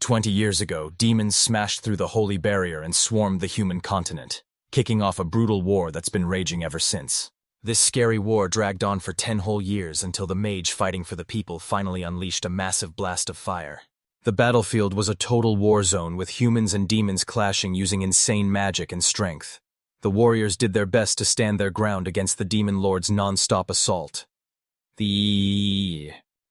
20 years ago, demons smashed through the holy barrier and swarmed the human continent, kicking off a brutal war that's been raging ever since. This scary war dragged on for 10 whole years until the mage fighting for the people finally unleashed a massive blast of fire. The battlefield was a total war zone with humans and demons clashing using insane magic and strength. The warriors did their best to stand their ground against the demon lord's non-stop assault.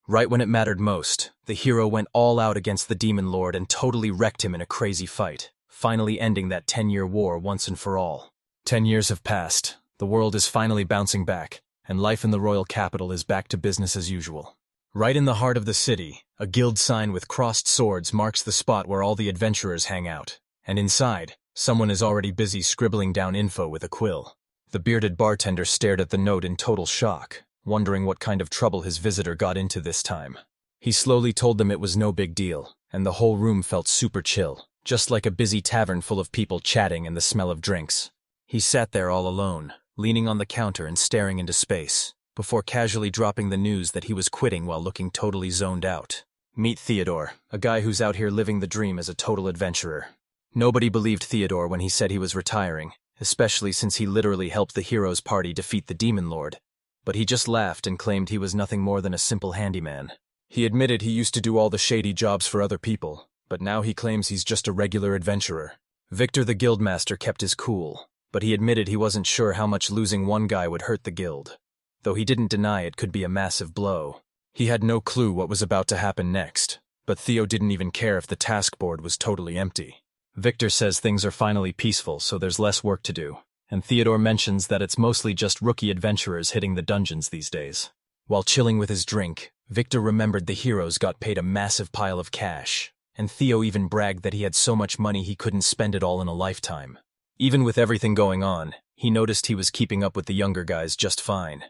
Right when it mattered most, the hero went all out against the demon lord and totally wrecked him in a crazy fight, finally ending that 10-year war once and for all. 10 years have passed, the world is finally bouncing back, and life in the royal capital is back to business as usual. Right in the heart of the city, a guild sign with crossed swords marks the spot where all the adventurers hang out, and inside, someone is already busy scribbling down info with a quill. The bearded bartender stared at the note in total shock, wondering what kind of trouble his visitor got into this time. He slowly told them it was no big deal, and the whole room felt super chill, just like a busy tavern full of people chatting and the smell of drinks. He sat there all alone, leaning on the counter and staring into space, before casually dropping the news that he was quitting while looking totally zoned out. Meet Theodore, a guy who's out here living the dream as a total adventurer. Nobody believed Theodore when he said he was retiring, especially since he literally helped the hero's party defeat the demon lord. But he just laughed and claimed he was nothing more than a simple handyman. He admitted he used to do all the shady jobs for other people, but now he claims he's just a regular adventurer. Victor the guildmaster kept his cool, but he admitted he wasn't sure how much losing one guy would hurt the guild, though he didn't deny it could be a massive blow. He had no clue what was about to happen next, but Theo didn't even care if the task board was totally empty. Victor says things are finally peaceful, so there's less work to do, and Theodore mentions that it's mostly just rookie adventurers hitting the dungeons these days. While chilling with his drink, Victor remembered the heroes got paid a massive pile of cash, and Theo even bragged that he had so much money he couldn't spend it all in a lifetime. Even with everything going on, he noticed he was keeping up with the younger guys just fine.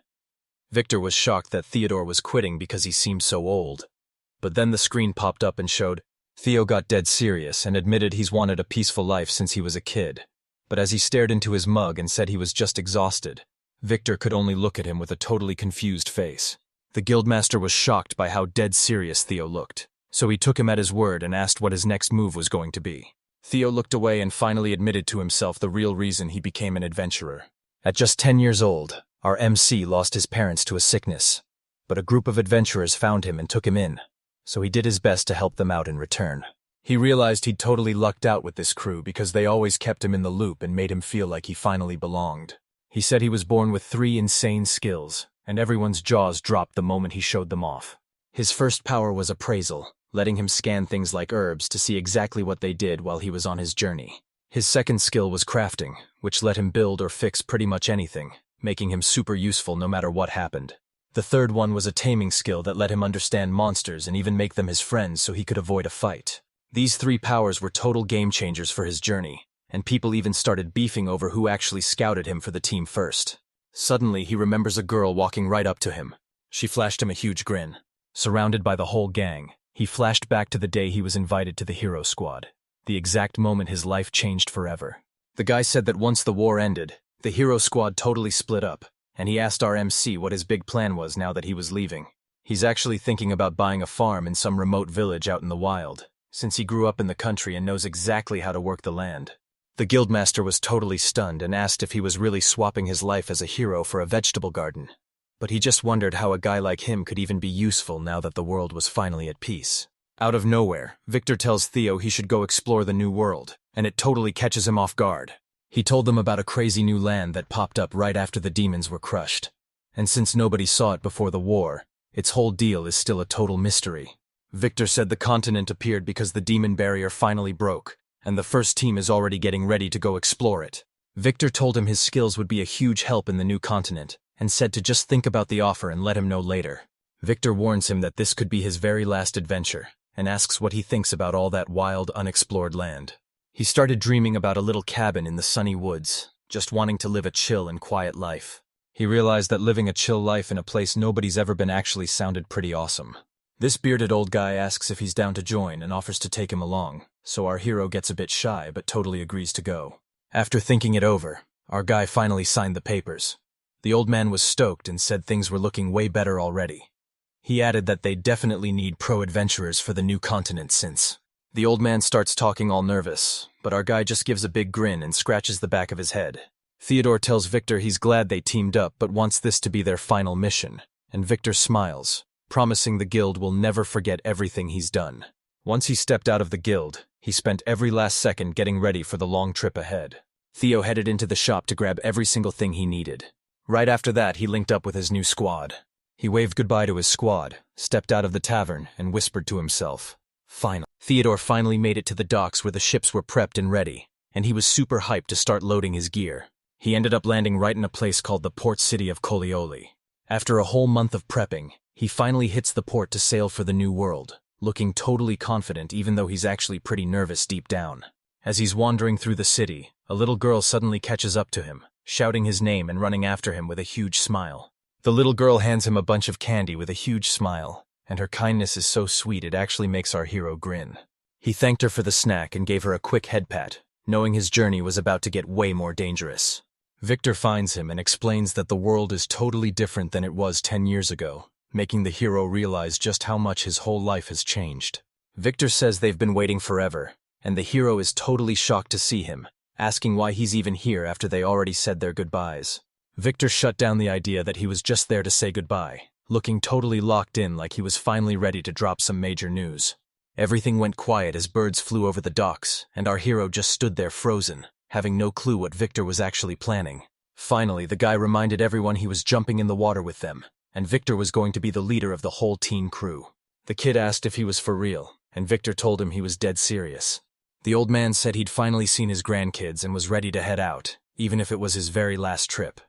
Victor was shocked that Theodore was quitting because he seemed so old. But then the screen popped up and showed Theo got dead serious and admitted he's wanted a peaceful life since he was a kid. But as he stared into his mug and said he was just exhausted, Victor could only look at him with a totally confused face. The guildmaster was shocked by how dead serious Theo looked, so he took him at his word and asked what his next move was going to be. Theo looked away and finally admitted to himself the real reason he became an adventurer. At just 10 years old, our MC lost his parents to a sickness, but a group of adventurers found him and took him in, so he did his best to help them out in return. He realized he'd totally lucked out with this crew because they always kept him in the loop and made him feel like he finally belonged. He said he was born with 3 insane skills, and everyone's jaws dropped the moment he showed them off. His first power was appraisal, letting him scan things like herbs to see exactly what they did while he was on his journey. His second skill was crafting, which let him build or fix pretty much anything, making him super useful no matter what happened. The third one was a taming skill that let him understand monsters and even make them his friends so he could avoid a fight. These 3 powers were total game changers for his journey, and people even started beefing over who actually scouted him for the team first. Suddenly, he remembers a girl walking right up to him. She flashed him a huge grin. Surrounded by the whole gang, he flashed back to the day he was invited to the hero squad, the exact moment his life changed forever. The guy said that once the war ended, the hero squad totally split up, and he asked our MC what his big plan was now that he was leaving. He's actually thinking about buying a farm in some remote village out in the wild, since he grew up in the country and knows exactly how to work the land. The guildmaster was totally stunned and asked if he was really swapping his life as a hero for a vegetable garden. But he just wondered how a guy like him could even be useful now that the world was finally at peace. Out of nowhere, Victor tells Theo he should go explore the new world, and it totally catches him off guard. He told them about a crazy new land that popped up right after the demons were crushed. And since nobody saw it before the war, its whole deal is still a total mystery. Victor said the continent appeared because the demon barrier finally broke, and the first team is already getting ready to go explore it. Victor told him his skills would be a huge help in the new continent, and said to just think about the offer and let him know later. Victor warns him that this could be his very last adventure, and asks what he thinks about all that wild, unexplored land. He started dreaming about a little cabin in the sunny woods, just wanting to live a chill and quiet life. He realized that living a chill life in a place nobody's ever been actually sounded pretty awesome. This bearded old guy asks if he's down to join and offers to take him along, so our hero gets a bit shy but totally agrees to go. After thinking it over, our guy finally signed the papers. The old man was stoked and said things were looking way better already. He added that they definitely need pro-adventurers for the new continent since The old man starts talking all nervous, but our guy just gives a big grin and scratches the back of his head. Theodore tells Victor he's glad they teamed up but wants this to be their final mission, and Victor smiles, promising the guild will never forget everything he's done. Once he stepped out of the guild, he spent every last second getting ready for the long trip ahead. Theo headed into the shop to grab every single thing he needed. Right after that, he linked up with his new squad. He waved goodbye to his squad, stepped out of the tavern, and whispered to himself. Theodore finally made it to the docks where the ships were prepped and ready, and he was super hyped to start loading his gear. He ended up landing right in a place called the port city of Colleoli. After a whole month of prepping, he finally hits the port to sail for the new world, looking totally confident even though he's actually pretty nervous deep down. As he's wandering through the city, a little girl suddenly catches up to him, shouting his name and running after him with a huge smile. The little girl hands him a bunch of candy with a huge smile, and her kindness is so sweet it actually makes our hero grin. He thanked her for the snack and gave her a quick head pat, knowing his journey was about to get way more dangerous. Victor finds him and explains that the world is totally different than it was 10 years ago, making the hero realize just how much his whole life has changed. Victor says they've been waiting forever, and the hero is totally shocked to see him, asking why he's even here after they already said their goodbyes. Victor shut down the idea that he was just there to say goodbye, looking totally locked in like he was finally ready to drop some major news. Everything went quiet as birds flew over the docks, and our hero just stood there frozen, having no clue what Victor was actually planning. Finally, the guy reminded everyone he was jumping in the water with them, and Victor was going to be the leader of the whole teen crew. The kid asked if he was for real, and Victor told him he was dead serious. The old man said he'd finally seen his grandkids and was ready to head out, even if it was his very last trip.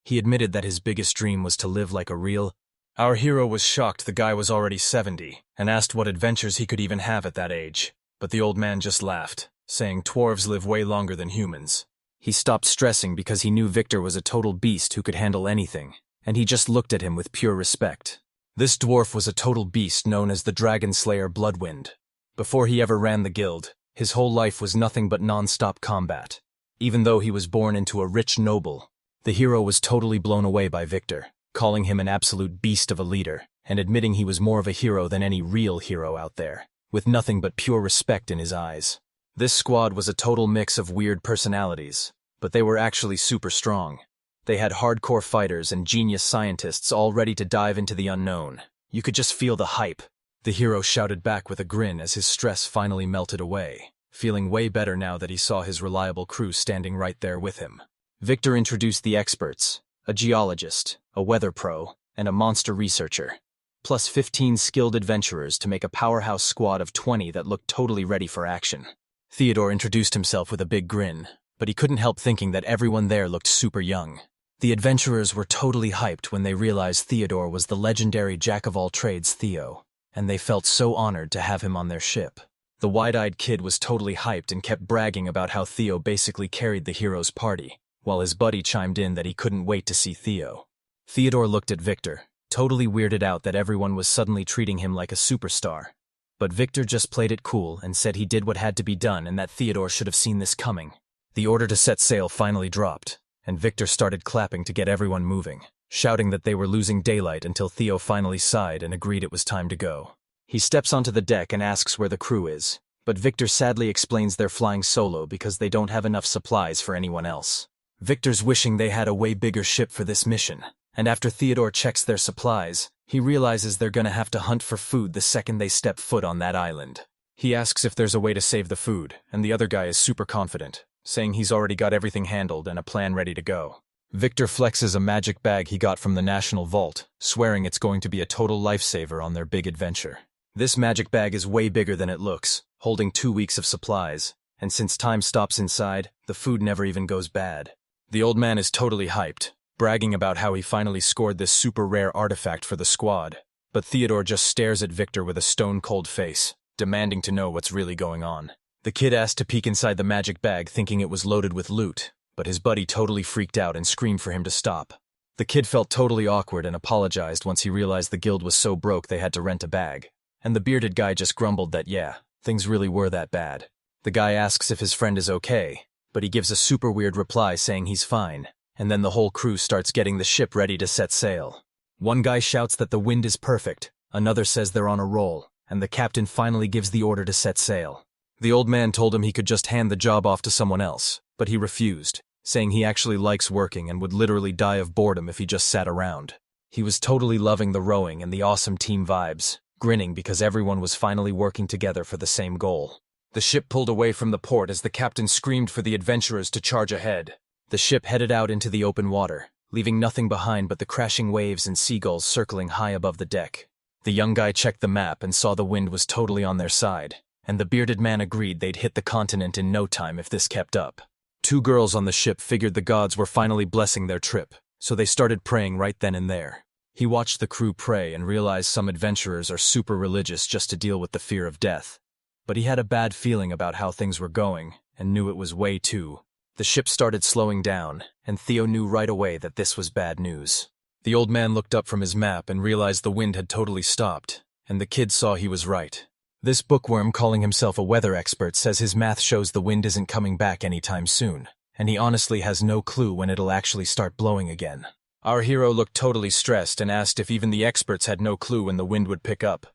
He admitted that his biggest dream was to live like a real. Our hero was shocked the guy was already 70, and asked what adventures he could even have at that age, but the old man just laughed, saying dwarves live way longer than humans. He stopped stressing because he knew Victor was a total beast who could handle anything, and he just looked at him with pure respect. This dwarf was a total beast known as the Dragon Slayer Bloodwind. Before he ever ran the guild, his whole life was nothing but non-stop combat. Even though he was born into a rich noble, the hero was totally blown away by Victor, calling him an absolute beast of a leader, and admitting he was more of a hero than any real hero out there, with nothing but pure respect in his eyes. This squad was a total mix of weird personalities, but they were actually super strong. They had hardcore fighters and genius scientists all ready to dive into the unknown. You could just feel the hype. The hero shouted back with a grin as his stress finally melted away, feeling way better now that he saw his reliable crew standing right there with him. Victor introduced the experts, a geologist, a weather pro, and a monster researcher, plus 15 skilled adventurers to make a powerhouse squad of 20 that looked totally ready for action. Theodore introduced himself with a big grin, but he couldn't help thinking that everyone there looked super young. The adventurers were totally hyped when they realized Theodore was the legendary jack-of-all-trades Theo, and they felt so honored to have him on their ship. The wide-eyed kid was totally hyped and kept bragging about how Theo basically carried the hero's party, while his buddy chimed in that he couldn't wait to see Theo. Theodore looked at Victor, totally weirded out that everyone was suddenly treating him like a superstar. But Victor just played it cool and said he did what had to be done and that Theodore should have seen this coming. The order to set sail finally dropped, and Victor started clapping to get everyone moving, shouting that they were losing daylight until Theo finally sighed and agreed it was time to go. He steps onto the deck and asks where the crew is, but Victor sadly explains they're flying solo because they don't have enough supplies for anyone else. Victor's wishing they had a way bigger ship for this mission, and after Theodore checks their supplies, he realizes they're gonna have to hunt for food the second they step foot on that island. He asks if there's a way to save the food, and the other guy is super confident, saying he's already got everything handled and a plan ready to go. Victor flexes a magic bag he got from the National Vault, swearing it's going to be a total lifesaver on their big adventure. This magic bag is way bigger than it looks, holding 2 weeks of supplies, and since time stops inside, the food never even goes bad. The old man is totally hyped, bragging about how he finally scored this super rare artifact for the squad, but Theodore just stares at Victor with a stone-cold face, demanding to know what's really going on. The kid asked to peek inside the magic bag thinking it was loaded with loot, but his buddy totally freaked out and screamed for him to stop. The kid felt totally awkward and apologized once he realized the guild was so broke they had to rent a bag, and the bearded guy just grumbled that yeah, things really were that bad. The guy asks if his friend is okay, but he gives a super weird reply saying he's fine, and then the whole crew starts getting the ship ready to set sail. One guy shouts that the wind is perfect, another says they're on a roll, and the captain finally gives the order to set sail. The old man told him he could just hand the job off to someone else, but he refused, saying he actually likes working and would literally die of boredom if he just sat around. He was totally loving the rowing and the awesome team vibes, grinning because everyone was finally working together for the same goal. The ship pulled away from the port as the captain screamed for the adventurers to charge ahead. The ship headed out into the open water, leaving nothing behind but the crashing waves and seagulls circling high above the deck. The young guy checked the map and saw the wind was totally on their side, and the bearded man agreed they'd hit the continent in no time if this kept up. 2 girls on the ship figured the gods were finally blessing their trip, so they started praying right then and there. He watched the crew pray and realized some adventurers are super religious just to deal with the fear of death. But he had a bad feeling about how things were going, and knew it was way too. The ship started slowing down, and Theo knew right away that this was bad news. The old man looked up from his map and realized the wind had totally stopped, and the kid saw he was right. This bookworm calling himself a weather expert says his math shows the wind isn't coming back anytime soon, and he honestly has no clue when it'll actually start blowing again. Our hero looked totally stressed and asked if even the experts had no clue when the wind would pick up.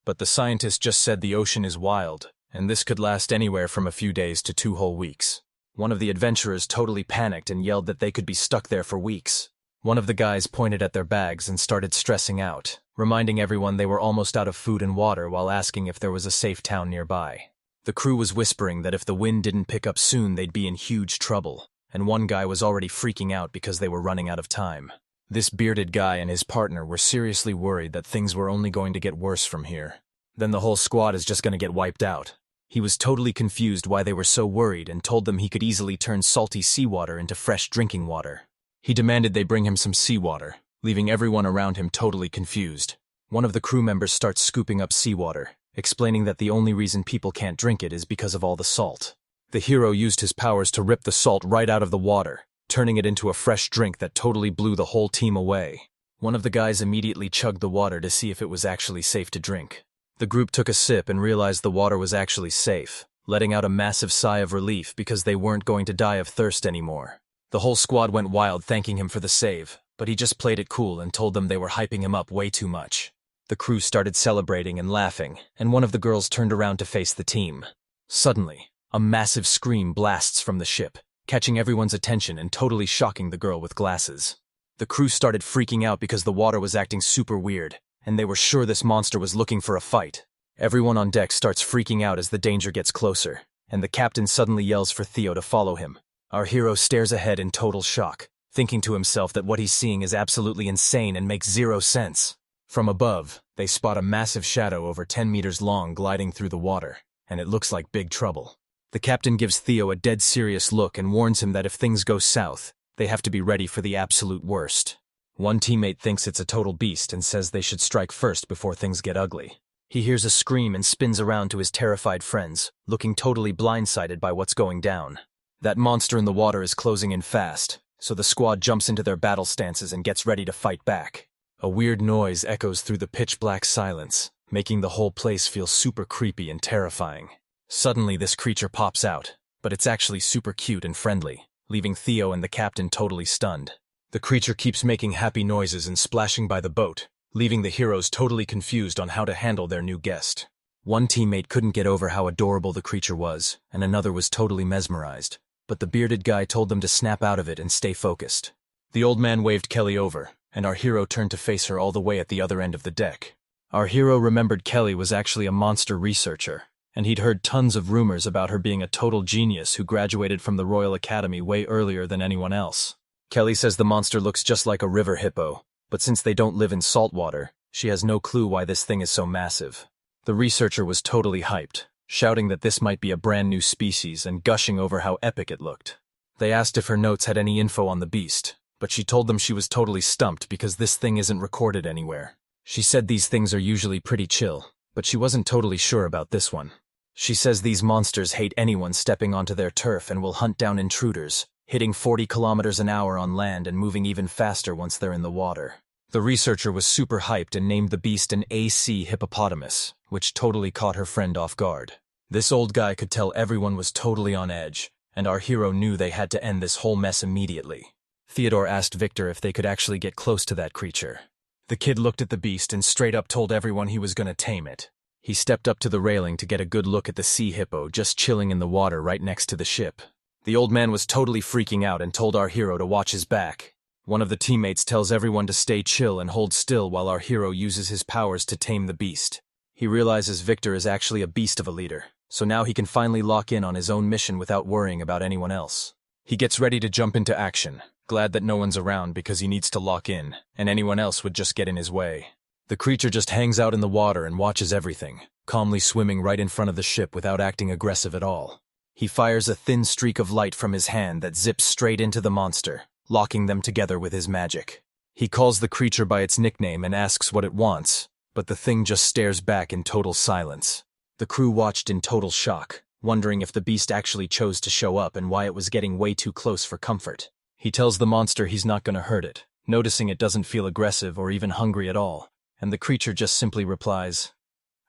But the scientist just said the ocean is wild, and this could last anywhere from a few days to 2 whole weeks. One of the adventurers totally panicked and yelled that they could be stuck there for weeks. One of the guys pointed at their bags and started stressing out, reminding everyone they were almost out of food and water while asking if there was a safe town nearby. The crew was whispering that if the wind didn't pick up soon they'd be in huge trouble, and one guy was already freaking out because they were running out of time. This bearded guy and his partner were seriously worried that things were only going to get worse from here. Then the whole squad is just going to get wiped out. He was totally confused why they were so worried and told them he could easily turn salty seawater into fresh drinking water. He demanded they bring him some seawater, leaving everyone around him totally confused. One of the crew members starts scooping up seawater, explaining that the only reason people can't drink it is because of all the salt. The hero used his powers to rip the salt right out of the water, turning it into a fresh drink that totally blew the whole team away. One of the guys immediately chugged the water to see if it was actually safe to drink. The group took a sip and realized the water was actually safe, letting out a massive sigh of relief because they weren't going to die of thirst anymore. The whole squad went wild thanking him for the save, but he just played it cool and told them they were hyping him up way too much. The crew started celebrating and laughing, and one of the girls turned around to face the team. Suddenly, a massive scream blasts from the ship, catching everyone's attention and totally shocking the girl with glasses. The crew started freaking out because the water was acting super weird, and they were sure this monster was looking for a fight. Everyone on deck starts freaking out as the danger gets closer, and the captain suddenly yells for Theo to follow him. Our hero stares ahead in total shock, thinking to himself that what he's seeing is absolutely insane and makes zero sense. From above, they spot a massive shadow over 10 meters long gliding through the water, and it looks like big trouble. The captain gives Theo a dead serious look and warns him that if things go south, they have to be ready for the absolute worst. One teammate thinks it's a total beast and says they should strike first before things get ugly. He hears a scream and spins around to his terrified friends, looking totally blindsided by what's going down. That monster in the water is closing in fast, so the squad jumps into their battle stances and gets ready to fight back. A weird noise echoes through the pitch-black silence, making the whole place feel super creepy and terrifying. Suddenly this creature pops out, but it's actually super cute and friendly, leaving Theo and the captain totally stunned. The creature keeps making happy noises and splashing by the boat, leaving the heroes totally confused on how to handle their new guest. One teammate couldn't get over how adorable the creature was, and another was totally mesmerized, but the bearded guy told them to snap out of it and stay focused. The old man waved Kelly over, and our hero turned to face her all the way at the other end of the deck. Our hero remembered Kelly was actually a monster researcher, and he'd heard tons of rumors about her being a total genius who graduated from the Royal Academy way earlier than anyone else. Kelly says the monster looks just like a river hippo, but since they don't live in salt water, she has no clue why this thing is so massive. The researcher was totally hyped, shouting that this might be a brand new species and gushing over how epic it looked. They asked if her notes had any info on the beast, but she told them she was totally stumped because this thing isn't recorded anywhere. She said these things are usually pretty chill, but she wasn't totally sure about this one. She says these monsters hate anyone stepping onto their turf and will hunt down intruders, hitting 40 kilometers an hour on land and moving even faster once they're in the water. The researcher was super hyped and named the beast an AC hippopotamus, which totally caught her friend off guard. This old guy could tell everyone was totally on edge, and our hero knew they had to end this whole mess immediately. Theodore asked Victor if they could actually get close to that creature. The kid looked at the beast and straight up told everyone he was going to tame it. He stepped up to the railing to get a good look at the sea hippo just chilling in the water right next to the ship. The old man was totally freaking out and told our hero to watch his back. One of the teammates tells everyone to stay chill and hold still while our hero uses his powers to tame the beast. He realizes Victor is actually a beast of a leader, so now he can finally lock in on his own mission without worrying about anyone else. He gets ready to jump into action, glad that no one's around because he needs to lock in, and anyone else would just get in his way. The creature just hangs out in the water and watches everything, calmly swimming right in front of the ship without acting aggressive at all. He fires a thin streak of light from his hand that zips straight into the monster, locking them together with his magic. He calls the creature by its nickname and asks what it wants, but the thing just stares back in total silence. The crew watched in total shock, wondering if the beast actually chose to show up and why it was getting way too close for comfort. He tells the monster he's not going to hurt it, noticing it doesn't feel aggressive or even hungry at all, and the creature just simply replies,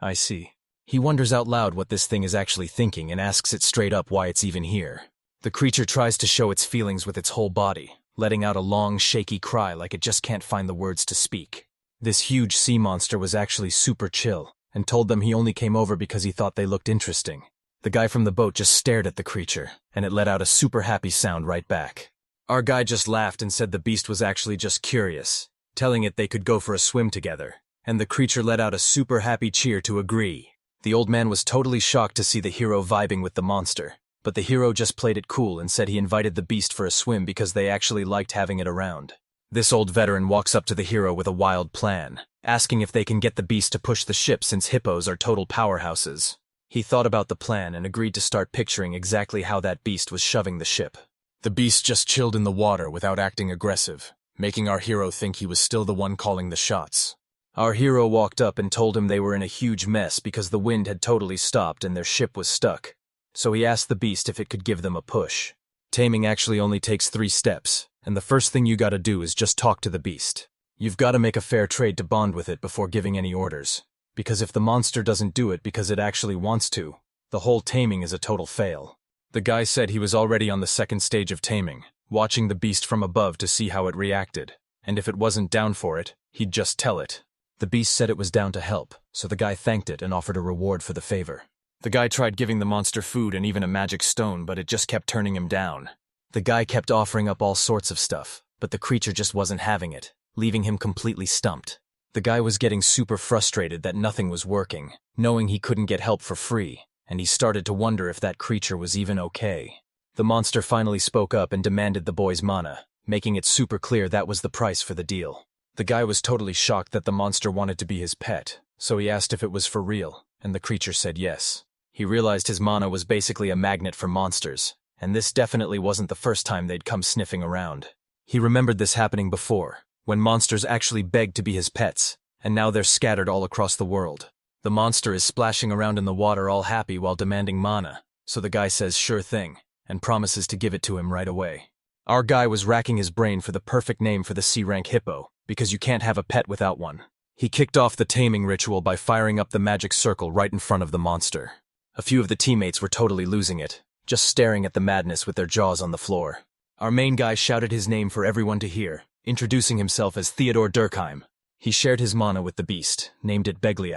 "I see." He wonders out loud what this thing is actually thinking and asks it straight up why it's even here. The creature tries to show its feelings with its whole body, letting out a long, shaky cry like it just can't find the words to speak. This huge sea monster was actually super chill, and told them he only came over because he thought they looked interesting. The guy from the boat just stared at the creature, and it let out a super happy sound right back. Our guy just laughed and said the beast was actually just curious, telling it they could go for a swim together, and the creature let out a super happy cheer to agree. The old man was totally shocked to see the hero vibing with the monster, but the hero just played it cool and said he invited the beast for a swim because they actually liked having it around. This old veteran walks up to the hero with a wild plan, asking if they can get the beast to push the ship since hippos are total powerhouses. He thought about the plan and agreed to start picturing exactly how that beast was shoving the ship. The beast just chilled in the water without acting aggressive, making our hero think he was still the one calling the shots. Our hero walked up and told him they were in a huge mess because the wind had totally stopped and their ship was stuck. So he asked the beast if it could give them a push. Taming actually only takes 3 steps, and the first thing you gotta do is just talk to the beast. You've gotta make a fair trade to bond with it before giving any orders, because if the monster doesn't do it because it actually wants to, the whole taming is a total fail. The guy said he was already on the 2nd stage of taming, watching the beast from above to see how it reacted, and if it wasn't down for it, he'd just tell it. The beast said it was down to help, so the guy thanked it and offered a reward for the favor. The guy tried giving the monster food and even a magic stone, but it just kept turning him down. The guy kept offering up all sorts of stuff, but the creature just wasn't having it, leaving him completely stumped. The guy was getting super frustrated that nothing was working, knowing he couldn't get help for free, and he started to wonder if that creature was even okay. The monster finally spoke up and demanded the boy's mana, making it super clear that was the price for the deal. The guy was totally shocked that the monster wanted to be his pet, so he asked if it was for real, and the creature said yes. He realized his mana was basically a magnet for monsters, and this definitely wasn't the first time they'd come sniffing around. He remembered this happening before, when monsters actually begged to be his pets, and now they're scattered all across the world. The monster is splashing around in the water all happy while demanding mana, so the guy says sure thing, and promises to give it to him right away. Our guy was racking his brain for the perfect name for the C-rank hippo, because you can't have a pet without one. He kicked off the taming ritual by firing up the magic circle right in front of the monster. A few of the teammates were totally losing it, just staring at the madness with their jaws on the floor. Our main guy shouted his name for everyone to hear, introducing himself as Theodore Durkheim. He shared his mana with the beast, named it Beagelli,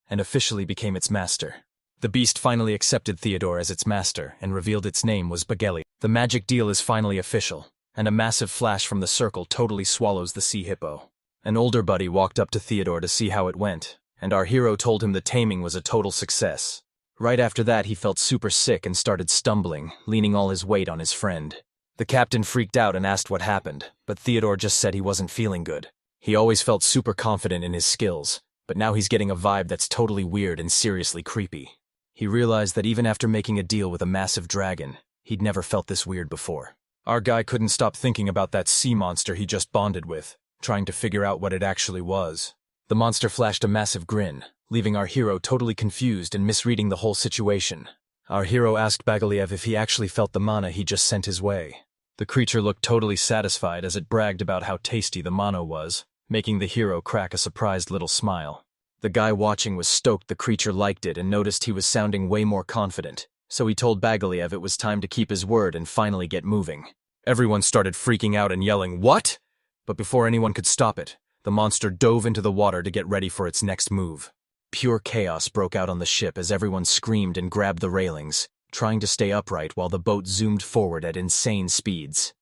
and officially became its master. The beast finally accepted Theodore as its master and revealed its name was Beagelli. The magic deal is finally official, and a massive flash from the circle totally swallows the sea hippo. An older buddy walked up to Theodore to see how it went, and our hero told him the taming was a total success. Right after that, he felt super sick and started stumbling, leaning all his weight on his friend. The captain freaked out and asked what happened, but Theodore just said he wasn't feeling good. He always felt super confident in his skills, but now he's getting a vibe that's totally weird and seriously creepy. He realized that even after making a deal with a massive dragon, he'd never felt this weird before. Our guy couldn't stop thinking about that sea monster he just bonded with, trying to figure out what it actually was. The monster flashed a massive grin, leaving our hero totally confused and misreading the whole situation. Our hero asked Beagelli if he actually felt the mana he just sent his way. The creature looked totally satisfied as it bragged about how tasty the mana was, making the hero crack a surprised little smile. The guy watching was stoked the creature liked it and noticed he was sounding way more confident, so he told Beagelli it was time to keep his word and finally get moving. Everyone started freaking out and yelling, "What?" But before anyone could stop it, the monster dove into the water to get ready for its next move. pure chaos broke out on the ship as everyone screamed and grabbed the railings, trying to stay upright while the boat zoomed forward at insane speeds.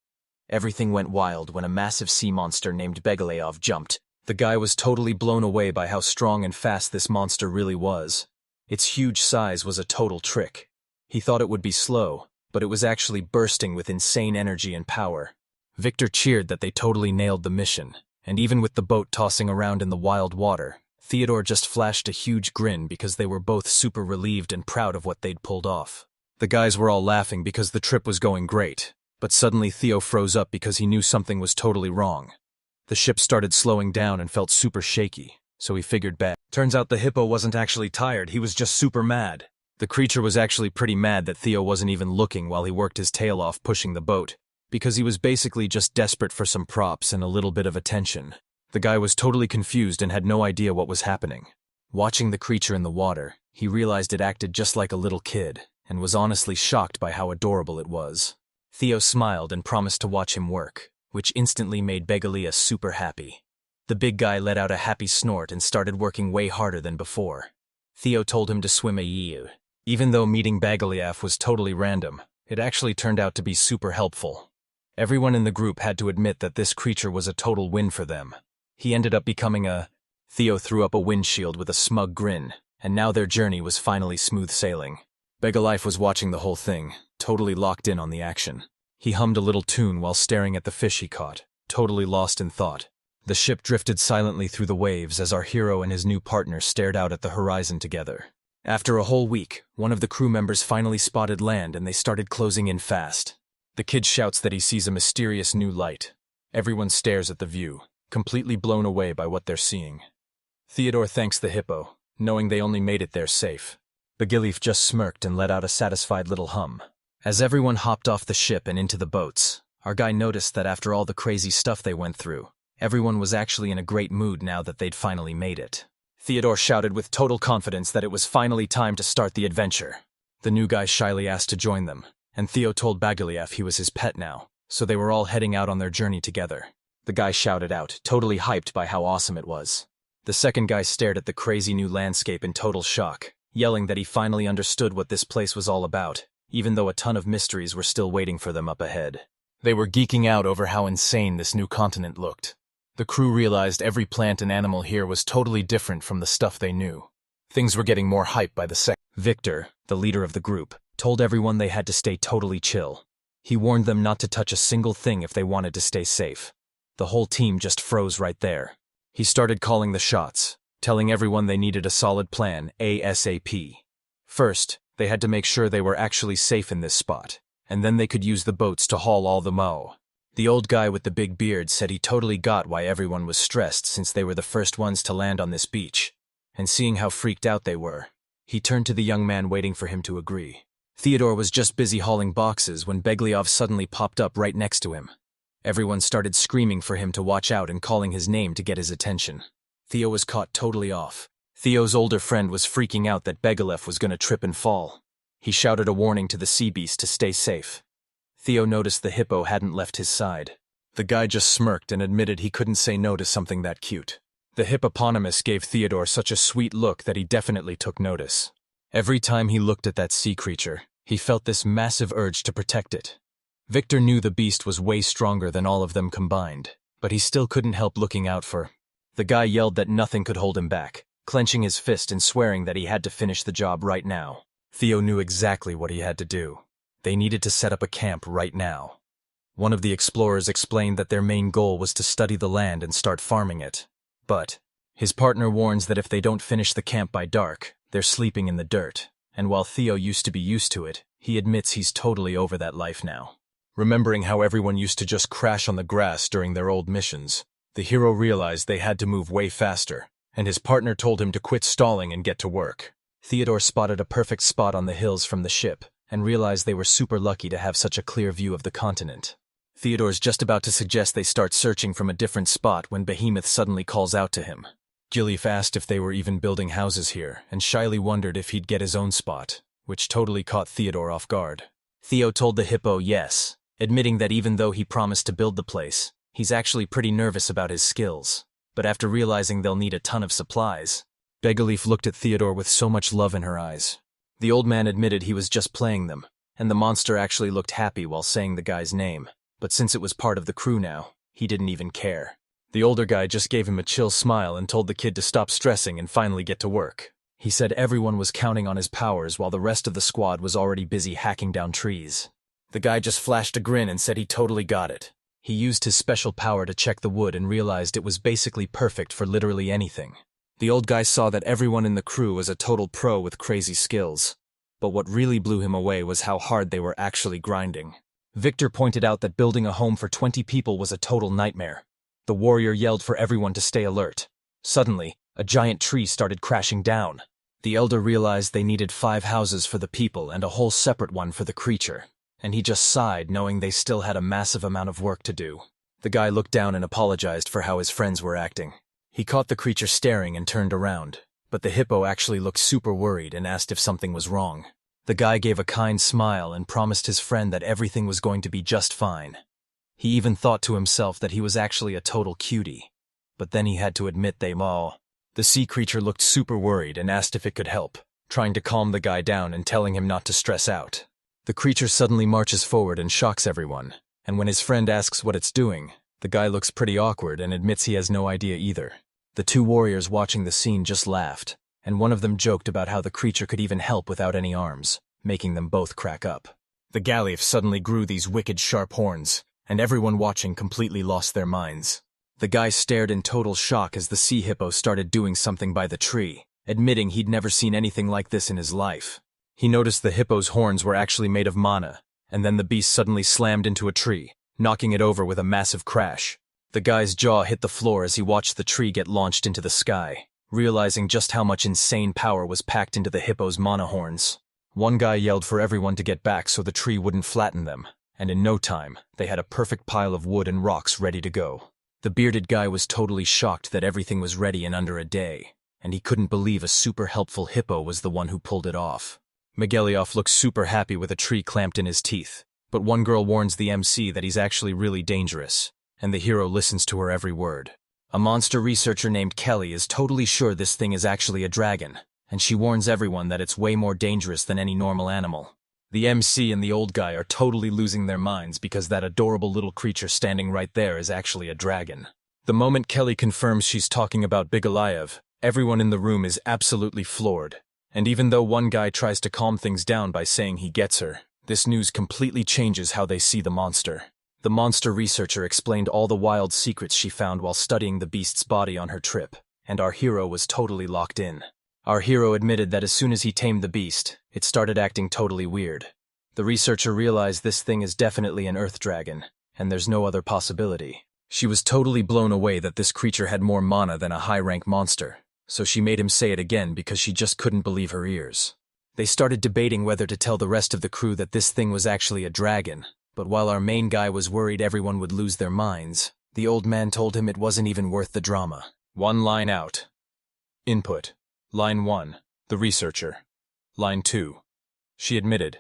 Everything went wild when a massive sea monster named Beagelli jumped. The guy was totally blown away by how strong and fast this monster really was. Its huge size was a total trick. He thought it would be slow, but it was actually bursting with insane energy and power. Victor cheered that they totally nailed the mission, and even with the boat tossing around in the wild water, Theodore just flashed a huge grin because they were both super relieved and proud of what they'd pulled off. The guys were all laughing because the trip was going great, but suddenly Theo froze up because he knew something was totally wrong. The ship started slowing down and felt super shaky, so he figured back. Turns out the hippo wasn't actually tired, he was just super mad. The creature was actually pretty mad that Theo wasn't even looking while he worked his tail off pushing the boat, because he was basically just desperate for some props and a little bit of attention. The guy was totally confused and had no idea what was happening. Watching the creature in the water, he realized it acted just like a little kid, and was honestly shocked by how adorable it was. Theo smiled and promised to watch him work, which instantly made Beagelli super happy. The big guy let out a happy snort and started working way harder than before. Theo told him to swim a year. Even though meeting Beagelli was totally random, it actually turned out to be super helpful. Everyone in the group had to admit that this creature was a total win for them. He ended up becoming Theo threw up a windshield with a smug grin, and now their journey was finally smooth sailing. Beagelli was watching the whole thing, totally locked in on the action. He hummed a little tune while staring at the fish he caught, totally lost in thought. The ship drifted silently through the waves as our hero and his new partner stared out at the horizon together. After a whole week, one of the crew members finally spotted land and they started closing in fast. The kid shouts that he sees a mysterious new light. Everyone stares at the view, completely blown away by what they're seeing. Theodore thanks the hippo, knowing they only made it there safe. Beagelli just smirked and let out a satisfied little hum. As everyone hopped off the ship and into the boats, our guy noticed that after all the crazy stuff they went through, everyone was actually in a great mood now that they'd finally made it. Theodore shouted with total confidence that it was finally time to start the adventure. The new guy shyly asked to join them, and Theo told Beagelli he was his pet now, so they were all heading out on their journey together. The guy shouted out, totally hyped by how awesome it was. The second guy stared at the crazy new landscape in total shock, yelling that he finally understood what this place was all about, even though a ton of mysteries were still waiting for them up ahead. They were geeking out over how insane this new continent looked. The crew realized every plant and animal here was totally different from the stuff they knew. Things were getting more hype by the second. Victor, the leader of the group, told everyone they had to stay totally chill. He warned them not to touch a single thing if they wanted to stay safe. The whole team just froze right there. He started calling the shots, telling everyone they needed a solid plan ASAP. First, they had to make sure they were actually safe in this spot, and then they could use the boats to haul all the moe. The old guy with the big beard said he totally got why everyone was stressed since they were the first ones to land on this beach, and seeing how freaked out they were, he turned to the young man waiting for him to agree. Theodore was just busy hauling boxes when Beagelli suddenly popped up right next to him. Everyone started screaming for him to watch out and calling his name to get his attention. Theo was caught totally off. Theo's older friend was freaking out that Beagelli was going to trip and fall. He shouted a warning to the sea beast to stay safe. Theo noticed the hippo hadn't left his side. The guy just smirked and admitted he couldn't say no to something that cute. The hippopotamus gave Theodore such a sweet look that he definitely took notice. Every time he looked at that sea creature, he felt this massive urge to protect it. Victor knew the beast was way stronger than all of them combined, but he still couldn't help looking out for. The guy yelled that nothing could hold him back, clenching his fist and swearing that he had to finish the job right now. Theo knew exactly what he had to do. They needed to set up a camp right now. One of the explorers explained that their main goal was to study the land and start farming it. But his partner warns that if they don't finish the camp by dark, they're sleeping in the dirt. And while Theo used to be used to it, he admits he's totally over that life now. Remembering how everyone used to just crash on the grass during their old missions, the hero realized they had to move way faster, and his partner told him to quit stalling and get to work. Theodore spotted a perfect spot on the hills from the ship, and realized they were super lucky to have such a clear view of the continent. Theodore's just about to suggest they start searching from a different spot when Behemoth suddenly calls out to him. Gillief asked if they were even building houses here, and shyly wondered if he'd get his own spot, which totally caught Theodore off guard. Theo told the hippo yes, admitting that even though he promised to build the place, he's actually pretty nervous about his skills. But after realizing they'll need a ton of supplies, Beagelli looked at Theodore with so much love in her eyes. The old man admitted he was just playing them, and the monster actually looked happy while saying the guy's name, but since it was part of the crew now, he didn't even care. The older guy just gave him a chill smile and told the kid to stop stressing and finally get to work. He said everyone was counting on his powers while the rest of the squad was already busy hacking down trees. The guy just flashed a grin and said he totally got it. He used his special power to check the wood and realized it was basically perfect for literally anything. The old guy saw that everyone in the crew was a total pro with crazy skills. But what really blew him away was how hard they were actually grinding. Victor pointed out that building a home for 20 people was a total nightmare. The warrior yelled for everyone to stay alert. Suddenly, a giant tree started crashing down. The elder realized they needed 5 houses for the people and a whole separate one for the creature, and he just sighed knowing they still had a massive amount of work to do. The guy looked down and apologized for how his friends were acting. He caught the creature staring and turned around, but the hippo actually looked super worried and asked if something was wrong. The guy gave a kind smile and promised his friend that everything was going to be just fine. He even thought to himself that he was actually a total cutie. But then he had to admit they all. The sea creature looked super worried and asked if it could help, trying to calm the guy down and telling him not to stress out. The creature suddenly marches forward and shocks everyone, and when his friend asks what it's doing, the guy looks pretty awkward and admits he has no idea either. The 2 warriors watching the scene just laughed, and one of them joked about how the creature could even help without any arms, making them both crack up. The Gallif suddenly grew these wicked sharp horns, and everyone watching completely lost their minds. The guy stared in total shock as the sea hippo started doing something by the tree, admitting he'd never seen anything like this in his life. He noticed the hippo's horns were actually made of mana, and then the beast suddenly slammed into a tree, knocking it over with a massive crash. The guy's jaw hit the floor as he watched the tree get launched into the sky, realizing just how much insane power was packed into the hippo's mana horns. One guy yelled for everyone to get back so the tree wouldn't flatten them, and in no time, they had a perfect pile of wood and rocks ready to go. The bearded guy was totally shocked that everything was ready in under a day, and he couldn't believe a super helpful hippo was the one who pulled it off. Beagelli looks super happy with a tree clamped in his teeth, but one girl warns the MC that he's actually really dangerous, and the hero listens to her every word. A monster researcher named Kelly is totally sure this thing is actually a dragon, and she warns everyone that it's way more dangerous than any normal animal. The MC and the old guy are totally losing their minds because that adorable little creature standing right there is actually a dragon. The moment Kelly confirms she's talking about Beagelli, everyone in the room is absolutely floored. And even though one guy tries to calm things down by saying he gets her, this news completely changes how they see the monster. The monster researcher explained all the wild secrets she found while studying the beast's body on her trip, and our hero was totally locked in. Our hero admitted that as soon as he tamed the beast, it started acting totally weird. The researcher realized this thing is definitely an earth dragon, and there's no other possibility. She was totally blown away that this creature had more mana than a high-rank monster, so she made him say it again because she just couldn't believe her ears. They started debating whether to tell the rest of the crew that this thing was actually a dragon, but while our main guy was worried everyone would lose their minds, the old man told him it wasn't even worth the drama. 1 line out. Input. Line 1. The researcher. Line 2. She admitted.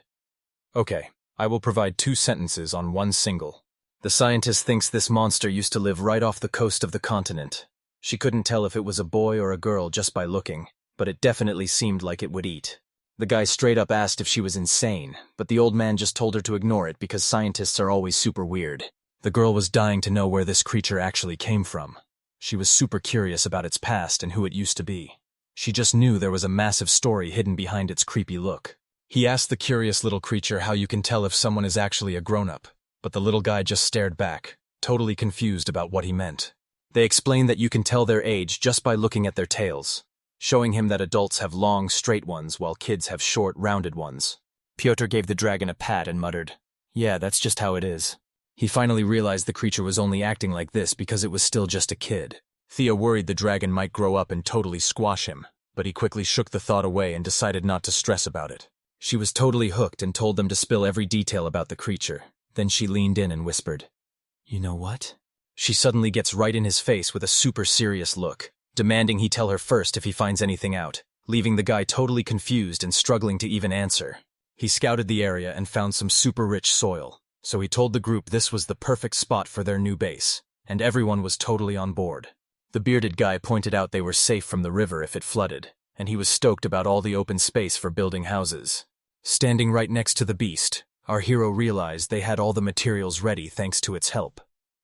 Okay, I will provide 2 sentences on 1 single. The scientist thinks this monster used to live right off the coast of the continent. She couldn't tell if it was a boy or a girl just by looking, but it definitely seemed like it would eat. The guy straight up asked if she was insane, but the old man just told her to ignore it because scientists are always super weird. The girl was dying to know where this creature actually came from. She was super curious about its past and who it used to be. She just knew there was a massive story hidden behind its creepy look. He asked the curious little creature how you can tell if someone is actually a grown-up, but the little guy just stared back, totally confused about what he meant. They explained that you can tell their age just by looking at their tails, showing him that adults have long, straight ones while kids have short, rounded ones. Pyotr gave the dragon a pat and muttered, "Yeah, that's just how it is." He finally realized the creature was only acting like this because it was still just a kid. Theo worried the dragon might grow up and totally squash him, but he quickly shook the thought away and decided not to stress about it. She was totally hooked and told them to spill every detail about the creature. Then she leaned in and whispered, "You know what?" She suddenly gets right in his face with a super serious look, demanding he tell her first if he finds anything out, leaving the guy totally confused and struggling to even answer. He scouted the area and found some super rich soil, so he told the group this was the perfect spot for their new base, and everyone was totally on board. The bearded guy pointed out they were safe from the river if it flooded, and he was stoked about all the open space for building houses. Standing right next to the beast, our hero realized they had all the materials ready thanks to its help.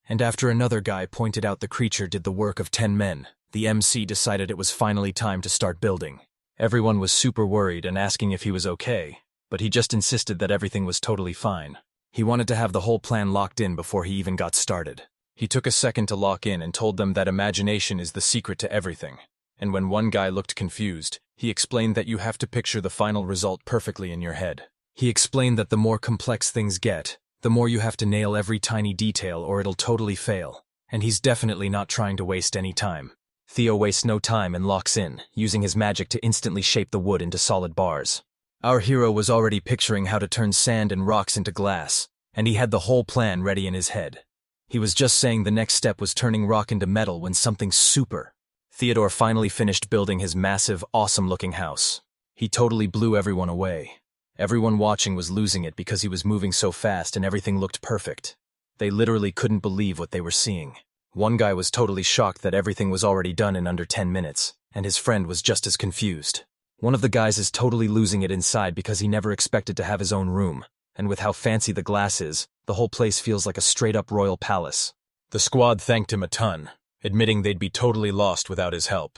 And after another guy pointed out the creature did the work of 10 men, the MC decided it was finally time to start building. Everyone was super worried and asking if he was okay, but he just insisted that everything was totally fine. He wanted to have the whole plan locked in before he even got started. He took a second to lock in and told them that imagination is the secret to everything. And when one guy looked confused, he explained that you have to picture the final result perfectly in your head. He explained that the more complex things get, the more you have to nail every tiny detail or it'll totally fail. And he's definitely not trying to waste any time. Theo wastes no time and locks in, using his magic to instantly shape the wood into solid bars. Our hero was already picturing how to turn sand and rocks into glass, and he had the whole plan ready in his head. He was just saying the next step was turning rock into metal when something super. Theodore finally finished building his massive, awesome-looking house. He totally blew everyone away. Everyone watching was losing it because he was moving so fast and everything looked perfect. They literally couldn't believe what they were seeing. One guy was totally shocked that everything was already done in under 10 minutes, and his friend was just as confused. One of the guys is totally losing it inside because he never expected to have his own room, and with how fancy the glass is, the whole place feels like a straight-up royal palace. The squad thanked him a ton, admitting they'd be totally lost without his help.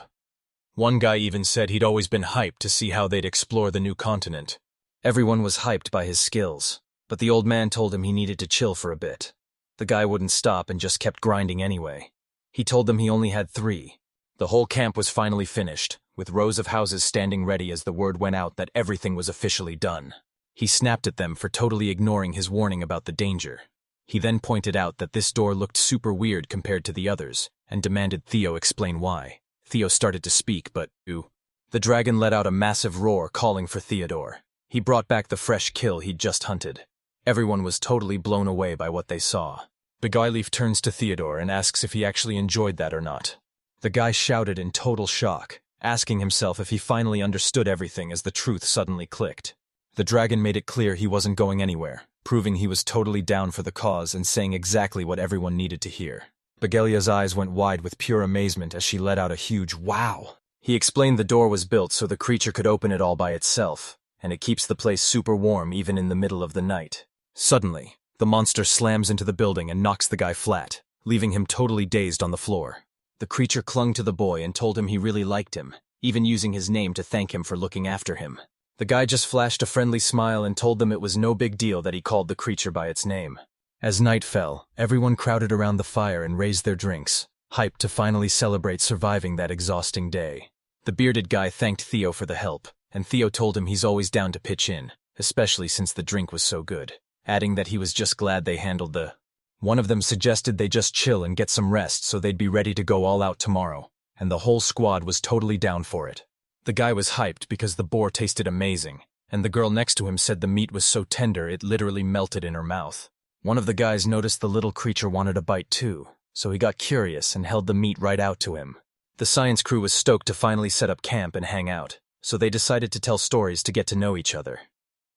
One guy even said he'd always been hyped to see how they'd explore the new continent. Everyone was hyped by his skills, but the old man told him he needed to chill for a bit. The guy wouldn't stop and just kept grinding anyway. He told them he only had 3. The whole camp was finally finished, with rows of houses standing ready as the word went out that everything was officially done. He snapped at them for totally ignoring his warning about the danger. He then pointed out that this door looked super weird compared to the others, and demanded Theo explain why. Theo started to speak, but, the dragon let out a massive roar calling for Theodore. He brought back the fresh kill he'd just hunted. Everyone was totally blown away by what they saw. Beagelli turns to Theodore and asks if he actually enjoyed that or not. The guy shouted in total shock, asking himself if he finally understood everything as the truth suddenly clicked. The dragon made it clear he wasn't going anywhere, proving he was totally down for the cause and saying exactly what everyone needed to hear. Beagelli's eyes went wide with pure amazement as she let out a huge wow. He explained the door was built so the creature could open it all by itself, and it keeps the place super warm even in the middle of the night. Suddenly, the monster slams into the building and knocks the guy flat, leaving him totally dazed on the floor. The creature clung to the boy and told him he really liked him, even using his name to thank him for looking after him. The guy just flashed a friendly smile and told them it was no big deal that he called the creature by its name. As night fell, everyone crowded around the fire and raised their drinks, hyped to finally celebrate surviving that exhausting day. The bearded guy thanked Theo for the help, and Theo told him he's always down to pitch in, especially since the drink was so good, adding that he was just glad they handled the... One of them suggested they just chill and get some rest so they'd be ready to go all out tomorrow, and the whole squad was totally down for it. The guy was hyped because the boar tasted amazing, and the girl next to him said the meat was so tender it literally melted in her mouth. One of the guys noticed the little creature wanted a bite too, so he got curious and held the meat right out to him. The science crew was stoked to finally set up camp and hang out, so they decided to tell stories to get to know each other.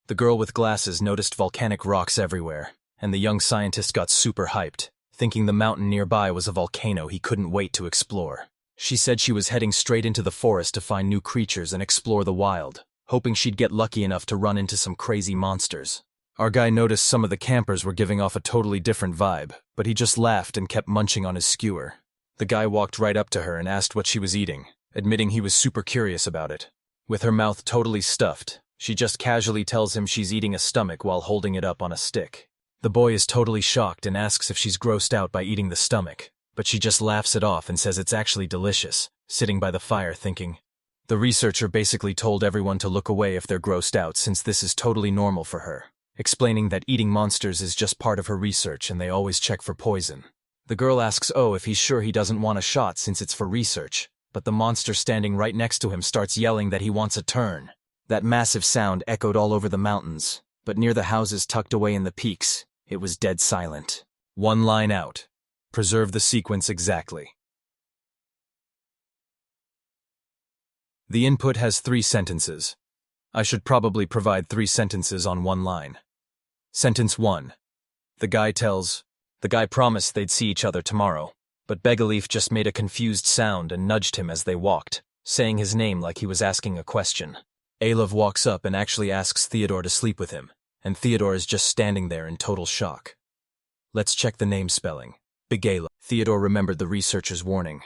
The girl with glasses noticed volcanic rocks everywhere, and the young scientist got super hyped, thinking the mountain nearby was a volcano he couldn't wait to explore. She said she was heading straight into the forest to find new creatures and explore the wild, hoping she'd get lucky enough to run into some crazy monsters. Our guy noticed some of the campers were giving off a totally different vibe, but he just laughed and kept munching on his skewer. The guy walked right up to her and asked what she was eating, admitting he was super curious about it. With her mouth totally stuffed, she just casually tells him she's eating a stomach while holding it up on a stick. The boy is totally shocked and asks if she's grossed out by eating the stomach, but she just laughs it off and says it's actually delicious, sitting by the fire thinking. The researcher basically told everyone to look away if they're grossed out since this is totally normal for her, explaining that eating monsters is just part of her research and they always check for poison. The girl asks if he's sure he doesn't want a shot since it's for research, but the monster standing right next to him starts yelling that he wants a turn. That massive sound echoed all over the mountains, but near the houses tucked away in the peaks, it was dead silent. One line out. Preserve the sequence exactly. The input has 3 sentences. I should probably provide 3 sentences on one line. Sentence 1. The guy promised they'd see each other tomorrow. But Beagelli just made a confused sound and nudged him as they walked, saying his name like he was asking a question. Alov walks up and actually asks Theodore to sleep with him, and Theodore is just standing there in total shock. Let's check the name spelling. Beagelli. Theodore remembered the researcher's warning.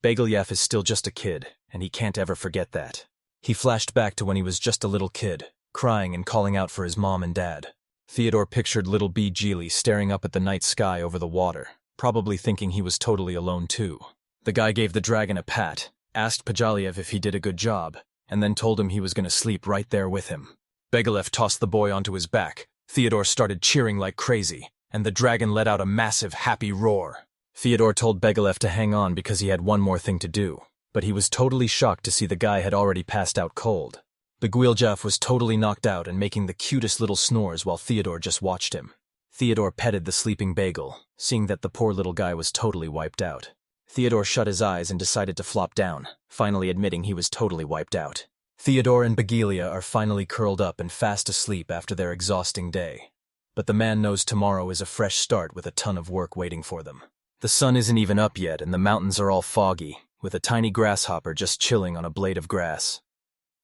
Beagelli is still just a kid, and he can't ever forget that. He flashed back to when he was just a little kid, crying and calling out for his mom and dad. Theodore pictured little Beagelli staring up at the night sky over the water, probably thinking he was totally alone too. The guy gave the dragon a pat, asked Beagelli if he did a good job, and then told him he was going to sleep right there with him. Beagelli tossed the boy onto his back. Theodore started cheering like crazy, and the dragon let out a massive, happy roar. Theodore told Beagelli to hang on because he had one more thing to do, but he was totally shocked to see the guy had already passed out cold. Beagelli was totally knocked out and making the cutest little snores while Theodore just watched him. Theodore petted the sleeping Bagel, seeing that the poor little guy was totally wiped out. Theodore shut his eyes and decided to flop down, finally admitting he was totally wiped out. Theodore and Beagelli are finally curled up and fast asleep after their exhausting day. But the man knows tomorrow is a fresh start with a ton of work waiting for them. The sun isn't even up yet and the mountains are all foggy, with a tiny grasshopper just chilling on a blade of grass.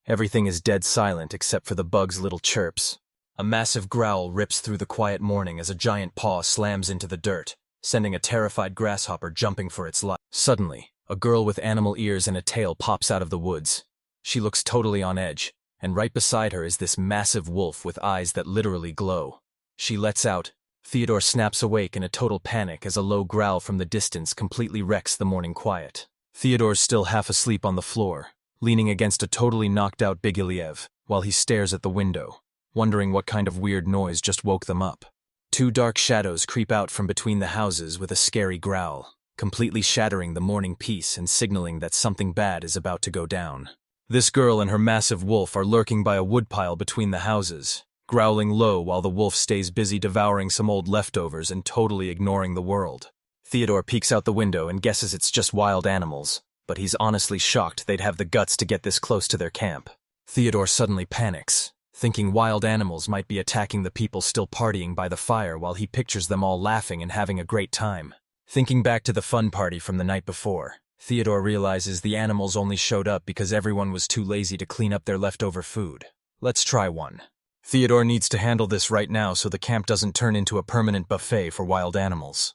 Everything is dead silent except for the bug's little chirps. A massive growl rips through the quiet morning as a giant paw slams into the dirt, sending a terrified grasshopper jumping for its life. Suddenly, a girl with animal ears and a tail pops out of the woods. She looks totally on edge, and right beside her is this massive wolf with eyes that literally glow. She lets out. Theodore snaps awake in a total panic as a low growl from the distance completely wrecks the morning quiet. Theodore's still half asleep on the floor, leaning against a totally knocked out Beagelli, while he stares at the window, wondering what kind of weird noise just woke them up. Two dark shadows creep out from between the houses with a scary growl, completely shattering the morning peace and signaling that something bad is about to go down. This girl and her massive wolf are lurking by a woodpile between the houses, growling low while the wolf stays busy devouring some old leftovers and totally ignoring the world. Theodore peeks out the window and guesses it's just wild animals, but he's honestly shocked they'd have the guts to get this close to their camp. Theodore suddenly panics, thinking wild animals might be attacking the people still partying by the fire while he pictures them all laughing and having a great time. Thinking back to the fun party from the night before, Theodore realizes the animals only showed up because everyone was too lazy to clean up their leftover food. Let's try one. Theodore needs to handle this right now so the camp doesn't turn into a permanent buffet for wild animals.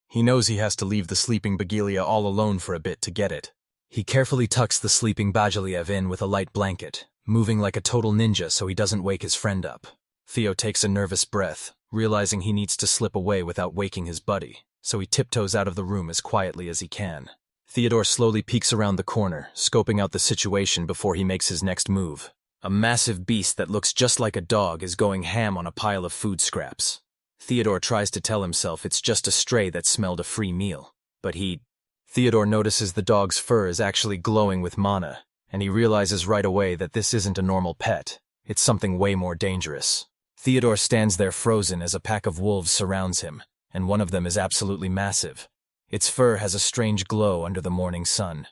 He knows he has to leave the sleeping Beagelli all alone for a bit to get it. He carefully tucks the sleeping Beagelli in with a light blanket, moving like a total ninja so he doesn't wake his friend up. Theo takes a nervous breath, realizing he needs to slip away without waking his buddy, so he tiptoes out of the room as quietly as he can. Theodore slowly peeks around the corner, scoping out the situation before he makes his next move. A massive beast that looks just like a dog is going ham on a pile of food scraps. Theodore tries to tell himself it's just a stray that smelled a free meal, but Theodore notices the dog's fur is actually glowing with mana, and he realizes right away that this isn't a normal pet, it's something way more dangerous. Theodore stands there frozen as a pack of wolves surrounds him, and one of them is absolutely massive. Its fur has a strange glow under the morning sun.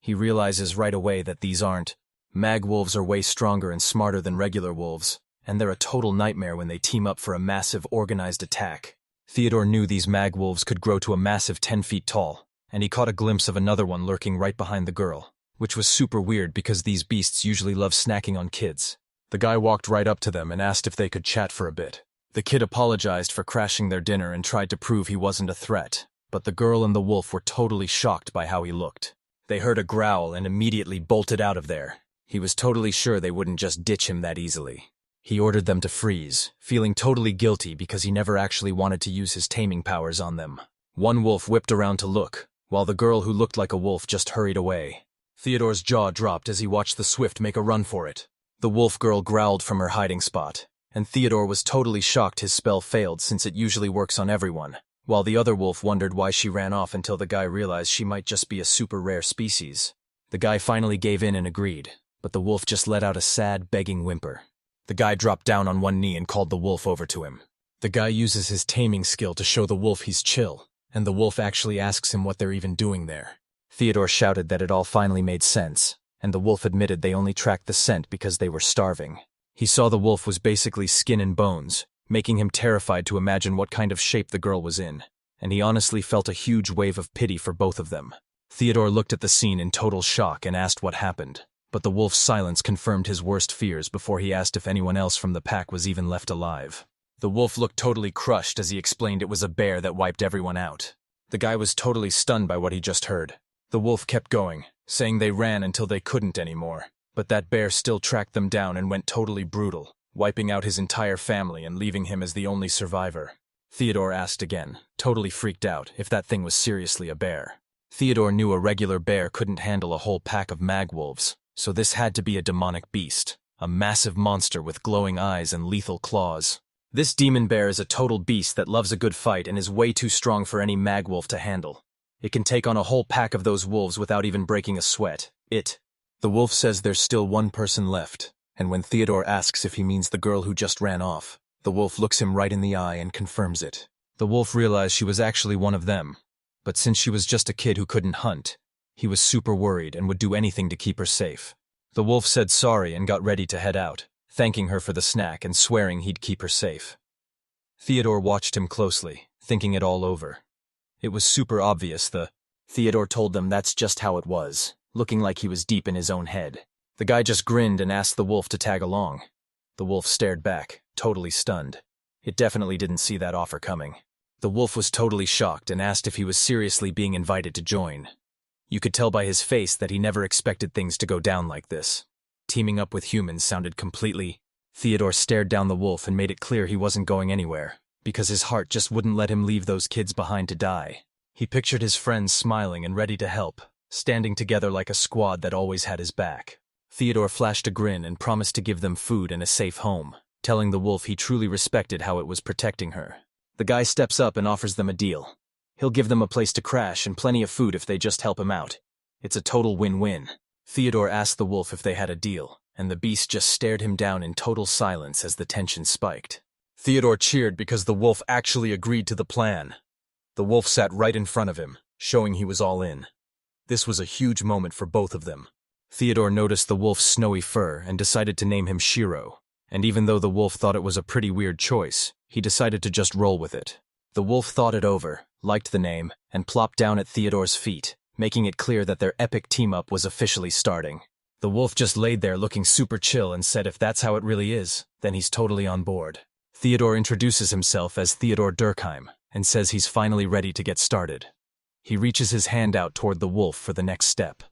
He realizes right away that these aren't. Mag wolves are way stronger and smarter than regular wolves, and they're a total nightmare when they team up for a massive organized attack. Theodore knew these mag wolves could grow to a massive 10 feet tall, and he caught a glimpse of another one lurking right behind the girl, which was super weird because these beasts usually love snacking on kids. The guy walked right up to them and asked if they could chat for a bit. The kid apologized for crashing their dinner and tried to prove he wasn't a threat, but the girl and the wolf were totally shocked by how he looked. They heard a growl and immediately bolted out of there. He was totally sure they wouldn't just ditch him that easily. He ordered them to freeze, feeling totally guilty because he never actually wanted to use his taming powers on them. One wolf whipped around to look, while the girl who looked like a wolf just hurried away. Theodore's jaw dropped as he watched the swift make a run for it. The wolf girl growled from her hiding spot, and Theodore was totally shocked his spell failed since it usually works on everyone, while the other wolf wondered why she ran off until the guy realized she might just be a super rare species. The guy finally gave in and agreed, but the wolf just let out a sad, begging whimper. The guy dropped down on one knee and called the wolf over to him. The guy uses his taming skill to show the wolf he's chill, and the wolf actually asks him what they're even doing there. Theodore shouted that it all finally made sense, and the wolf admitted they only tracked the scent because they were starving. He saw the wolf was basically skin and bones, making him terrified to imagine what kind of shape the girl was in. and he honestly felt a huge wave of pity for both of them. Theodore looked at the scene in total shock and asked what happened, but the wolf's silence confirmed his worst fears before he asked if anyone else from the pack was even left alive. The wolf looked totally crushed as he explained it was a bear that wiped everyone out. The guy was totally stunned by what he just heard. The wolf kept going, saying they ran until they couldn't anymore, but that bear still tracked them down and went totally brutal, wiping out his entire family and leaving him as the only survivor. Theodore asked again, totally freaked out, if that thing was seriously a bear. Theodore knew a regular bear couldn't handle a whole pack of magwolves, so this had to be a demonic beast, a massive monster with glowing eyes and lethal claws. This demon bear is a total beast that loves a good fight and is way too strong for any magwolf to handle. It can take on a whole pack of those wolves without even breaking a sweat. The wolf says there's still one person left, and when Theodore asks if he means the girl who just ran off, the wolf looks him right in the eye and confirms it. The wolf realized she was actually one of them, but since she was just a kid who couldn't hunt, he was super worried and would do anything to keep her safe. The wolf said sorry and got ready to head out, thanking her for the snack and swearing he'd keep her safe. Theodore watched him closely, thinking it all over. It was super obvious Theodore told them that's just how it was, looking like he was deep in his own head. The guy just grinned and asked the wolf to tag along. The wolf stared back, totally stunned. It definitely didn't see that offer coming. The wolf was totally shocked and asked if he was seriously being invited to join. You could tell by his face that he never expected things to go down like this. Teaming up with humans sounded completely... Theodore stared down the wolf and made it clear he wasn't going anywhere, because his heart just wouldn't let him leave those kids behind to die. He pictured his friends smiling and ready to help, standing together like a squad that always had his back. Theodore flashed a grin and promised to give them food and a safe home, telling the wolf he truly respected how it was protecting her. The guy steps up and offers them a deal. He'll give them a place to crash and plenty of food if they just help him out. It's a total win-win. Theodore asked the wolf if they had a deal, and the beast just stared him down in total silence as the tension spiked. Theodore cheered because the wolf actually agreed to the plan. The wolf sat right in front of him, showing he was all in. This was a huge moment for both of them. Theodore noticed the wolf's snowy fur and decided to name him Shiro, and even though the wolf thought it was a pretty weird choice, he decided to just roll with it. The wolf thought it over, liked the name, and plopped down at Theodore's feet, making it clear that their epic team-up was officially starting. The wolf just laid there looking super chill and said if that's how it really is, then he's totally on board. Theodore introduces himself as Theodore Durkheim and says he's finally ready to get started. He reaches his hand out toward the wolf for the next step.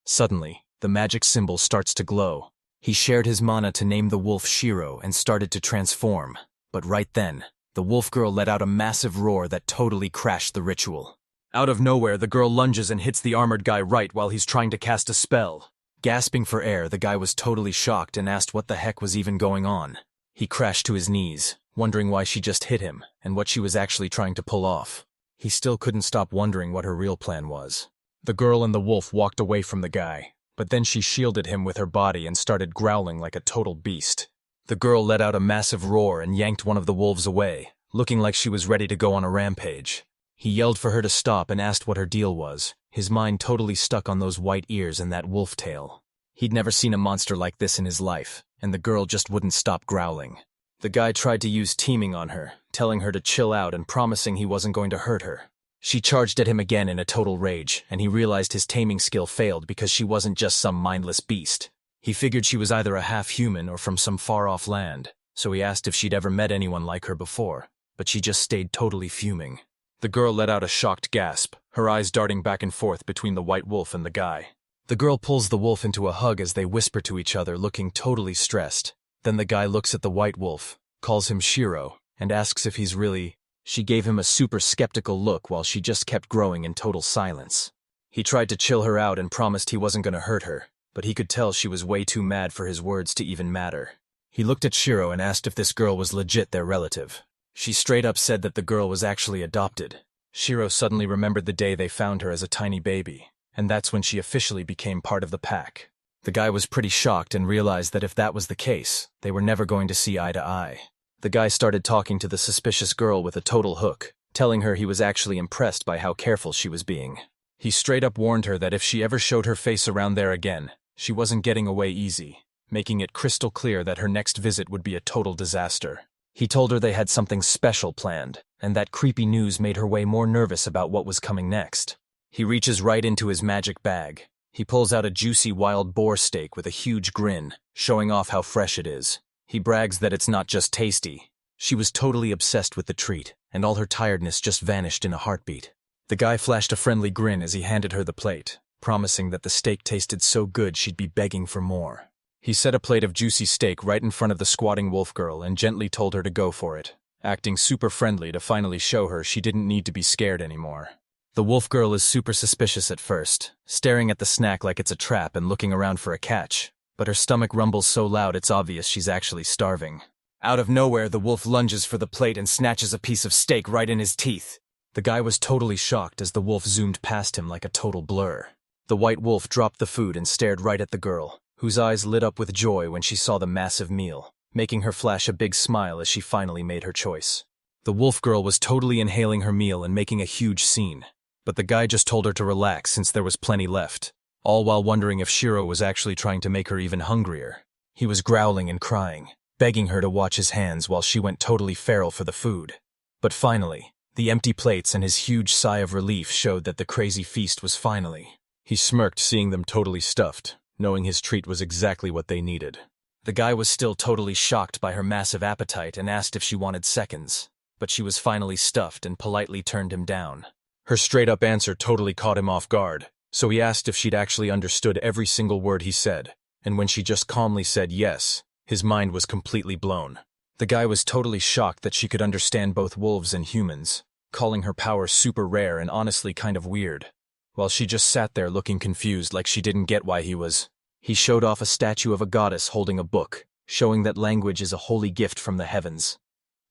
Suddenly, the magic symbol starts to glow. He shared his mana to name the wolf Shiro and started to transform. But right then, the wolf girl let out a massive roar that totally crashed the ritual. Out of nowhere, the girl lunges and hits the armored guy right while he's trying to cast a spell. Gasping for air, the guy was totally shocked and asked what the heck was even going on. He crashed to his knees, wondering why she just hit him and what she was actually trying to pull off. He still couldn't stop wondering what her real plan was. The girl and the wolf walked away from the guy, but then she shielded him with her body and started growling like a total beast. The girl let out a massive roar and yanked one of the wolves away, looking like she was ready to go on a rampage. He yelled for her to stop and asked what her deal was, his mind totally stuck on those white ears and that wolf tail. He'd never seen a monster like this in his life, and the girl just wouldn't stop growling. The guy tried to use teaming on her, telling her to chill out and promising he wasn't going to hurt her. She charged at him again in a total rage, and he realized his taming skill failed because she wasn't just some mindless beast. He figured she was either a half-human or from some far-off land, so he asked if she'd ever met anyone like her before, but she just stayed totally fuming. The girl let out a shocked gasp, her eyes darting back and forth between the white wolf and the guy. The girl pulls the wolf into a hug as they whisper to each other, looking totally stressed. Then the guy looks at the white wolf, calls him Shiro, and asks if he's really... She gave him a super skeptical look while she just kept growing in total silence. He tried to chill her out and promised he wasn't going to hurt her, but he could tell she was way too mad for his words to even matter. He looked at Shiro and asked if this girl was legit their relative. She straight up said that the girl was actually adopted. Shiro suddenly remembered the day they found her as a tiny baby, and that's when she officially became part of the pack. The guy was pretty shocked and realized that if that was the case, they were never going to see eye to eye. The guy started talking to the suspicious girl with a total hook, telling her he was actually impressed by how careful she was being. He straight up warned her that if she ever showed her face around there again, she wasn't getting away easy, making it crystal clear that her next visit would be a total disaster. He told her they had something special planned, and that creepy news made her way more nervous about what was coming next. He reaches right into his magic bag. He pulls out a juicy wild boar steak with a huge grin, showing off how fresh it is. He brags that it's not just tasty. She was totally obsessed with the treat, and all her tiredness just vanished in a heartbeat. The guy flashed a friendly grin as he handed her the plate, promising that the steak tasted so good she'd be begging for more. He set a plate of juicy steak right in front of the squatting wolf girl and gently told her to go for it, acting super friendly to finally show her she didn't need to be scared anymore. The wolf girl is super suspicious at first, staring at the snack like it's a trap and looking around for a catch, but her stomach rumbles so loud it's obvious she's actually starving. Out of nowhere, the wolf lunges for the plate and snatches a piece of steak right in his teeth. The guy was totally shocked as the wolf zoomed past him like a total blur. The white wolf dropped the food and stared right at the girl, whose eyes lit up with joy when she saw the massive meal, making her flash a big smile as she finally made her choice. The wolf girl was totally inhaling her meal and making a huge scene, but the guy just told her to relax since there was plenty left, all while wondering if Shiro was actually trying to make her even hungrier. He was growling and crying, begging her to watch his hands while she went totally feral for the food. But finally, the empty plates and his huge sigh of relief showed that the crazy feast was finally. He smirked seeing them totally stuffed, knowing his treat was exactly what they needed. The guy was still totally shocked by her massive appetite and asked if she wanted seconds, but she was finally stuffed and politely turned him down. Her straight-up answer totally caught him off guard, so he asked if she'd actually understood every single word he said, and when she just calmly said yes, his mind was completely blown. The guy was totally shocked that she could understand both wolves and humans, calling her power super rare and honestly kind of weird, while she just sat there looking confused like she didn't get why he was. He showed off a statue of a goddess holding a book, showing that language is a holy gift from the heavens.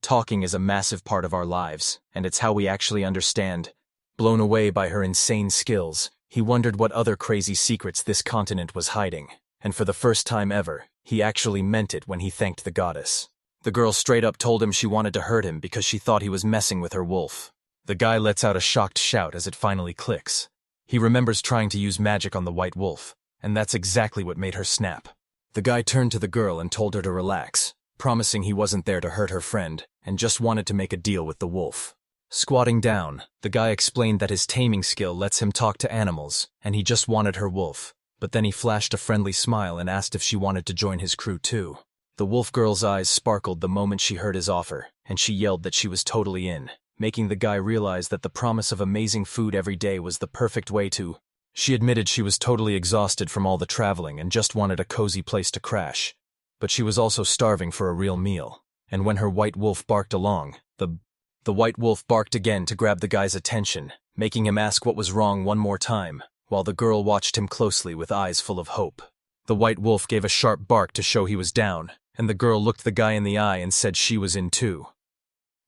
Talking is a massive part of our lives, and it's how we actually understand. Blown away by her insane skills, he wondered what other crazy secrets this continent was hiding, and for the first time ever, he actually meant it when he thanked the goddess. The girl straight up told him she wanted to hurt him because she thought he was messing with her wolf. The guy lets out a shocked shout as it finally clicks. He remembers trying to use magic on the white wolf, and that's exactly what made her snap. The guy turned to the girl and told her to relax, promising he wasn't there to hurt her friend and just wanted to make a deal with the wolf. Squatting down, the guy explained that his taming skill lets him talk to animals, and he just wanted her wolf, but then he flashed a friendly smile and asked if she wanted to join his crew too. The wolf girl's eyes sparkled the moment she heard his offer, and she yelled that she was totally in, making the guy realize that the promise of amazing food every day was the perfect way to. She admitted she was totally exhausted from all the traveling and just wanted a cozy place to crash, but she was also starving for a real meal, and when her white wolf barked along, the white wolf barked again to grab the guy's attention, making him ask what was wrong one more time, while the girl watched him closely with eyes full of hope. The white wolf gave a sharp bark to show he was down, and the girl looked the guy in the eye and said she was in too.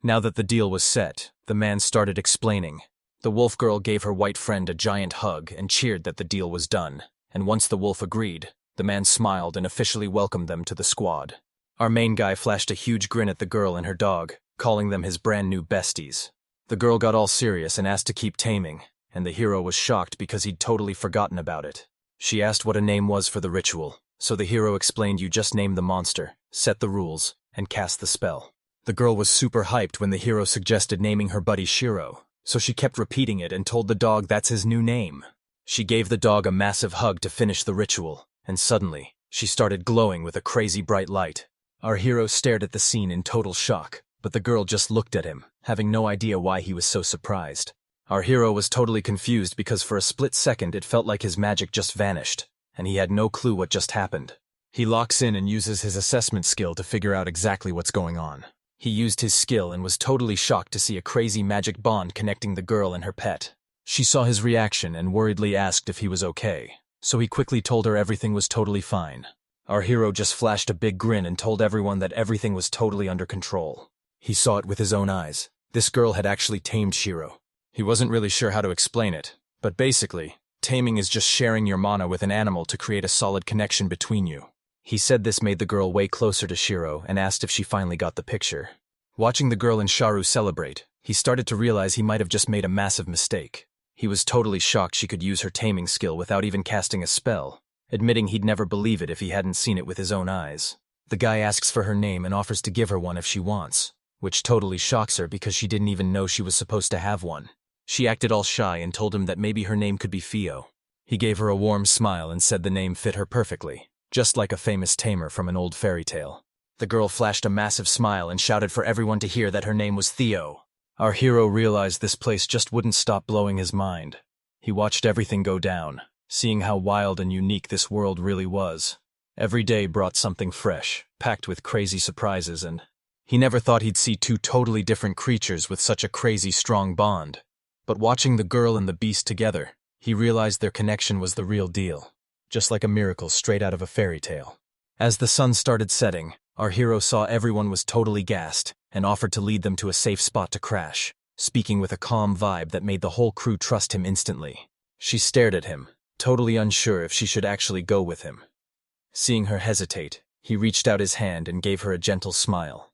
Now that the deal was set, the man started explaining. The wolf girl gave her white friend a giant hug and cheered that the deal was done, and once the wolf agreed, the man smiled and officially welcomed them to the squad. Our main guy flashed a huge grin at the girl and her dog, calling them his brand new besties. The girl got all serious and asked to keep taming, and the hero was shocked because he'd totally forgotten about it. She asked what a name was for the ritual, so the hero explained you just name the monster, set the rules, and cast the spell. The girl was super hyped when the hero suggested naming her buddy Shiro, so she kept repeating it and told the dog that's his new name. She gave the dog a massive hug to finish the ritual, and suddenly, she started glowing with a crazy bright light. Our hero stared at the scene in total shock, but the girl just looked at him, having no idea why he was so surprised. Our hero was totally confused because for a split second it felt like his magic just vanished, and he had no clue what just happened. He locks in and uses his assessment skill to figure out exactly what's going on. He used his skill and was totally shocked to see a crazy magic bond connecting the girl and her pet. She saw his reaction and worriedly asked if he was okay, so he quickly told her everything was totally fine. Our hero just flashed a big grin and told everyone that everything was totally under control. He saw it with his own eyes. This girl had actually tamed Shiro. He wasn't really sure how to explain it, but basically, taming is just sharing your mana with an animal to create a solid connection between you. He said this made the girl way closer to Shiro and asked if she finally got the picture. Watching the girl and Sharu celebrate, he started to realize he might have just made a massive mistake. He was totally shocked she could use her taming skill without even casting a spell, admitting he'd never believe it if he hadn't seen it with his own eyes. The guy asks for her name and offers to give her one if she wants. which totally shocks her because she didn't even know she was supposed to have one. She acted all shy and told him that maybe her name could be Theo. He gave her a warm smile and said the name fit her perfectly, just like a famous tamer from an old fairy tale. The girl flashed a massive smile and shouted for everyone to hear that her name was Theo. Our hero realized this place just wouldn't stop blowing his mind. He watched everything go down, seeing how wild and unique this world really was. Every day brought something fresh, packed with crazy surprises, and he never thought he'd see two totally different creatures with such a crazy strong bond. But watching the girl and the beast together, he realized their connection was the real deal, just like a miracle straight out of a fairy tale. As the sun started setting, our hero saw everyone was totally gassed and offered to lead them to a safe spot to crash, speaking with a calm vibe that made the whole crew trust him instantly. She stared at him, totally unsure if she should actually go with him. Seeing her hesitate, he reached out his hand and gave her a gentle smile.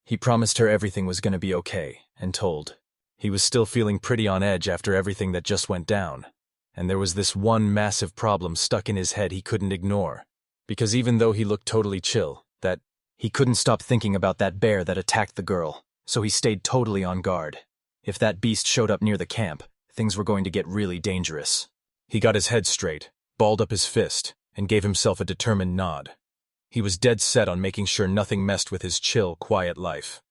He promised her everything was going to be okay, and told. He was still feeling pretty on edge after everything that just went down, and there was this one massive problem stuck in his head he couldn't ignore, because even though he looked totally chill, that he couldn't stop thinking about that bear that attacked the girl, so he stayed totally on guard. If that beast showed up near the camp, things were going to get really dangerous. He got his head straight, balled up his fist, and gave himself a determined nod. He was dead set on making sure nothing messed with his chill, quiet life.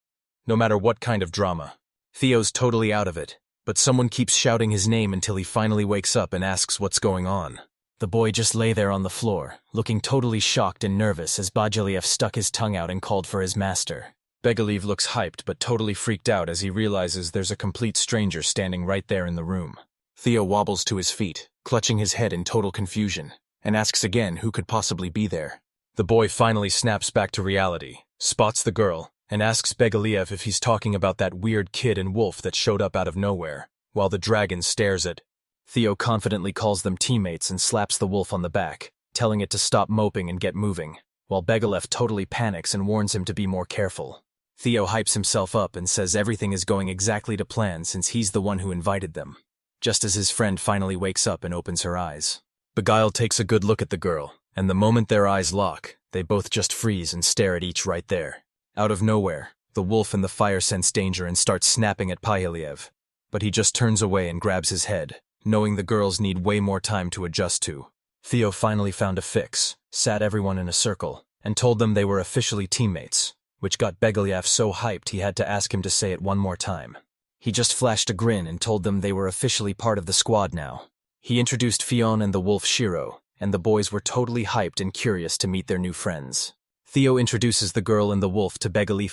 No matter what kind of drama. Theo's totally out of it, but someone keeps shouting his name until he finally wakes up and asks what's going on. The boy just lay there on the floor, looking totally shocked and nervous as Beagelli stuck his tongue out and called for his master. Beagelli looks hyped but totally freaked out as he realizes there's a complete stranger standing right there in the room. Theo wobbles to his feet, clutching his head in total confusion, and asks again who could possibly be there. The boy finally snaps back to reality, spots the girl, and asks Beagelli if he's talking about that weird kid and wolf that showed up out of nowhere, while the dragon stares at. Theo confidently calls them teammates and slaps the wolf on the back, telling it to stop moping and get moving, while Beagelli totally panics and warns him to be more careful. Theo hypes himself up and says everything is going exactly to plan since he's the one who invited them. Just as his friend finally wakes up and opens her eyes. Beguiled takes a good look at the girl, and the moment their eyes lock, they both just freeze and stare at each right there. Out of nowhere, the wolf and the fire sense danger and start snapping at Beagelli, but he just turns away and grabs his head, knowing the girls need way more time to adjust to. Theo finally found a fix, sat everyone in a circle, and told them they were officially teammates, which got Beagelli so hyped he had to ask him to say it one more time. He just flashed a grin and told them they were officially part of the squad now. He introduced Fionn and the wolf Shiro, and the boys were totally hyped and curious to meet their new friends. Theo introduces the girl and the wolf to Beagelli,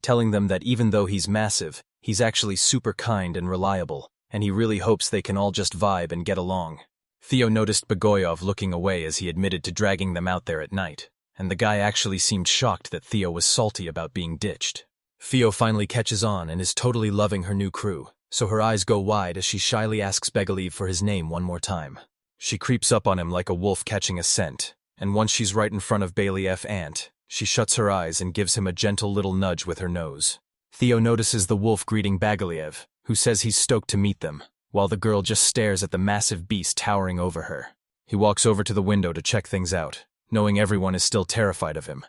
telling them that even though he's massive, he's actually super kind and reliable, and he really hopes they can all just vibe and get along. Theo noticed Begoyov looking away as he admitted to dragging them out there at night, and the guy actually seemed shocked that Theo was salty about being ditched. Theo finally catches on and is totally loving her new crew, so her eyes go wide as she shyly asks Beagelli for his name one more time. She creeps up on him like a wolf catching a scent, and once she's right in front of Beagelli's aunt, she shuts her eyes and gives him a gentle little nudge with her nose. Theo notices the wolf greeting Beagelli, who says he's stoked to meet them, while the girl just stares at the massive beast towering over her. He walks over to the window to check things out, knowing everyone is still terrified of him,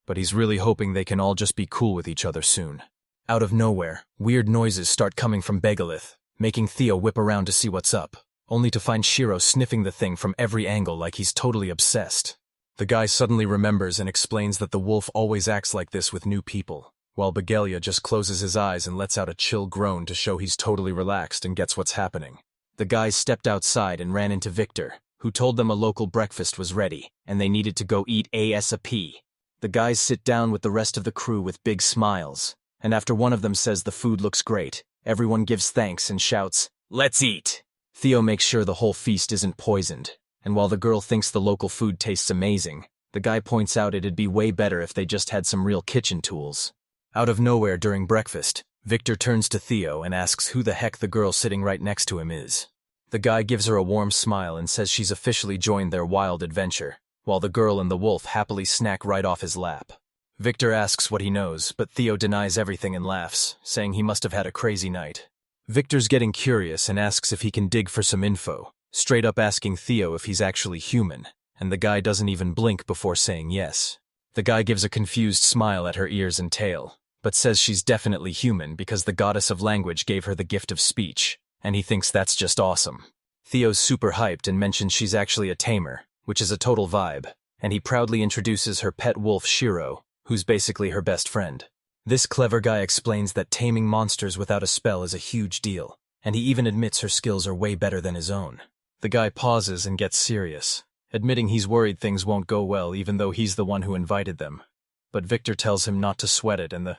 but he's really hoping they can all just be cool with each other soon. Out of nowhere, weird noises start coming from Beagelli, making Theo whip around to see what's up, only to find Shiro sniffing the thing from every angle like he's totally obsessed. The guy suddenly remembers and explains that the wolf always acts like this with new people, while Beagelli just closes his eyes and lets out a chill groan to show he's totally relaxed and gets what's happening. The guys stepped outside and ran into Victor, who told them a local breakfast was ready, and they needed to go eat ASAP. The guys sit down with the rest of the crew with big smiles, and after one of them says the food looks great, everyone gives thanks and shouts, "Let's eat!" Theo makes sure the whole feast isn't poisoned, and while the girl thinks the local food tastes amazing, the guy points out it'd be way better if they just had some real kitchen tools. Out of nowhere during breakfast, Victor turns to Theo and asks who the heck the girl sitting right next to him is. The guy gives her a warm smile and says she's officially joined their wild adventure, while the girl and the wolf happily snack right off his lap. Victor asks what he knows, but Theo denies everything and laughs, saying he must have had a crazy night. Victor's getting curious and asks if he can dig for some info, straight up asking Theo if he's actually human, and the guy doesn't even blink before saying yes. The guy gives a confused smile at her ears and tail, but says she's definitely human because the goddess of language gave her the gift of speech, and he thinks that's just awesome. Theo's super hyped and mentions she's actually a tamer, which is a total vibe, and he proudly introduces her pet wolf Shiro, who's basically her best friend. This clever guy explains that taming monsters without a spell is a huge deal, and he even admits her skills are way better than his own. The guy pauses and gets serious, admitting he's worried things won't go well even though he's the one who invited them. But Victor tells him not to sweat it, and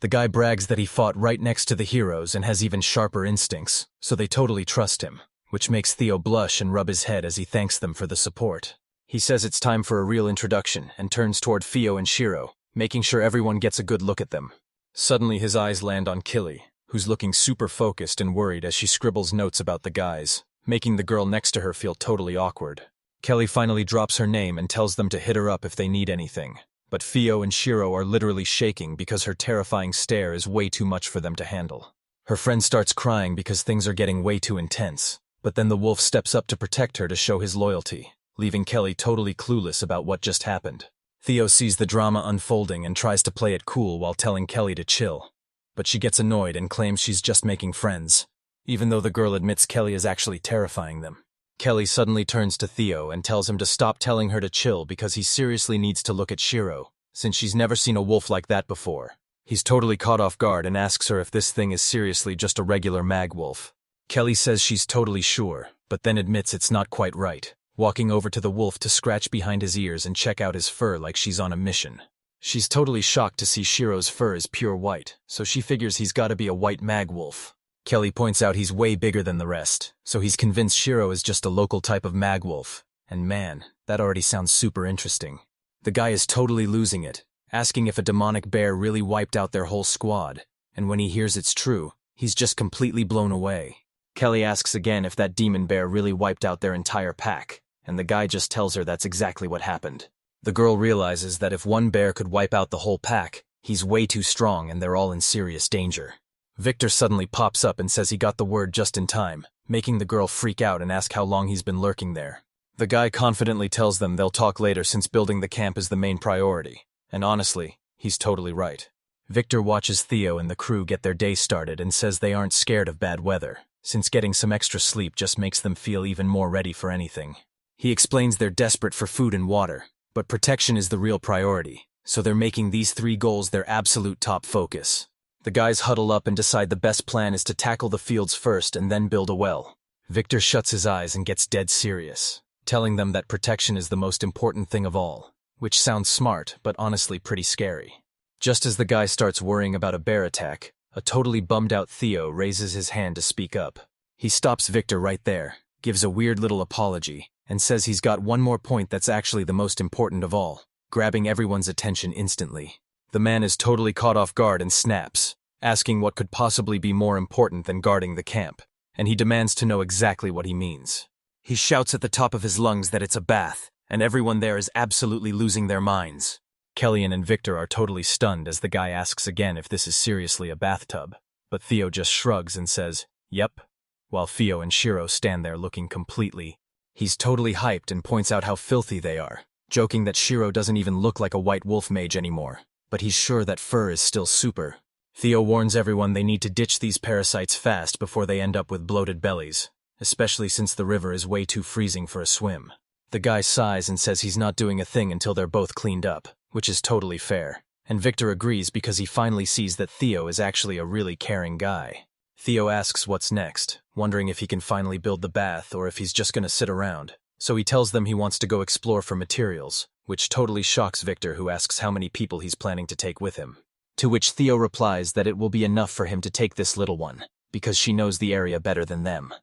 the guy brags that he fought right next to the heroes and has even sharper instincts, so they totally trust him, which makes Theo blush and rub his head as he thanks them for the support. He says it's time for a real introduction and turns toward Theo and Shiro, making sure everyone gets a good look at them. Suddenly his eyes land on Killy, who's looking super focused and worried as she scribbles notes about the guys, making the girl next to her feel totally awkward. Kelly finally drops her name and tells them to hit her up if they need anything, but Theo and Shiro are literally shaking because her terrifying stare is way too much for them to handle. Her friend starts crying because things are getting way too intense, but then the wolf steps up to protect her to show his loyalty, leaving Kelly totally clueless about what just happened. Theo sees the drama unfolding and tries to play it cool while telling Kelly to chill, but she gets annoyed and claims she's just making friends, even though the girl admits Kelly is actually terrifying them. Kelly suddenly turns to Theo and tells him to stop telling her to chill because he seriously needs to look at Shiro, since she's never seen a wolf like that before. He's totally caught off guard and asks her if this thing is seriously just a regular mag wolf. Kelly says she's totally sure, but then admits it's not quite right, walking over to the wolf to scratch behind his ears and check out his fur like she's on a mission. She's totally shocked to see Shiro's fur is pure white, so she figures he's gotta be a white mag wolf. Kelly points out he's way bigger than the rest, so he's convinced Shiro is just a local type of mag wolf, and man, that already sounds super interesting. The guy is totally losing it, asking if a demonic bear really wiped out their whole squad, and when he hears it's true, he's just completely blown away. Kelly asks again if that demon bear really wiped out their entire pack, and the guy just tells her that's exactly what happened. The girl realizes that if one bear could wipe out the whole pack, he's way too strong and they're all in serious danger. Victor suddenly pops up and says he got the word just in time, making the girl freak out and ask how long he's been lurking there. The guy confidently tells them they'll talk later since building the camp is the main priority, and honestly, he's totally right. Victor watches Theo and the crew get their day started and says they aren't scared of bad weather, since getting some extra sleep just makes them feel even more ready for anything. He explains they're desperate for food and water, but protection is the real priority, so they're making these 3 goals their absolute top focus. The guys huddle up and decide the best plan is to tackle the fields first and then build a well. Victor shuts his eyes and gets dead serious, telling them that protection is the most important thing of all, which sounds smart but honestly pretty scary. Just as the guy starts worrying about a bear attack, a totally bummed out Theo raises his hand to speak up. He stops Victor right there, gives a weird little apology, and says he's got one more point that's actually the most important of all, grabbing everyone's attention instantly. The man is totally caught off guard and snaps, asking what could possibly be more important than guarding the camp, and he demands to know exactly what he means. He shouts at the top of his lungs that it's a bath, and everyone there is absolutely losing their minds. Kellyan and Victor are totally stunned as the guy asks again if this is seriously a bathtub, but Theo just shrugs and says, "Yep," while Theo and Shiro stand there looking completely. He's totally hyped and points out how filthy they are, joking that Shiro doesn't even look like a white wolf mage anymore, but he's sure that fur is still super. Theo warns everyone they need to ditch these parasites fast before they end up with bloated bellies, especially since the river is way too freezing for a swim. The guy sighs and says he's not doing a thing until they're both cleaned up, which is totally fair, and Victor agrees because he finally sees that Theo is actually a really caring guy. Theo asks what's next, wondering if he can finally build the bath or if he's just gonna sit around, so he tells them he wants to go explore for materials, which totally shocks Victor, who asks how many people he's planning to take with him. To which Theo replies that it will be enough for him to take this little one, because she knows the area better than them.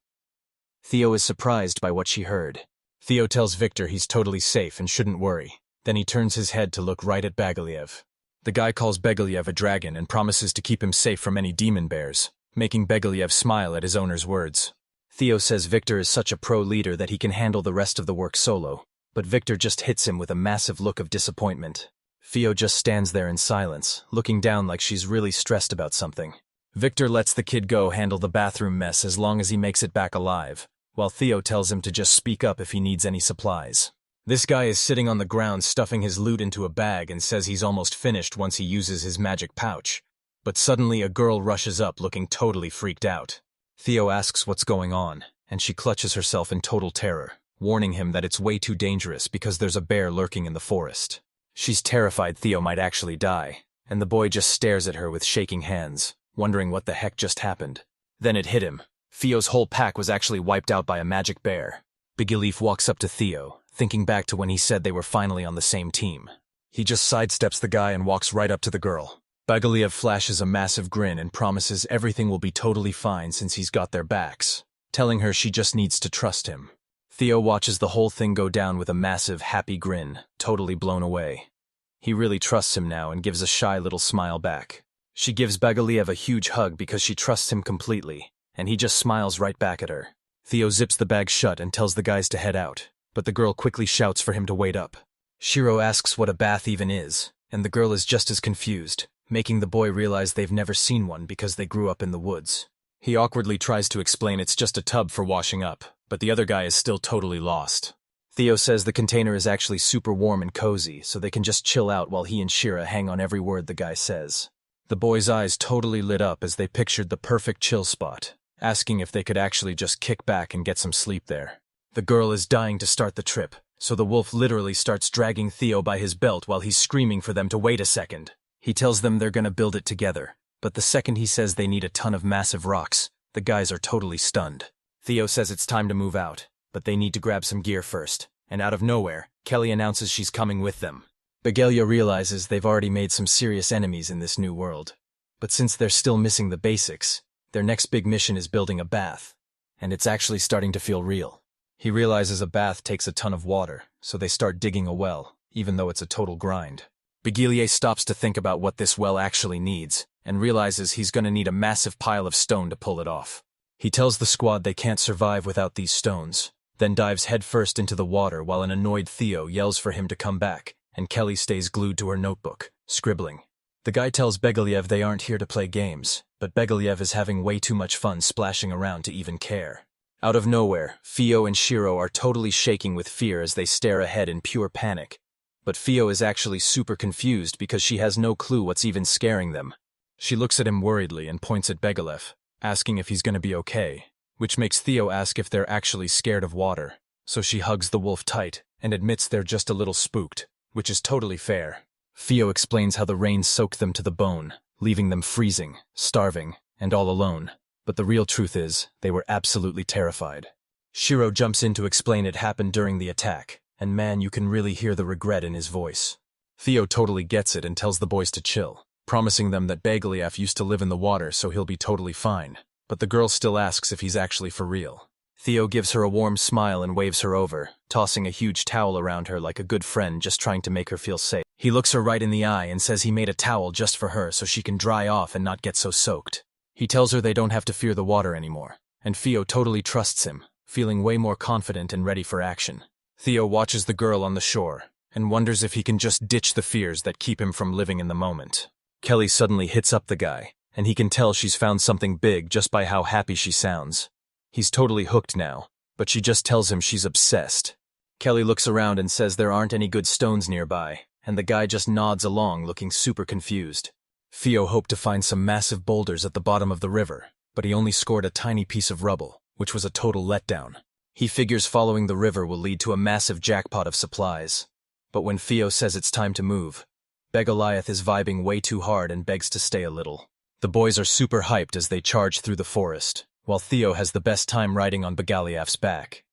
Theo is surprised by what she heard. Theo tells Victor he's totally safe and shouldn't worry. Then he turns his head to look right at Beagelli. The guy calls Beagelli a dragon and promises to keep him safe from any demon bears, making Beagelli smile at his owner's words. Theo says Victor is such a pro leader that he can handle the rest of the work solo, but Victor just hits him with a massive look of disappointment. Theo just stands there in silence, looking down like she's really stressed about something. Victor lets the kid go handle the bathroom mess as long as he makes it back alive, while Theo tells him to just speak up if he needs any supplies. This guy is sitting on the ground stuffing his loot into a bag and says he's almost finished once he uses his magic pouch, But suddenly a girl rushes up looking totally freaked out. Theo asks what's going on, and she clutches herself in total terror, warning him that it's way too dangerous because there's a bear lurking in the forest. She's terrified Theo might actually die, and the boy just stares at her with shaking hands, wondering what the heck just happened. Then it hit him. Theo's whole pack was actually wiped out by a magic bear. Beagelli walks up to Theo, thinking back to when he said they were finally on the same team. He just sidesteps the guy and walks right up to the girl. Beagelli flashes a massive grin and promises everything will be totally fine since he's got their backs, telling her she just needs to trust him. Theo watches the whole thing go down with a massive, happy grin, totally blown away. He really trusts him now and gives a shy little smile back. She gives Beagelli a huge hug because she trusts him completely, and he just smiles right back at her. Theo zips the bag shut and tells the guys to head out, but the girl quickly shouts for him to wait up. Shiro asks what a bath even is, and the girl is just as confused, making the boy realize they've never seen one because they grew up in the woods. He awkwardly tries to explain it's just a tub for washing up, but the other guy is still totally lost. Theo says the container is actually super warm and cozy, so they can just chill out while he and Shira hang on every word the guy says. The boys' eyes totally lit up as they pictured the perfect chill spot, asking if they could actually just kick back and get some sleep there. The girl is dying to start the trip, so the wolf literally starts dragging Theo by his belt while he's screaming for them to wait a second. He tells them they're gonna build it together, but the second he says they need a ton of massive rocks, the guys are totally stunned. Theo says it's time to move out, but they need to grab some gear first, and out of nowhere, Kelly announces she's coming with them. Beagelli realizes they've already made some serious enemies in this new world, but since they're still missing the basics, their next big mission is building a bath, and it's actually starting to feel real. He realizes a bath takes a ton of water, so they start digging a well, even though it's a total grind. Beagelli stops to think about what this well actually needs, and realizes he's gonna need a massive pile of stone to pull it off. He tells the squad they can't survive without these stones, then dives headfirst into the water while an annoyed Theo yells for him to come back, and Kelly stays glued to her notebook, scribbling. The guy tells Beagelli they aren't here to play games, but Beagelli is having way too much fun splashing around to even care. Out of nowhere, Theo and Shiro are totally shaking with fear as they stare ahead in pure panic. But Theo is actually super confused because she has no clue what's even scaring them. She looks at him worriedly and points at Beagelli, asking if he's gonna be okay, which makes Theo ask if they're actually scared of water. So she hugs the wolf tight and admits they're just a little spooked, which is totally fair. Theo explains how the rain soaked them to the bone, leaving them freezing, starving, and all alone. But the real truth is, they were absolutely terrified. Shiro jumps in to explain it happened during the attack, and man, you can really hear the regret in his voice. Theo totally gets it and tells the boys to chill, promising them that Beagelli used to live in the water so he'll be totally fine. But the girl still asks if he's actually for real. Theo gives her a warm smile and waves her over, tossing a huge towel around her like a good friend just trying to make her feel safe. He looks her right in the eye and says he made a towel just for her so she can dry off and not get so soaked. He tells her they don't have to fear the water anymore, and Theo totally trusts him, feeling way more confident and ready for action. Theo watches the girl on the shore, and wonders if he can just ditch the fears that keep him from living in the moment. Kelly suddenly hits up the guy, and he can tell she's found something big just by how happy she sounds. He's totally hooked now, but she just tells him she's obsessed. Kelly looks around and says there aren't any good stones nearby, and the guy just nods along looking super confused. Theo hoped to find some massive boulders at the bottom of the river, but he only scored a tiny piece of rubble, which was a total letdown. He figures following the river will lead to a massive jackpot of supplies. But when Theo says it's time to move, Beagelli is vibing way too hard and begs to stay a little. The boys are super hyped as they charge through the forest, while Theo has the best time riding on Beagelli's back.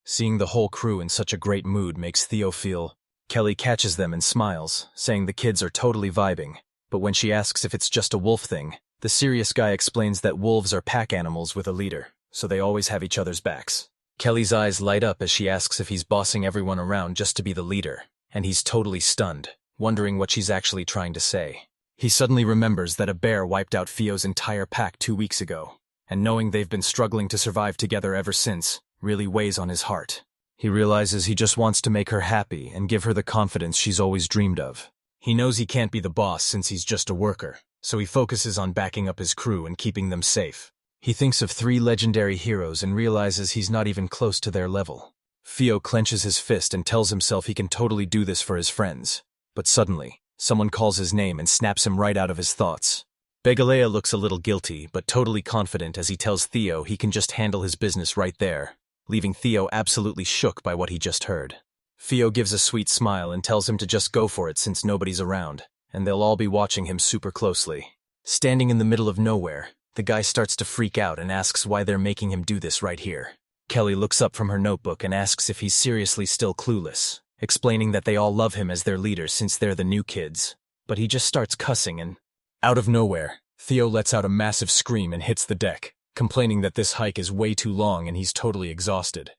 Seeing the whole crew in such a great mood makes Theo feel. Kelly catches them and smiles, saying the kids are totally vibing. But when she asks if it's just a wolf thing, the serious guy explains that wolves are pack animals with a leader, so they always have each other's backs. Kelly's eyes light up as she asks if he's bossing everyone around just to be the leader, and he's totally stunned, wondering what she's actually trying to say. He suddenly remembers that a bear wiped out Theo's entire pack 2 weeks ago, and knowing they've been struggling to survive together ever since really weighs on his heart. He realizes he just wants to make her happy and give her the confidence she's always dreamed of. He knows he can't be the boss since he's just a worker, so he focuses on backing up his crew and keeping them safe. He thinks of 3 legendary heroes and realizes he's not even close to their level. Theo clenches his fist and tells himself he can totally do this for his friends. But suddenly, someone calls his name and snaps him right out of his thoughts. Beagelli looks a little guilty, but totally confident as he tells Theo he can just handle his business right there, leaving Theo absolutely shook by what he just heard. Theo gives a sweet smile and tells him to just go for it since nobody's around, and they'll all be watching him super closely. Standing in the middle of nowhere, the guy starts to freak out and asks why they're making him do this right here. Kelly looks up from her notebook and asks if he's seriously still clueless, explaining that they all love him as their leader since they're the new kids. But he just starts cussing and... Out of nowhere, Theo lets out a massive scream and hits the deck, complaining that this hike is way too long and he's totally exhausted.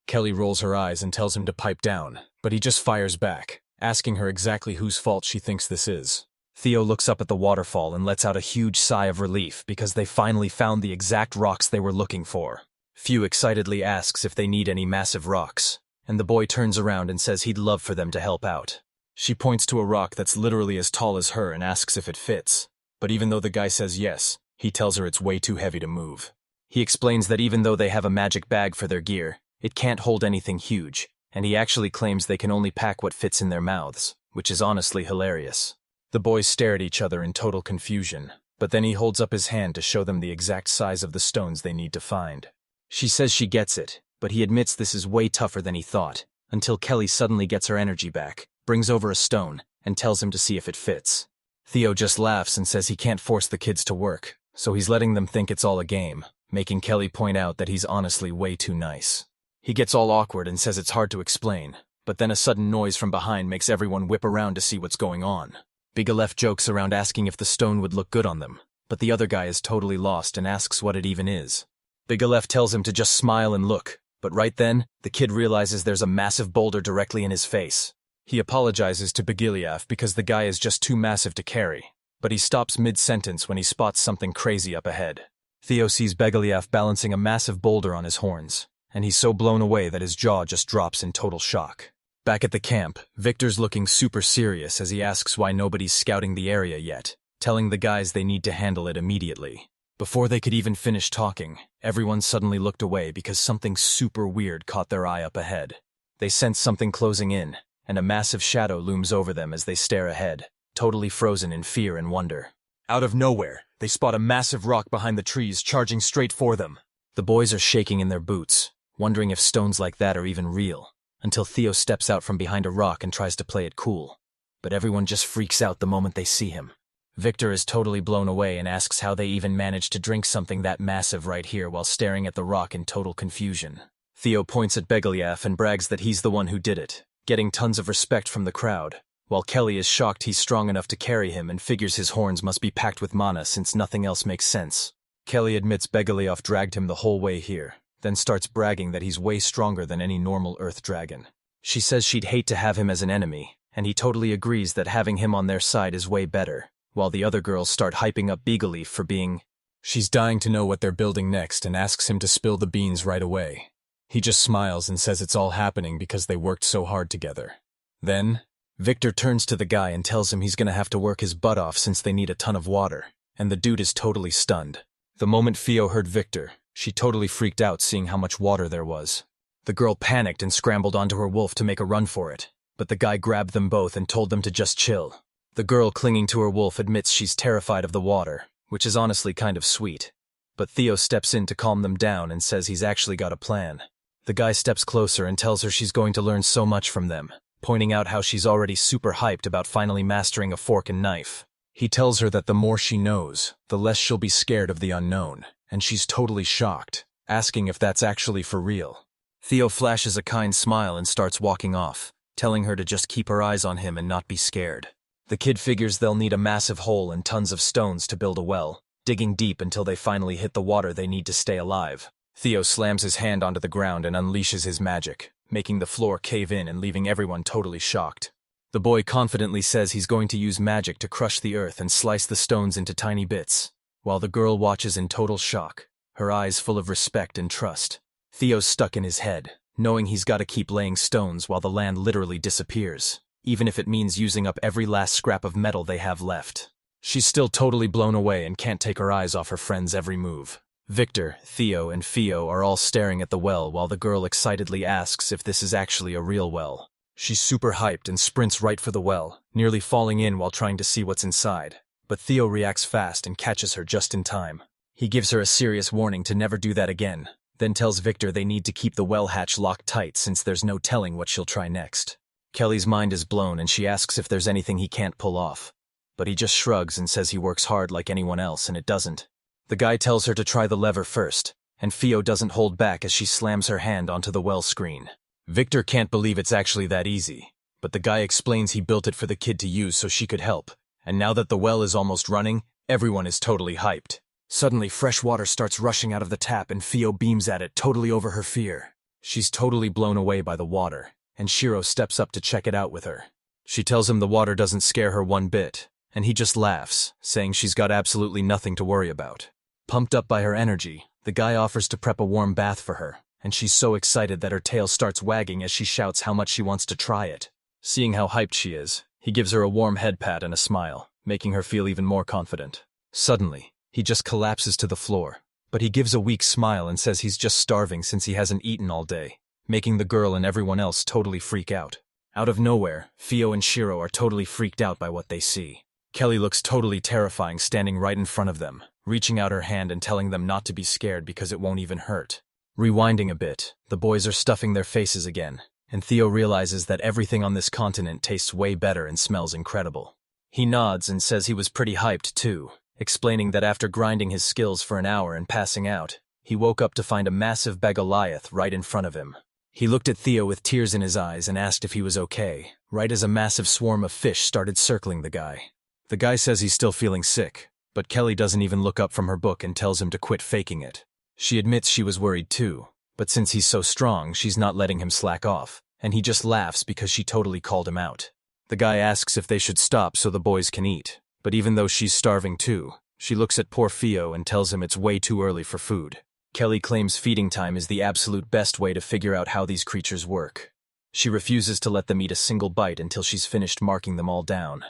Kelly rolls her eyes and tells him to pipe down, but he just fires back, asking her exactly whose fault she thinks this is. Theo looks up at the waterfall and lets out a huge sigh of relief because they finally found the exact rocks they were looking for. Theo excitedly asks if they need any massive rocks, and the boy turns around and says he'd love for them to help out. She points to a rock that's literally as tall as her and asks if it fits. But even though the guy says yes, he tells her it's way too heavy to move. He explains that even though they have a magic bag for their gear, it can't hold anything huge, and he actually claims they can only pack what fits in their mouths, which is honestly hilarious. The boys stare at each other in total confusion, but then he holds up his hand to show them the exact size of the stones they need to find. She says she gets it, but he admits this is way tougher than he thought, until Kelly suddenly gets her energy back, brings over a stone, and tells him to see if it fits. Theo just laughs and says he can't force the kids to work, so he's letting them think it's all a game, making Kelly point out that he's honestly way too nice. He gets all awkward and says it's hard to explain, but then a sudden noise from behind makes everyone whip around to see what's going on. Beagelli jokes around asking if the stone would look good on them, but the other guy is totally lost and asks what it even is. Beagelli tells him to just smile and look, but right then, the kid realizes there's a massive boulder directly in his face. He apologizes to Beagelli because the guy is just too massive to carry, but he stops mid-sentence when he spots something crazy up ahead. Theo sees Beagelli balancing a massive boulder on his horns, and he's so blown away that his jaw just drops in total shock. Back at the camp, Victor's looking super serious as he asks why nobody's scouting the area yet, telling the guys they need to handle it immediately. Before they could even finish talking, everyone suddenly looked away because something super weird caught their eye up ahead. They sense something closing in, and a massive shadow looms over them as they stare ahead, totally frozen in fear and wonder. Out of nowhere, they spot a massive rock behind the trees charging straight for them. The boys are shaking in their boots, wondering if stones like that are even real, until Theo steps out from behind a rock and tries to play it cool. But everyone just freaks out the moment they see him. Victor is totally blown away and asks how they even managed to drink something that massive right here while staring at the rock in total confusion. Theo points at Beagelli and brags that he's the one who did it, getting tons of respect from the crowd, while Kelly is shocked he's strong enough to carry him and figures his horns must be packed with mana since nothing else makes sense. Kelly admits Beagelli dragged him the whole way here, then starts bragging that he's way stronger than any normal earth dragon. She says she'd hate to have him as an enemy, and he totally agrees that having him on their side is way better, while the other girls start hyping up Beagelli for being... She's dying to know what they're building next and asks him to spill the beans right away. He just smiles and says it's all happening because they worked so hard together. Then, Victor turns to the guy and tells him he's gonna have to work his butt off since they need a ton of water, and the dude is totally stunned. The moment Theo heard Victor, she totally freaked out seeing how much water there was. The girl panicked and scrambled onto her wolf to make a run for it, but the guy grabbed them both and told them to just chill. The girl clinging to her wolf admits she's terrified of the water, which is honestly kind of sweet. But Theo steps in to calm them down and says he's actually got a plan. The guy steps closer and tells her she's going to learn so much from them, pointing out how she's already super hyped about finally mastering a fork and knife. He tells her that the more she knows, the less she'll be scared of the unknown, and she's totally shocked, asking if that's actually for real. Theo flashes a kind smile and starts walking off, telling her to just keep her eyes on him and not be scared. The kid figures they'll need a massive hole and tons of stones to build a well, digging deep until they finally hit the water they need to stay alive. Theo slams his hand onto the ground and unleashes his magic, making the floor cave in and leaving everyone totally shocked. The boy confidently says he's going to use magic to crush the earth and slice the stones into tiny bits, while the girl watches in total shock, her eyes full of respect and trust. Theo's stuck in his head, knowing he's got to keep laying stones while the land literally disappears, even if it means using up every last scrap of metal they have left. She's still totally blown away and can't take her eyes off her friend's every move. Victor, Theo, and Theo are all staring at the well while the girl excitedly asks if this is actually a real well. She's super hyped and sprints right for the well, nearly falling in while trying to see what's inside. But Theo reacts fast and catches her just in time. He gives her a serious warning to never do that again, then tells Victor they need to keep the well hatch locked tight since there's no telling what she'll try next. Kelly's mind is blown and she asks if there's anything he can't pull off. But he just shrugs and says he works hard like anyone else and it doesn't. The guy tells her to try the lever first, and Theo doesn't hold back as she slams her hand onto the well screen. Victor can't believe it's actually that easy, but the guy explains he built it for the kid to use so she could help, and now that the well is almost running, everyone is totally hyped. Suddenly, fresh water starts rushing out of the tap and Theo beams at it, totally over her fear. She's totally blown away by the water, and Shiro steps up to check it out with her. She tells him the water doesn't scare her one bit, and he just laughs, saying she's got absolutely nothing to worry about. Pumped up by her energy, the guy offers to prep a warm bath for her, and she's so excited that her tail starts wagging as she shouts how much she wants to try it. Seeing how hyped she is, he gives her a warm head pat and a smile, making her feel even more confident. Suddenly, he just collapses to the floor, but he gives a weak smile and says he's just starving since he hasn't eaten all day, making the girl and everyone else totally freak out. Out of nowhere, Theo and Shiro are totally freaked out by what they see. Kelly looks totally terrifying standing right in front of them, reaching out her hand and telling them not to be scared because it won't even hurt. Rewinding a bit, the boys are stuffing their faces again, and Theo realizes that everything on this continent tastes way better and smells incredible. He nods and says he was pretty hyped too, explaining that after grinding his skills for an hour and passing out, he woke up to find a massive Beagelli right in front of him. He looked at Theo with tears in his eyes and asked if he was okay, right as a massive swarm of fish started circling the guy. The guy says he's still feeling sick, but Kelly doesn't even look up from her book and tells him to quit faking it. She admits she was worried too, but since he's so strong, she's not letting him slack off, and he just laughs because she totally called him out. The guy asks if they should stop so the boys can eat, but even though she's starving too, she looks at poor Theo and tells him it's way too early for food. Kelly claims feeding time is the absolute best way to figure out how these creatures work. She refuses to let them eat a single bite until she's finished marking them all down.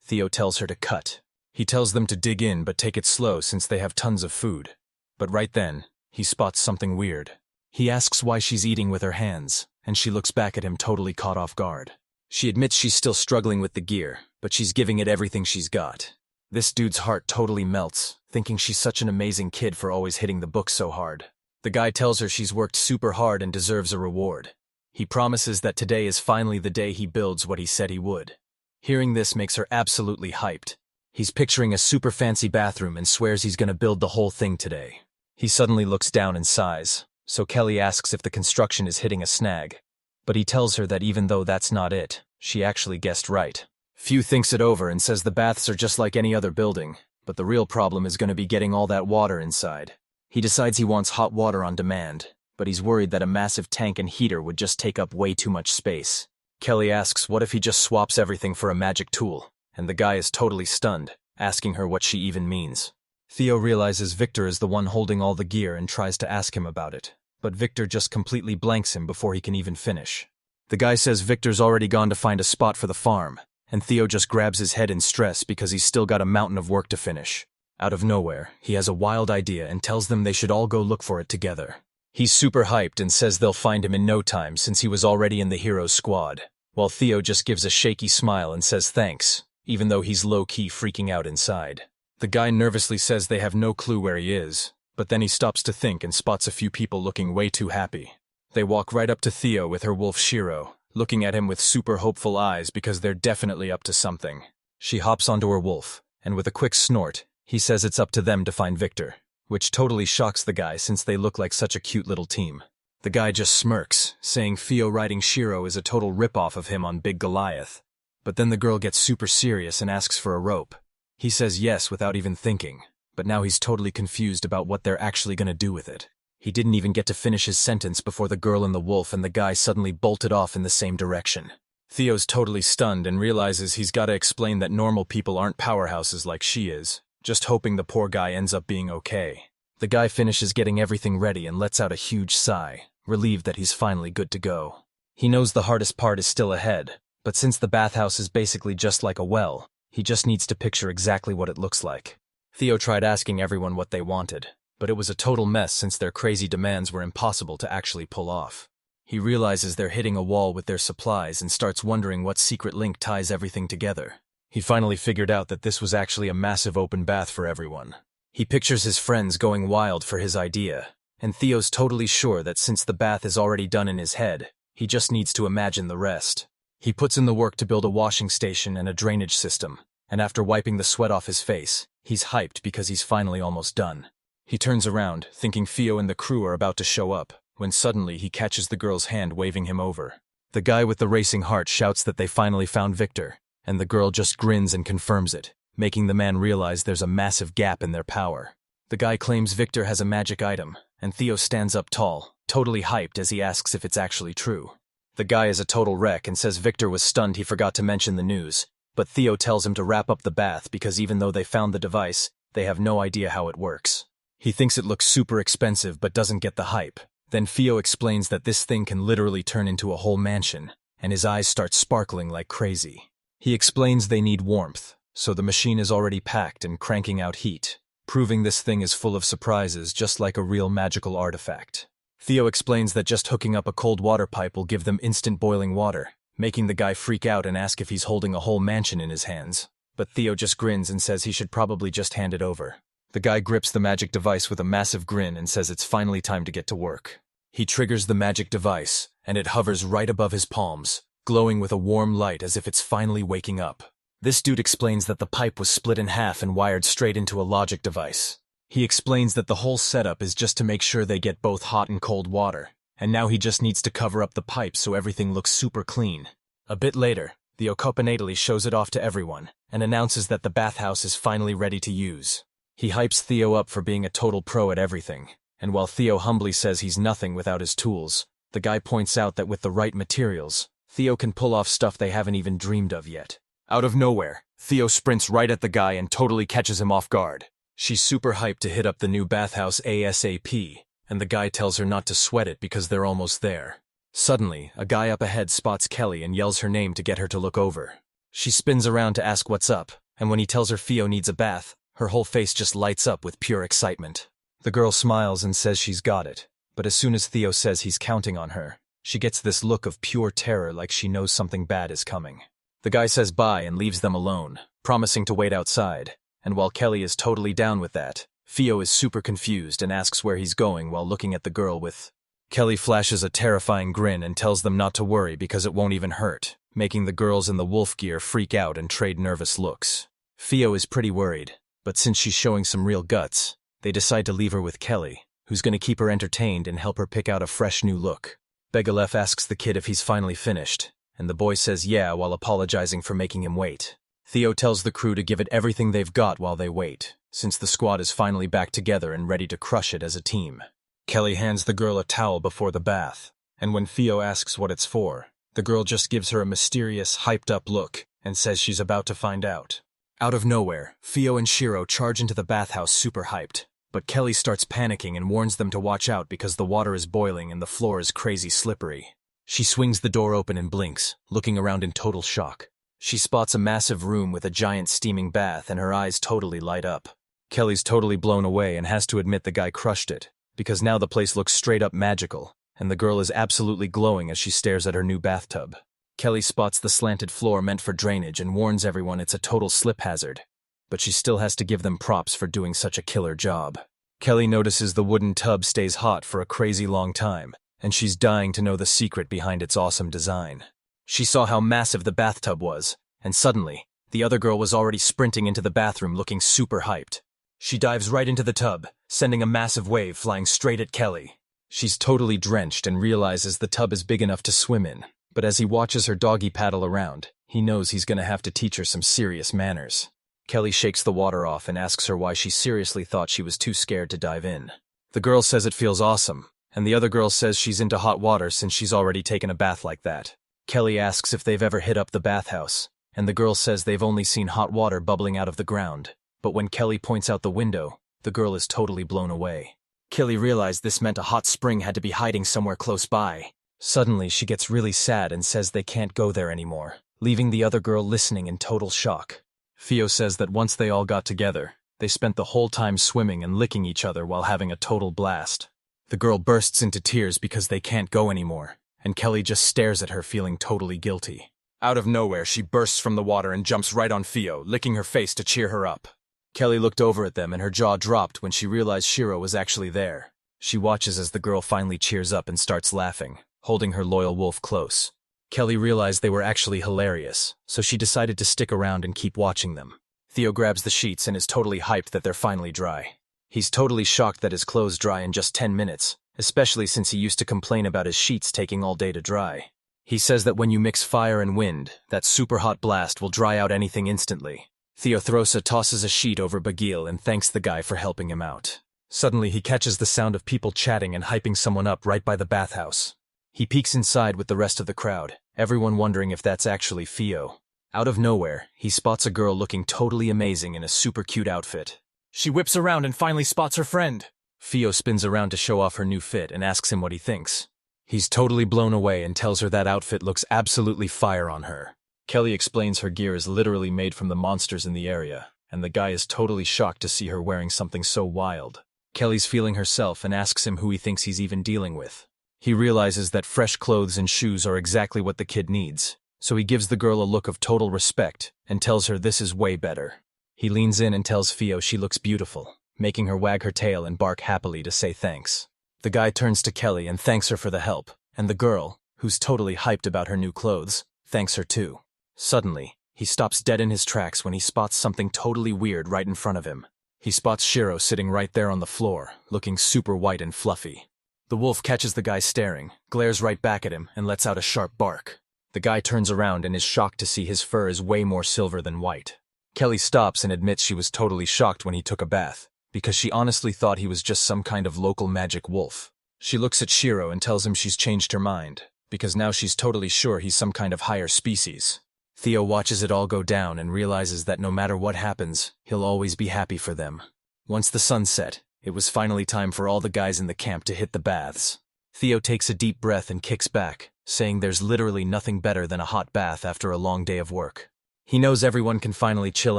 Theo tells her to cut. He tells them to dig in but take it slow since they have tons of food. But right then, he spots something weird. He asks why she's eating with her hands, and she looks back at him totally caught off guard. She admits she's still struggling with the gear, but she's giving it everything she's got. This dude's heart totally melts, thinking she's such an amazing kid for always hitting the book so hard. The guy tells her she's worked super hard and deserves a reward. He promises that today is finally the day he builds what he said he would. Hearing this makes her absolutely hyped. He's picturing a super fancy bathroom and swears he's gonna build the whole thing today. He suddenly looks down and sighs, so Kelly asks if the construction is hitting a snag. But he tells her that even though that's not it, she actually guessed right. Theo thinks it over and says the baths are just like any other building, but the real problem is gonna be getting all that water inside. He decides he wants hot water on demand, but he's worried that a massive tank and heater would just take up way too much space. Kelly asks what if he just swaps everything for a magic tool, and the guy is totally stunned, asking her what she even means. Theo realizes Victor is the one holding all the gear and tries to ask him about it, but Victor just completely blanks him before he can even finish. The guy says Victor's already gone to find a spot for the farm, and Theo just grabs his head in stress because he's still got a mountain of work to finish. Out of nowhere, he has a wild idea and tells them they should all go look for it together. He's super hyped and says they'll find him in no time since he was already in the hero's squad, while Theo just gives a shaky smile and says thanks, even though he's low-key freaking out inside. The guy nervously says they have no clue where he is, but then he stops to think and spots a few people looking way too happy. They walk right up to Theo with her wolf Shiro, looking at him with super hopeful eyes because they're definitely up to something. She hops onto her wolf, and with a quick snort, he says it's up to them to find Victor, which totally shocks the guy since they look like such a cute little team. The guy just smirks, saying Theo riding Shiro is a total ripoff of him on Big Goliath. But then the girl gets super serious and asks for a rope. He says yes without even thinking, but now he's totally confused about what they're actually gonna do with it. He didn't even get to finish his sentence before the girl and the wolf and the guy suddenly bolted off in the same direction. Theo's totally stunned and realizes he's gotta explain that normal people aren't powerhouses like she is, just hoping the poor guy ends up being okay. The guy finishes getting everything ready and lets out a huge sigh, relieved that he's finally good to go. He knows the hardest part is still ahead, but since the bathhouse is basically just like a well, he just needs to picture exactly what it looks like. Theo tried asking everyone what they wanted, but it was a total mess since their crazy demands were impossible to actually pull off. He realizes they're hitting a wall with their supplies and starts wondering what secret link ties everything together. He finally figured out that this was actually a massive open bath for everyone. He pictures his friends going wild for his idea, and Theo's totally sure that since the bath is already done in his head, he just needs to imagine the rest. He puts in the work to build a washing station and a drainage system, and after wiping the sweat off his face, he's hyped because he's finally almost done. He turns around, thinking Theo and the crew are about to show up, when suddenly he catches the girl's hand waving him over. The guy with the racing heart shouts that they finally found Victor, and the girl just grins and confirms it, making the man realize there's a massive gap in their power. The guy claims Victor has a magic item, and Theo stands up tall, totally hyped as he asks if it's actually true. The guy is a total wreck and says Victor was stunned he forgot to mention the news, but Theo tells him to wrap up the bath because even though they found the device, they have no idea how it works. He thinks it looks super expensive but doesn't get the hype. Then Theo explains that this thing can literally turn into a whole mansion, and his eyes start sparkling like crazy. He explains they need warmth, so the machine is already packed and cranking out heat, proving this thing is full of surprises just like a real magical artifact. Theo explains that just hooking up a cold water pipe will give them instant boiling water, making the guy freak out and ask if he's holding a whole mansion in his hands. But Theo just grins and says he should probably just hand it over. The guy grips the magic device with a massive grin and says it's finally time to get to work. He triggers the magic device, and it hovers right above his palms, glowing with a warm light as if it's finally waking up. This dude explains that the pipe was split in half and wired straight into a logic device. He explains that the whole setup is just to make sure they get both hot and cold water, and now he just needs to cover up the pipe so everything looks super clean. A bit later, the Ocopanately shows it off to everyone, and announces that the bathhouse is finally ready to use. He hypes Theo up for being a total pro at everything, and while Theo humbly says he's nothing without his tools, the guy points out that with the right materials, Theo can pull off stuff they haven't even dreamed of yet. Out of nowhere, Theo sprints right at the guy and totally catches him off guard. She's super hyped to hit up the new bathhouse ASAP, and the guy tells her not to sweat it because they're almost there. Suddenly, a guy up ahead spots Kelly and yells her name to get her to look over. She spins around to ask what's up, and when he tells her Theo needs a bath, her whole face just lights up with pure excitement. The girl smiles and says she's got it, but as soon as Theo says he's counting on her, she gets this look of pure terror like she knows something bad is coming. The guy says bye and leaves them alone, promising to wait outside, and while Kelly is totally down with that, Theo is super confused and asks where he's going while looking at the girl with... Kelly flashes a terrifying grin and tells them not to worry because it won't even hurt, making the girls in the wolf gear freak out and trade nervous looks. Theo is pretty worried, but since she's showing some real guts, they decide to leave her with Kelly, who's going to keep her entertained and help her pick out a fresh new look. Beagelli asks the kid if he's finally finished, and the boy says yeah while apologizing for making him wait. Theo tells the crew to give it everything they've got while they wait, since the squad is finally back together and ready to crush it as a team. Kelly hands the girl a towel before the bath, and when Theo asks what it's for, the girl just gives her a mysterious, hyped-up look and says she's about to find out. Out of nowhere, Theo and Shiro charge into the bathhouse super hyped, but Kelly starts panicking and warns them to watch out because the water is boiling and the floor is crazy slippery. She swings the door open and blinks, looking around in total shock. She spots a massive room with a giant steaming bath and her eyes totally light up. Kelly's totally blown away and has to admit the guy crushed it, because now the place looks straight up magical, and the girl is absolutely glowing as she stares at her new bathtub. Kelly spots the slanted floor meant for drainage and warns everyone it's a total slip hazard, but she still has to give them props for doing such a killer job. Kelly notices the wooden tub stays hot for a crazy long time, and she's dying to know the secret behind its awesome design. She saw how massive the bathtub was, and suddenly, the other girl was already sprinting into the bathroom looking super hyped. She dives right into the tub, sending a massive wave flying straight at Kelly. She's totally drenched and realizes the tub is big enough to swim in, but as he watches her doggy paddle around, he knows he's going to have to teach her some serious manners. Kelly shakes the water off and asks her why she seriously thought she was too scared to dive in. The girl says it feels awesome, and the other girl says she's into hot water since she's already taken a bath like that. Kelly asks if they've ever hit up the bathhouse, and the girl says they've only seen hot water bubbling out of the ground. But when Kelly points out the window, the girl is totally blown away. Kelly realized this meant a hot spring had to be hiding somewhere close by. Suddenly, she gets really sad and says they can't go there anymore, leaving the other girl listening in total shock. Theo says that once they all got together, they spent the whole time swimming and licking each other while having a total blast. The girl bursts into tears because they can't go anymore, and Kelly just stares at her feeling totally guilty. Out of nowhere, she bursts from the water and jumps right on Theo, licking her face to cheer her up. Kelly looked over at them and her jaw dropped when she realized Shiro was actually there. She watches as the girl finally cheers up and starts laughing, holding her loyal wolf close. Kelly realized they were actually hilarious, so she decided to stick around and keep watching them. Theo grabs the sheets and is totally hyped that they're finally dry. He's totally shocked that his clothes dry in just 10 minutes, especially since he used to complain about his sheets taking all day to dry. He says that when you mix fire and wind, that super hot blast will dry out anything instantly. Theothrosa tosses a sheet over Beagelli and thanks the guy for helping him out. Suddenly, he catches the sound of people chatting and hyping someone up right by the bathhouse. He peeks inside with the rest of the crowd, everyone wondering if that's actually Theo. Out of nowhere, he spots a girl looking totally amazing in a super cute outfit. She whips around and finally spots her friend. Theo spins around to show off her new fit and asks him what he thinks. He's totally blown away and tells her that outfit looks absolutely fire on her. Kelly explains her gear is literally made from the monsters in the area, and the guy is totally shocked to see her wearing something so wild. Kelly's feeling herself and asks him who he thinks he's even dealing with. He realizes that fresh clothes and shoes are exactly what the kid needs, so he gives the girl a look of total respect and tells her this is way better. He leans in and tells Theo she looks beautiful, making her wag her tail and bark happily to say thanks. The guy turns to Kelly and thanks her for the help, and the girl, who's totally hyped about her new clothes, thanks her too. Suddenly, he stops dead in his tracks when he spots something totally weird right in front of him. He spots Shiro sitting right there on the floor, looking super white and fluffy. The wolf catches the guy staring, glares right back at him, and lets out a sharp bark. The guy turns around and is shocked to see his fur is way more silver than white. Kelly stops and admits she was totally shocked when he took a bath, because she honestly thought he was just some kind of local magic wolf. She looks at Shiro and tells him she's changed her mind, because now she's totally sure he's some kind of higher species. Theo watches it all go down and realizes that no matter what happens, he'll always be happy for them. Once the sun set, it was finally time for all the guys in the camp to hit the baths. Theo takes a deep breath and kicks back, saying there's literally nothing better than a hot bath after a long day of work. He knows everyone can finally chill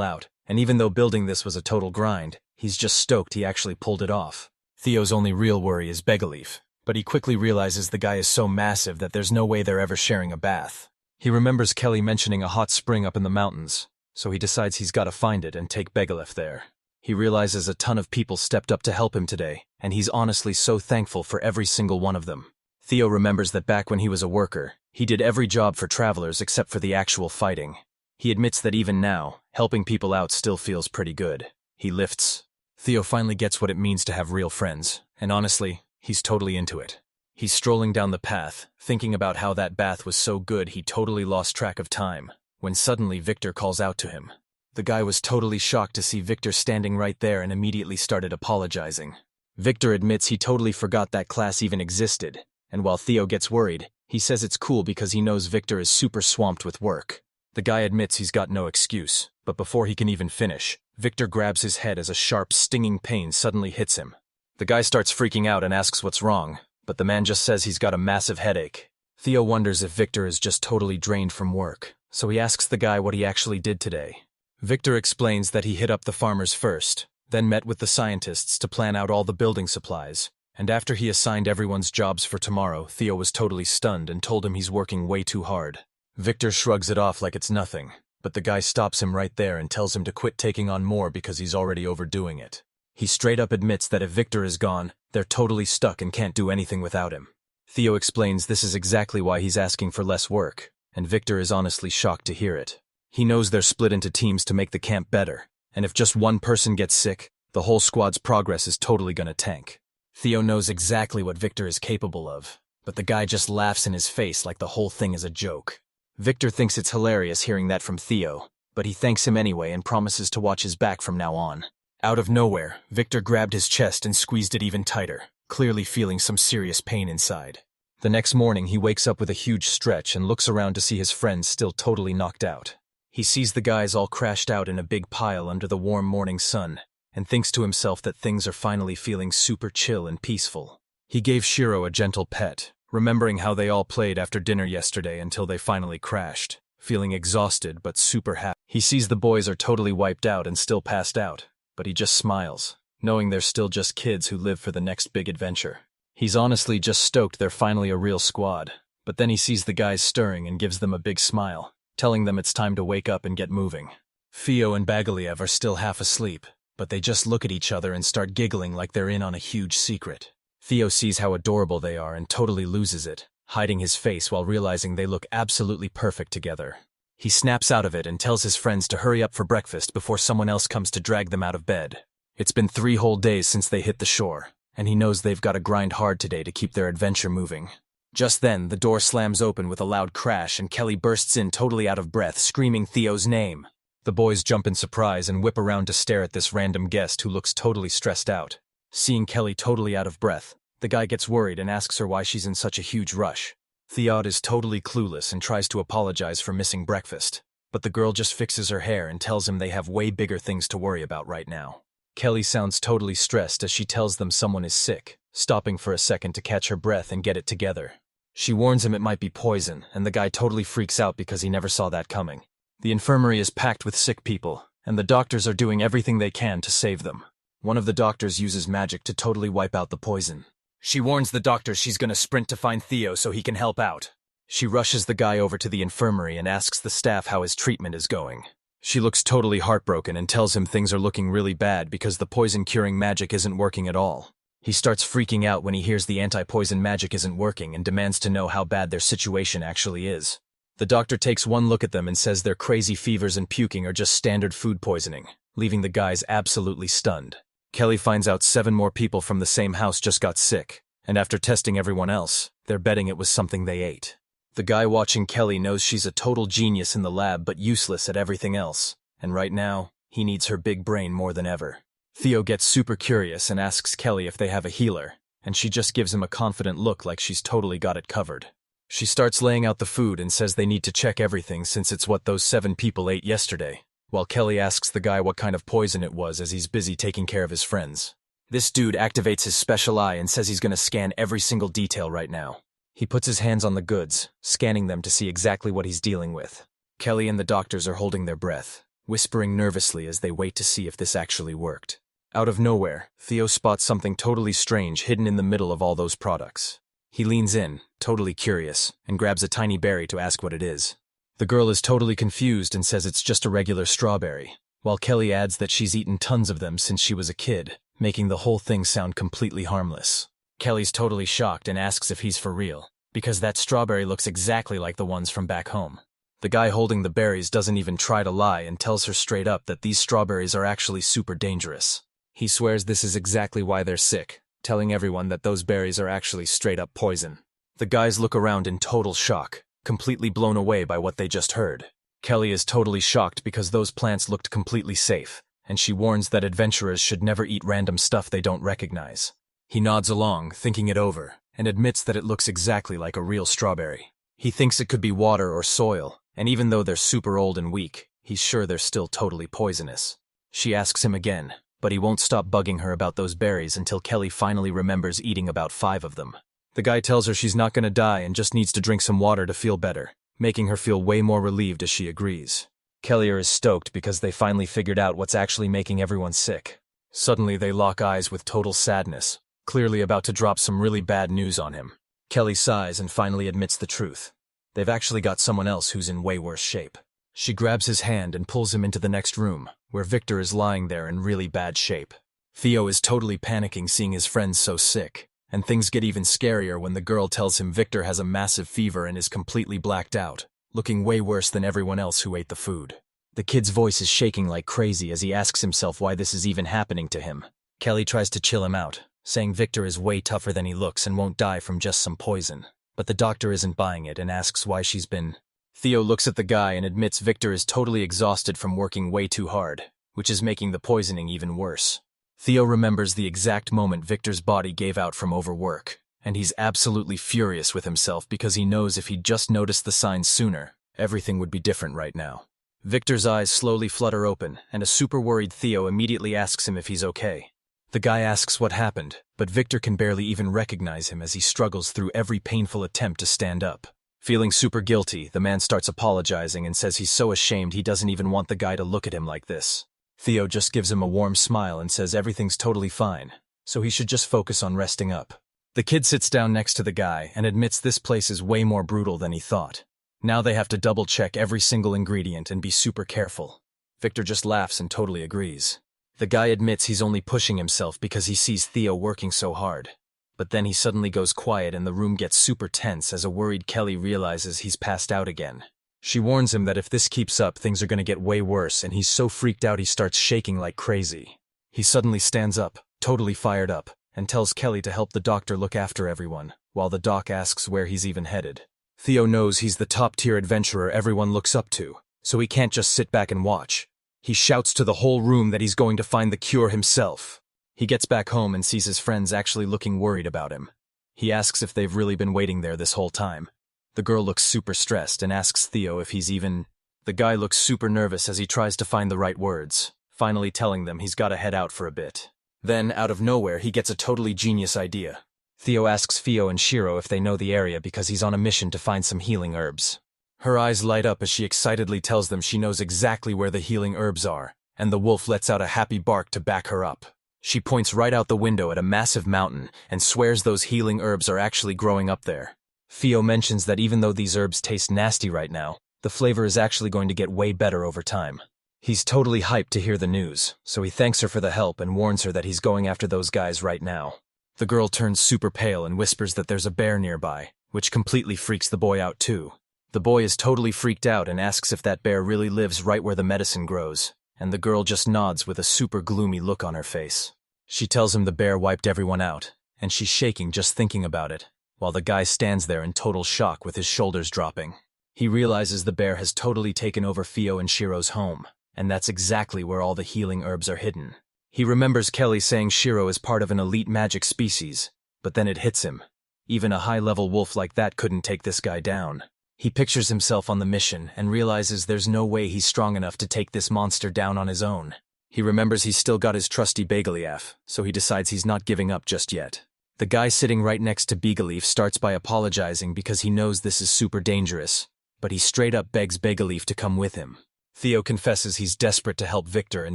out, and even though building this was a total grind, he's just stoked he actually pulled it off. Theo's only real worry is Beagelli, but he quickly realizes the guy is so massive that there's no way they're ever sharing a bath. He remembers Kelly mentioning a hot spring up in the mountains, so he decides he's got to find it and take Beagelli there. He realizes a ton of people stepped up to help him today, and he's honestly so thankful for every single one of them. Theo remembers that back when he was a worker, he did every job for travelers except for the actual fighting. He admits that even now, helping people out still feels pretty good. He lifts. Theo finally gets what it means to have real friends, and honestly, he's totally into it. He's strolling down the path, thinking about how that bath was so good he totally lost track of time, when suddenly Victor calls out to him. The guy was totally shocked to see Victor standing right there and immediately started apologizing. Victor admits he totally forgot that class even existed, and while Theo gets worried, he says it's cool because he knows Victor is super swamped with work. The guy admits he's got no excuse, but before he can even finish, Victor grabs his head as a sharp, stinging pain suddenly hits him. The guy starts freaking out and asks what's wrong, but the man just says he's got a massive headache. Theo wonders if Victor is just totally drained from work, so he asks the guy what he actually did today. Victor explains that he hit up the farmers first, then met with the scientists to plan out all the building supplies, and after he assigned everyone's jobs for tomorrow, Theo was totally stunned and told him he's working way too hard. Victor shrugs it off like it's nothing, but the guy stops him right there and tells him to quit taking on more because he's already overdoing it. He straight up admits that if Victor is gone, they're totally stuck and can't do anything without him. Theo explains this is exactly why he's asking for less work, and Victor is honestly shocked to hear it. He knows they're split into teams to make the camp better, and if just one person gets sick, the whole squad's progress is totally gonna tank. Theo knows exactly what Victor is capable of, but the guy just laughs in his face like the whole thing is a joke. Victor thinks it's hilarious hearing that from Theo, but he thanks him anyway and promises to watch his back from now on. Out of nowhere, Victor grabbed his chest and squeezed it even tighter, clearly feeling some serious pain inside. The next morning, he wakes up with a huge stretch and looks around to see his friends still totally knocked out. He sees the guys all crashed out in a big pile under the warm morning sun, and thinks to himself that things are finally feeling super chill and peaceful. He gave Shiro a gentle pet, remembering how they all played after dinner yesterday until they finally crashed, feeling exhausted but super happy. He sees the boys are totally wiped out and still passed out, but he just smiles, knowing they're still just kids who live for the next big adventure. He's honestly just stoked they're finally a real squad, but then he sees the guys stirring and gives them a big smile. telling them it's time to wake up and get moving. Theo and Beagelli are still half asleep, but they just look at each other and start giggling like they're in on a huge secret. Theo sees how adorable they are and totally loses it, hiding his face while realizing they look absolutely perfect together. He snaps out of it and tells his friends to hurry up for breakfast before someone else comes to drag them out of bed. It's been 3 whole days since they hit the shore, and he knows they've got to grind hard today to keep their adventure moving. Just then, the door slams open with a loud crash and Kelly bursts in totally out of breath, screaming Theo's name. The boys jump in surprise and whip around to stare at this random guest who looks totally stressed out. Seeing Kelly totally out of breath, the guy gets worried and asks her why she's in such a huge rush. Theo is totally clueless and tries to apologize for missing breakfast, but the girl just fixes her hair and tells him they have way bigger things to worry about right now. Kelly sounds totally stressed as she tells them someone is sick, stopping for a second to catch her breath and get it together. She warns him it might be poison, and the guy totally freaks out because he never saw that coming. The infirmary is packed with sick people, and the doctors are doing everything they can to save them. One of the doctors uses magic to totally wipe out the poison. She warns the doctor she's gonna sprint to find Theo so he can help out. She rushes the guy over to the infirmary and asks the staff how his treatment is going. She looks totally heartbroken and tells him things are looking really bad because the poison-curing magic isn't working at all. He starts freaking out when he hears the anti-poison magic isn't working and demands to know how bad their situation actually is. The doctor takes one look at them and says their crazy fevers and puking are just standard food poisoning, leaving the guys absolutely stunned. Kelly finds out 7 more people from the same house just got sick, and after testing everyone else, they're betting it was something they ate. The guy watching Kelly knows she's a total genius in the lab but useless at everything else, and right now, he needs her big brain more than ever. Theo gets super curious and asks Kelly if they have a healer, and she just gives him a confident look like she's totally got it covered. She starts laying out the food and says they need to check everything since it's what those 7 people ate yesterday, while Kelly asks the guy what kind of poison it was as he's busy taking care of his friends. This dude activates his special eye and says he's gonna scan every single detail right now. He puts his hands on the goods, scanning them to see exactly what he's dealing with. Kelly and the doctors are holding their breath, whispering nervously as they wait to see if this actually worked. Out of nowhere, Theo spots something totally strange hidden in the middle of all those products. He leans in, totally curious, and grabs a tiny berry to ask what it is. The girl is totally confused and says it's just a regular strawberry, while Kelly adds that she's eaten tons of them since she was a kid, making the whole thing sound completely harmless. Kelly's totally shocked and asks if he's for real, because that strawberry looks exactly like the ones from back home. The guy holding the berries doesn't even try to lie and tells her straight up that these strawberries are actually super dangerous. He swears this is exactly why they're sick, telling everyone that those berries are actually straight up poison. The guys look around in total shock, completely blown away by what they just heard. Kelly is totally shocked because those plants looked completely safe, and she warns that adventurers should never eat random stuff they don't recognize. He nods along, thinking it over, and admits that it looks exactly like a real strawberry. He thinks it could be water or soil, and even though they're super old and weak, he's sure they're still totally poisonous. She asks him again, but he won't stop bugging her about those berries until Kelly finally remembers eating about 5 of them. The guy tells her she's not gonna die and just needs to drink some water to feel better, making her feel way more relieved as she agrees. Kelly is stoked because they finally figured out what's actually making everyone sick. Suddenly they lock eyes with total sadness, clearly about to drop some really bad news on him. Kelly sighs and finally admits the truth. They've actually got someone else who's in way worse shape. She grabs his hand and pulls him into the next room, where Victor is lying there in really bad shape. Theo is totally panicking seeing his friends so sick, and things get even scarier when the girl tells him Victor has a massive fever and is completely blacked out, looking way worse than everyone else who ate the food. The kid's voice is shaking like crazy as he asks himself why this is even happening to him. Kelly tries to chill him out, saying Victor is way tougher than he looks and won't die from just some poison. But the doctor isn't buying it and asks why she's been. Theo looks at the guy and admits Victor is totally exhausted from working way too hard, which is making the poisoning even worse. Theo remembers the exact moment Victor's body gave out from overwork, and he's absolutely furious with himself because he knows if he'd just noticed the signs sooner, everything would be different right now. Victor's eyes slowly flutter open, and a super worried Theo immediately asks him if he's okay. The guy asks what happened, but Victor can barely even recognize him as he struggles through every painful attempt to stand up. Feeling super guilty, the man starts apologizing and says he's so ashamed he doesn't even want the guy to look at him like this. Theo just gives him a warm smile and says everything's totally fine, so he should just focus on resting up. The kid sits down next to the guy and admits this place is way more brutal than he thought. Now they have to double-check every single ingredient and be super careful. Victor just laughs and totally agrees. The guy admits he's only pushing himself because he sees Theo working so hard. But then he suddenly goes quiet and the room gets super tense as a worried Kelly realizes he's passed out again. She warns him that if this keeps up, things are gonna get way worse, and he's so freaked out he starts shaking like crazy. He suddenly stands up, totally fired up, and tells Kelly to help the doctor look after everyone, while the doc asks where he's even headed. Theo knows he's the top-tier adventurer everyone looks up to, so he can't just sit back and watch. He shouts to the whole room that he's going to find the cure himself. He gets back home and sees his friends actually looking worried about him. He asks if they've really been waiting there this whole time. The girl looks super stressed and asks Theo if he's even... The guy looks super nervous as he tries to find the right words, finally telling them he's gotta head out for a bit. Then, out of nowhere, he gets a totally genius idea. Theo asks Theo and Shiro if they know the area because he's on a mission to find some healing herbs. Her eyes light up as she excitedly tells them she knows exactly where the healing herbs are, and the wolf lets out a happy bark to back her up. She points right out the window at a massive mountain and swears those healing herbs are actually growing up there. Theo mentions that even though these herbs taste nasty right now, the flavor is actually going to get way better over time. He's totally hyped to hear the news, so he thanks her for the help and warns her that he's going after those guys right now. The girl turns super pale and whispers that there's a bear nearby, which completely freaks the boy out too. The boy is totally freaked out and asks if that bear really lives right where the medicine grows, and the girl just nods with a super gloomy look on her face. She tells him the bear wiped everyone out, and she's shaking just thinking about it, while the guy stands there in total shock with his shoulders dropping. He realizes the bear has totally taken over Theo and Shiro's home, and that's exactly where all the healing herbs are hidden. He remembers Kelly saying Shiro is part of an elite magic species, but then it hits him. Even a high-level wolf like that couldn't take this guy down. He pictures himself on the mission and realizes there's no way he's strong enough to take this monster down on his own. He remembers he's still got his trusty Beagelli, so he decides he's not giving up just yet. The guy sitting right next to Beagelli starts by apologizing because he knows this is super dangerous, but he straight up begs Beagelli to come with him. Theo confesses he's desperate to help Victor and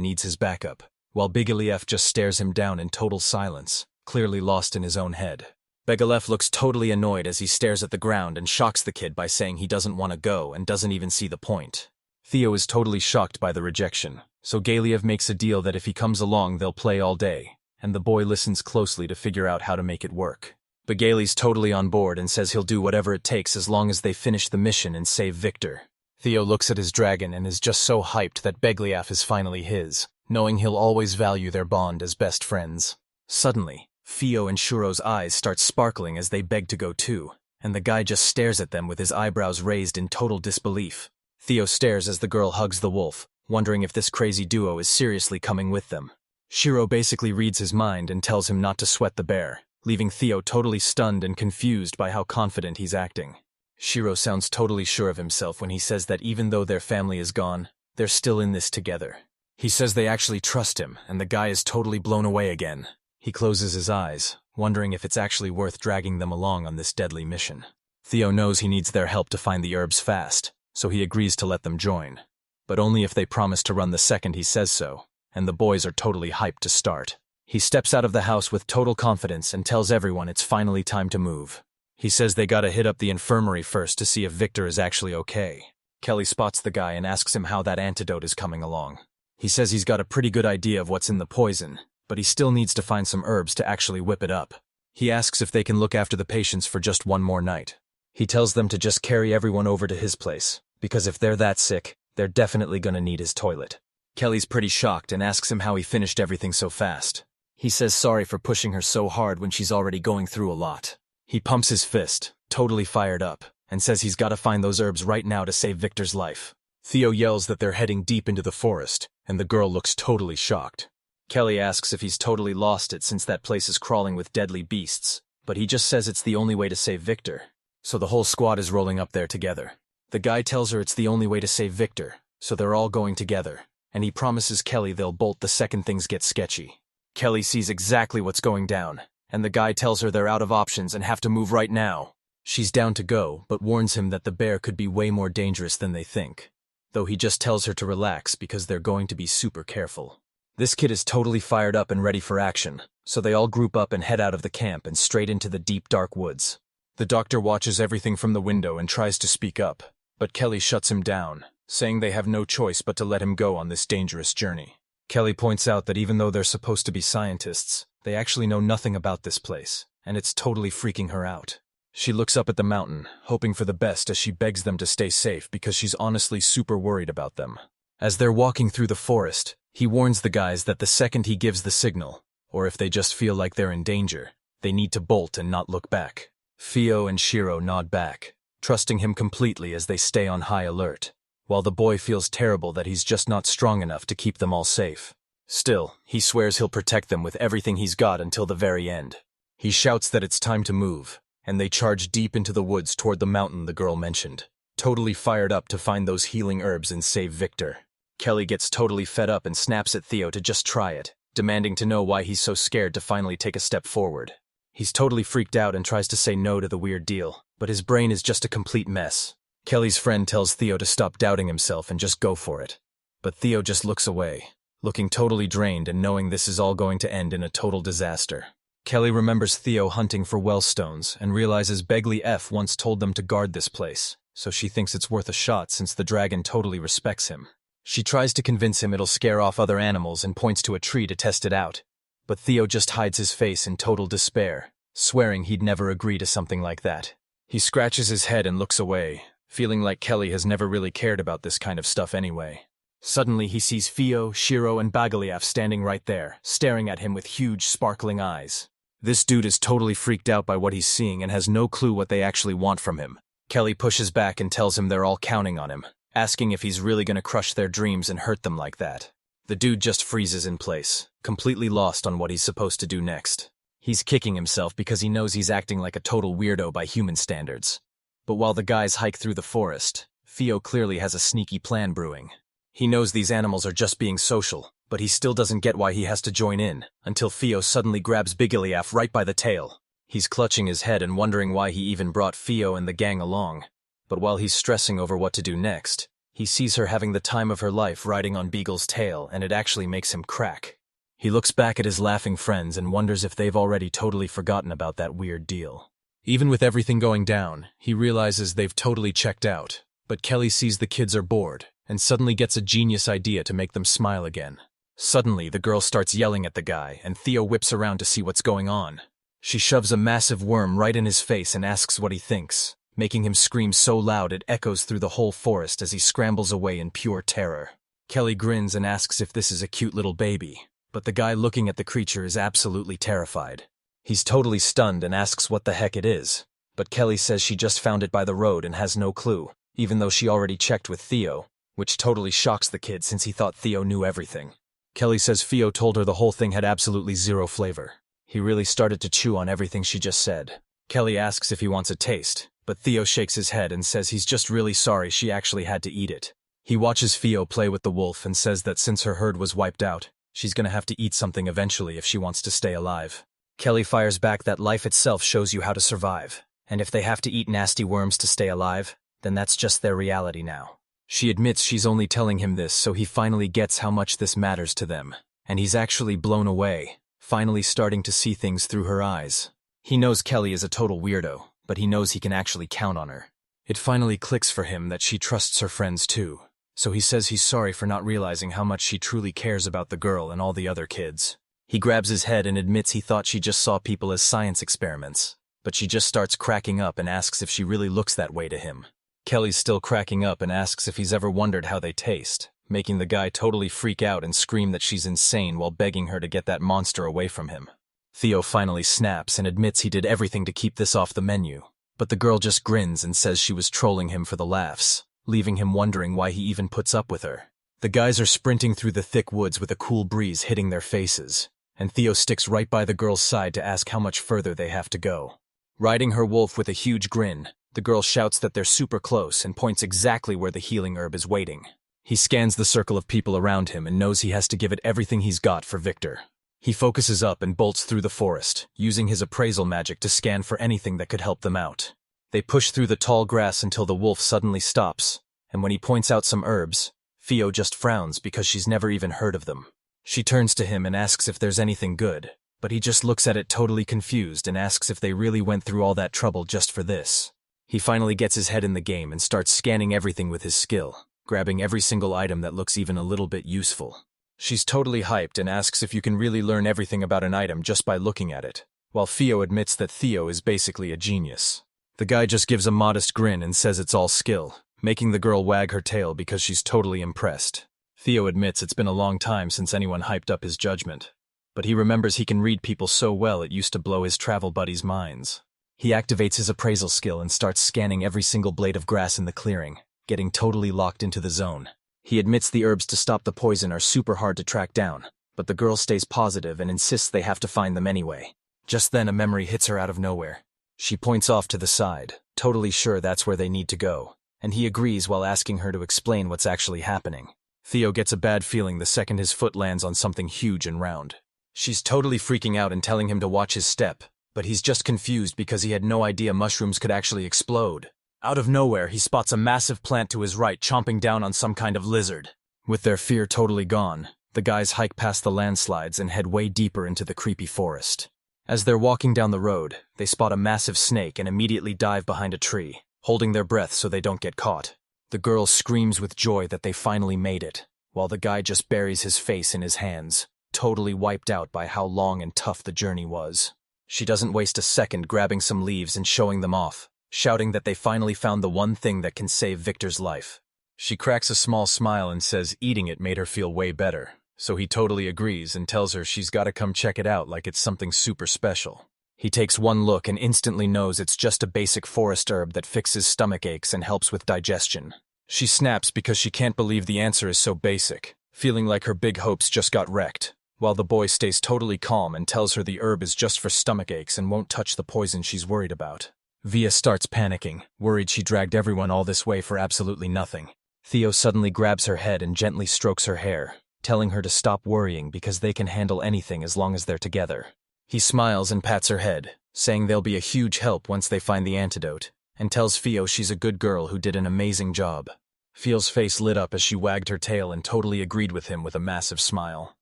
needs his backup, while Beagelli just stares him down in total silence, clearly lost in his own head. Beagelli looks totally annoyed as he stares at the ground and shocks the kid by saying he doesn't want to go and doesn't even see the point. Theo is totally shocked by the rejection, so Galiev makes a deal that if he comes along they'll play all day, and the boy listens closely to figure out how to make it work. Beagelli's totally on board and says he'll do whatever it takes as long as they finish the mission and save Victor. Theo looks at his dragon and is just so hyped that Beagelli is finally his, knowing he'll always value their bond as best friends. Suddenly, Theo and Shiro's eyes start sparkling as they beg to go too, and the guy just stares at them with his eyebrows raised in total disbelief. Theo stares as the girl hugs the wolf, wondering if this crazy duo is seriously coming with them. Shiro basically reads his mind and tells him not to sweat the bear, leaving Theo totally stunned and confused by how confident he's acting. Shiro sounds totally sure of himself when he says that even though their family is gone, they're still in this together. He says they actually trust him, and the guy is totally blown away again. He closes his eyes, wondering if it's actually worth dragging them along on this deadly mission. Theo knows he needs their help to find the herbs fast, so he agrees to let them join. But only if they promise to run the second he says so, and the boys are totally hyped to start. He steps out of the house with total confidence and tells everyone it's finally time to move. He says they gotta hit up the infirmary first to see if Victor is actually okay. Kelly spots the guy and asks him how that antidote is coming along. He says he's got a pretty good idea of what's in the poison, but he still needs to find some herbs to actually whip it up. He asks if they can look after the patients for just one more night. He tells them to just carry everyone over to his place, because if they're that sick, they're definitely gonna need his toilet. Kelly's pretty shocked and asks him how he finished everything so fast. He says sorry for pushing her so hard when she's already going through a lot. He pumps his fist, totally fired up, and says he's gotta find those herbs right now to save Victor's life. Theo yells that they're heading deep into the forest, and the girl looks totally shocked. Kelly asks if he's totally lost it since that place is crawling with deadly beasts, but he just says it's the only way to save Victor. So the whole squad is rolling up there together. The guy tells her it's the only way to save Victor, so they're all going together, and he promises Kelly they'll bolt the second things get sketchy. Kelly sees exactly what's going down, and the guy tells her they're out of options and have to move right now. She's down to go, but warns him that the bear could be way more dangerous than they think, though he just tells her to relax because they're going to be super careful. This kid is totally fired up and ready for action, so they all group up and head out of the camp and straight into the deep dark woods. The doctor watches everything from the window and tries to speak up, But Kelly shuts him down, saying they have no choice but to let him go on this dangerous journey. Kelly points out that even though they're supposed to be scientists, they actually know nothing about this place, and it's totally freaking her out. She looks up at the mountain, hoping for the best as she begs them to stay safe because she's honestly super worried about them. As they're walking through the forest, he warns the guys that the second he gives the signal, or if they just feel like they're in danger, they need to bolt and not look back. Theo and Shiro nod back, trusting him completely as they stay on high alert, while the boy feels terrible that he's just not strong enough to keep them all safe. Still, he swears he'll protect them with everything he's got until the very end. He shouts that it's time to move, and they charge deep into the woods toward the mountain the girl mentioned, totally fired up to find those healing herbs and save Victor. Kelly gets totally fed up and snaps at Theo to just try it, demanding to know why he's so scared to finally take a step forward. He's totally freaked out and tries to say no to the weird deal, but his brain is just a complete mess. Kelly's friend tells Theo to stop doubting himself and just go for it. But Theo just looks away, looking totally drained and knowing this is all going to end in a total disaster. Kelly remembers Theo hunting for wellstones and realizes Beagelli F once told them to guard this place, so she thinks it's worth a shot since the dragon totally respects him. She tries to convince him it'll scare off other animals and points to a tree to test it out, but Theo just hides his face in total despair, swearing he'd never agree to something like that. He scratches his head and looks away, feeling like Kelly has never really cared about this kind of stuff anyway. Suddenly he sees Theo, Shiro, and Beagelli standing right there, staring at him with huge, sparkling eyes. This dude is totally freaked out by what he's seeing and has no clue what they actually want from him. Kelly pushes back and tells him they're all counting on him, asking if he's really gonna crush their dreams and hurt them like that. The dude just freezes in place, completely lost on what he's supposed to do next. He's kicking himself because he knows he's acting like a total weirdo by human standards. But while the guys hike through the forest, Theo clearly has a sneaky plan brewing. He knows these animals are just being social, but he still doesn't get why he has to join in, until Theo suddenly grabs Beagelli right by the tail. He's clutching his head and wondering why he even brought Theo and the gang along. But while he's stressing over what to do next, he sees her having the time of her life riding on Beagle's tail, and it actually makes him crack. He looks back at his laughing friends and wonders if they've already totally forgotten about that weird deal. Even with everything going down, he realizes they've totally checked out, but Kelly sees the kids are bored, and suddenly gets a genius idea to make them smile again. Suddenly, the girl starts yelling at the guy, and Theo whips around to see what's going on. She shoves a massive worm right in his face and asks what he thinks, making him scream so loud it echoes through the whole forest as he scrambles away in pure terror. Kelly grins and asks if this is a cute little baby, but the guy looking at the creature is absolutely terrified. He's totally stunned and asks what the heck it is, but Kelly says she just found it by the road and has no clue, even though she already checked with Theo, which totally shocks the kid since he thought Theo knew everything. Kelly says Theo told her the whole thing had absolutely zero flavor. He really started to chew on everything she just said. Kelly asks if he wants a taste, but Theo shakes his head and says he's just really sorry she actually had to eat it. He watches Theo play with the wolf and says that since her herd was wiped out, she's gonna have to eat something eventually if she wants to stay alive. Kelly fires back that life itself shows you how to survive, and if they have to eat nasty worms to stay alive, then that's just their reality now. She admits she's only telling him this so he finally gets how much this matters to them, and he's actually blown away, finally starting to see things through her eyes. He knows Kelly is a total weirdo, but he knows he can actually count on her. It finally clicks for him that she trusts her friends too, so he says he's sorry for not realizing how much she truly cares about the girl and all the other kids. He grabs his head and admits he thought she just saw people as science experiments, but she just starts cracking up and asks if she really looks that way to him. Kelly's still cracking up and asks if he's ever wondered how they taste, making the guy totally freak out and scream that she's insane while begging her to get that monster away from him. Theo finally snaps and admits he did everything to keep this off the menu, but the girl just grins and says she was trolling him for the laughs, leaving him wondering why he even puts up with her. The guys are sprinting through the thick woods with a cool breeze hitting their faces, and Theo sticks right by the girl's side to ask how much further they have to go. Riding her wolf with a huge grin, the girl shouts that they're super close and points exactly where the healing herb is waiting. He scans the circle of people around him and knows he has to give it everything he's got for Victor. He focuses up and bolts through the forest, using his appraisal magic to scan for anything that could help them out. They push through the tall grass until the wolf suddenly stops, and when he points out some herbs, Theo just frowns because she's never even heard of them. She turns to him and asks if there's anything good, but he just looks at it totally confused and asks if they really went through all that trouble just for this. He finally gets his head in the game and starts scanning everything with his skill, grabbing every single item that looks even a little bit useful. She's totally hyped and asks if you can really learn everything about an item just by looking at it, while Theo admits that Theo is basically a genius. The guy just gives a modest grin and says it's all skill, making the girl wag her tail because she's totally impressed. Theo admits it's been a long time since anyone hyped up his judgment, but he remembers he can read people so well it used to blow his travel buddies' minds. He activates his appraisal skill and starts scanning every single blade of grass in the clearing, getting totally locked into the zone. He admits the herbs to stop the poison are super hard to track down, but the girl stays positive and insists they have to find them anyway. Just then a memory hits her out of nowhere. She points off to the side, totally sure that's where they need to go, and he agrees while asking her to explain what's actually happening. Theo gets a bad feeling the second his foot lands on something huge and round. She's totally freaking out and telling him to watch his step, but he's just confused because he had no idea mushrooms could actually explode. Out of nowhere, he spots a massive plant to his right chomping down on some kind of lizard. With their fear totally gone, the guys hike past the landslides and head way deeper into the creepy forest. As they're walking down the road, they spot a massive snake and immediately dive behind a tree, holding their breath so they don't get caught. The girl screams with joy that they finally made it, while the guy just buries his face in his hands, totally wiped out by how long and tough the journey was. She doesn't waste a second grabbing some leaves and showing them off, shouting that they finally found the one thing that can save Victor's life. She cracks a small smile and says eating it made her feel way better, so he totally agrees and tells her she's gotta come check it out like it's something super special. He takes one look and instantly knows it's just a basic forest herb that fixes stomach aches and helps with digestion. She snaps because she can't believe the answer is so basic, feeling like her big hopes just got wrecked, while the boy stays totally calm and tells her the herb is just for stomach aches and won't touch the poison she's worried about. Via starts panicking, worried she dragged everyone all this way for absolutely nothing. Theo suddenly grabs her head and gently strokes her hair, telling her to stop worrying because they can handle anything as long as they're together. He smiles and pats her head, saying they'll be a huge help once they find the antidote, and tells Theo she's a good girl who did an amazing job. Theo's face lit up as she wagged her tail and totally agreed with him with a massive smile.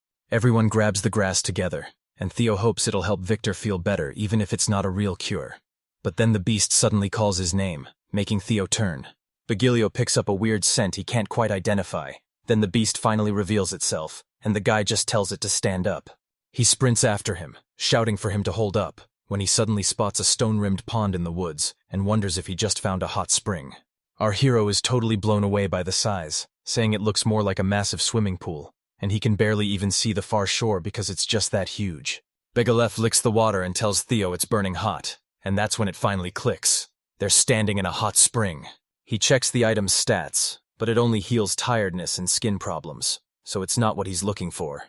Everyone grabs the grass together, and Theo hopes it'll help Victor feel better even if it's not a real cure. But then the beast suddenly calls his name, making Theo turn. Beagelli picks up a weird scent he can't quite identify. Then the beast finally reveals itself, and the guy just tells it to stand up. He sprints after him, shouting for him to hold up, when he suddenly spots a stone-rimmed pond in the woods and wonders if he just found a hot spring. Our hero is totally blown away by the size, saying it looks more like a massive swimming pool, and he can barely even see the far shore because it's just that huge. Beagelli licks the water and tells Theo it's burning hot, and that's when it finally clicks. They're standing in a hot spring. He checks the item's stats, but it only heals tiredness and skin problems, so it's not what he's looking for.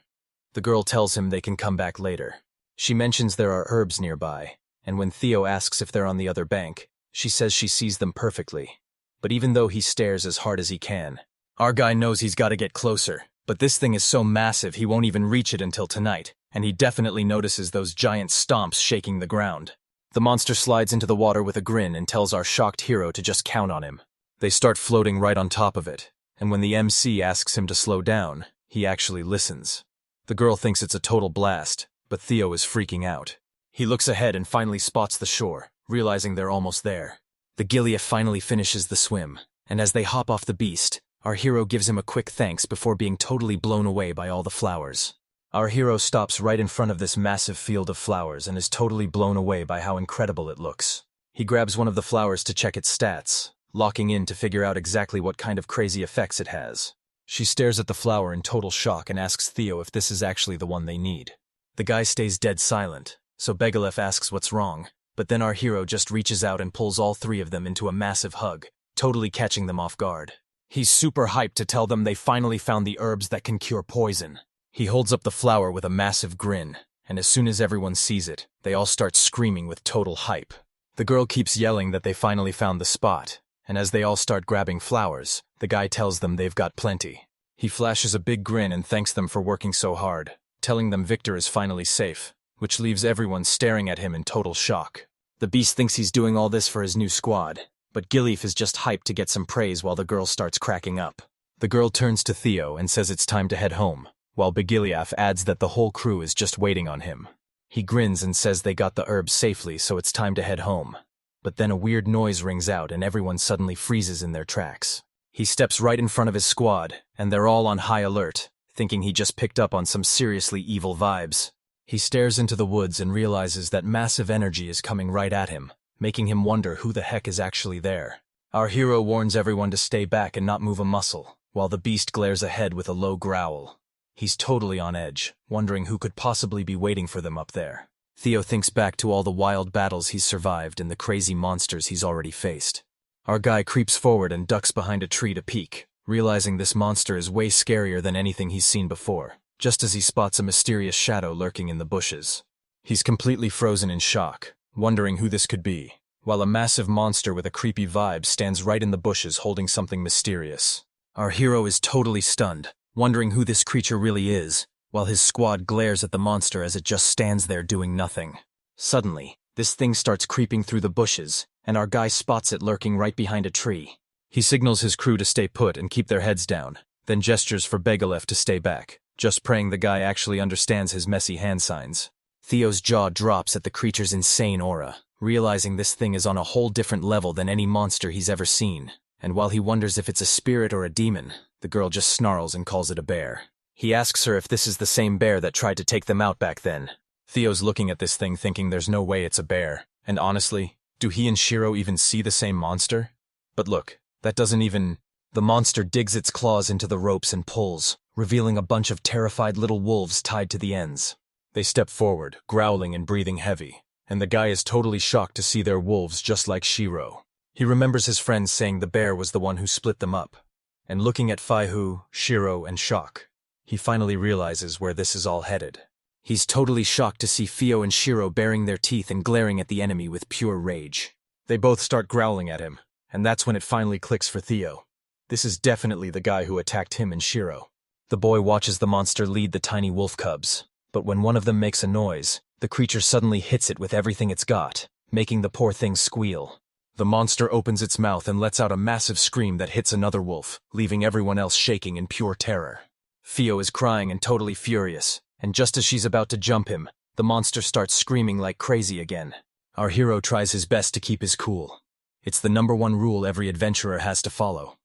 The girl tells him they can come back later. She mentions there are herbs nearby, and when Theo asks if they're on the other bank, she says she sees them perfectly. But even though he stares as hard as he can, our guy knows he's got to get closer, but this thing is so massive he won't even reach it until tonight, and he definitely notices those giant stomps shaking the ground. The monster slides into the water with a grin and tells our shocked hero to just count on him. They start floating right on top of it, and when the MC asks him to slow down, he actually listens. The girl thinks it's a total blast, but Theo is freaking out. He looks ahead and finally spots the shore, realizing they're almost there. The Beagelli finally finishes the swim, and as they hop off the beast, our hero gives him a quick thanks before being totally blown away by all the flowers. Our hero stops right in front of this massive field of flowers and is totally blown away by how incredible it looks. He grabs one of the flowers to check its stats, locking in to figure out exactly what kind of crazy effects it has. She stares at the flower in total shock and asks Theo if this is actually the one they need. The guy stays dead silent, so Beagelli asks what's wrong, but then our hero just reaches out and pulls all three of them into a massive hug, totally catching them off guard. He's super hyped to tell them they finally found the herbs that can cure poison. He holds up the flower with a massive grin, and as soon as everyone sees it, they all start screaming with total hype. The girl keeps yelling that they finally found the spot, and as they all start grabbing flowers, the guy tells them they've got plenty. He flashes a big grin and thanks them for working so hard, telling them Victor is finally safe, which leaves everyone staring at him in total shock. The beast thinks he's doing all this for his new squad, but Beagelli is just hyped to get some praise while the girl starts cracking up. The girl turns to Theo and says it's time to head home, while Beagelli adds that the whole crew is just waiting on him. He grins and says they got the herbs safely, so it's time to head home. But then a weird noise rings out and everyone suddenly freezes in their tracks. He steps right in front of his squad, and they're all on high alert, thinking he just picked up on some seriously evil vibes. He stares into the woods and realizes that massive energy is coming right at him, making him wonder who the heck is actually there. Our hero warns everyone to stay back and not move a muscle, while the beast glares ahead with a low growl. He's totally on edge, wondering who could possibly be waiting for them up there. Theo thinks back to all the wild battles he's survived and the crazy monsters he's already faced. Our guy creeps forward and ducks behind a tree to peek, realizing this monster is way scarier than anything he's seen before, just as he spots a mysterious shadow lurking in the bushes. He's completely frozen in shock, wondering who this could be, while a massive monster with a creepy vibe stands right in the bushes holding something mysterious. Our hero is totally stunned, wondering who this creature really is, while his squad glares at the monster as it just stands there doing nothing. Suddenly, this thing starts creeping through the bushes, and our guy spots it lurking right behind a tree. He signals his crew to stay put and keep their heads down, then gestures for Beagelli to stay back, just praying the guy actually understands his messy hand signs. Theo's jaw drops at the creature's insane aura, realizing this thing is on a whole different level than any monster he's ever seen, and while he wonders if it's a spirit or a demon, the girl just snarls and calls it a bear. He asks her if this is the same bear that tried to take them out back then. Theo's looking at this thing thinking there's no way it's a bear, and honestly, do he and Shiro even see the same monster? But look, that doesn't even... The monster digs its claws into the ropes and pulls, revealing a bunch of terrified little wolves tied to the ends. They step forward, growling and breathing heavy, and the guy is totally shocked to see their wolves just like Shiro. He remembers his friends saying the bear was the one who split them up. And looking at Faihu, Shiro, and Shock, he finally realizes where this is all headed. He's totally shocked to see Theo and Shiro baring their teeth and glaring at the enemy with pure rage. They both start growling at him, and that's when it finally clicks for Theo. This is definitely the guy who attacked him and Shiro. The boy watches the monster lead the tiny wolf cubs, but when one of them makes a noise, the creature suddenly hits it with everything it's got, making the poor thing squeal. The monster opens its mouth and lets out a massive scream that hits another wolf, leaving everyone else shaking in pure terror. Theo is crying and totally furious, and just as she's about to jump him, the monster starts screaming like crazy again. Our hero tries his best to keep his cool. It's the #1 rule every adventurer has to follow.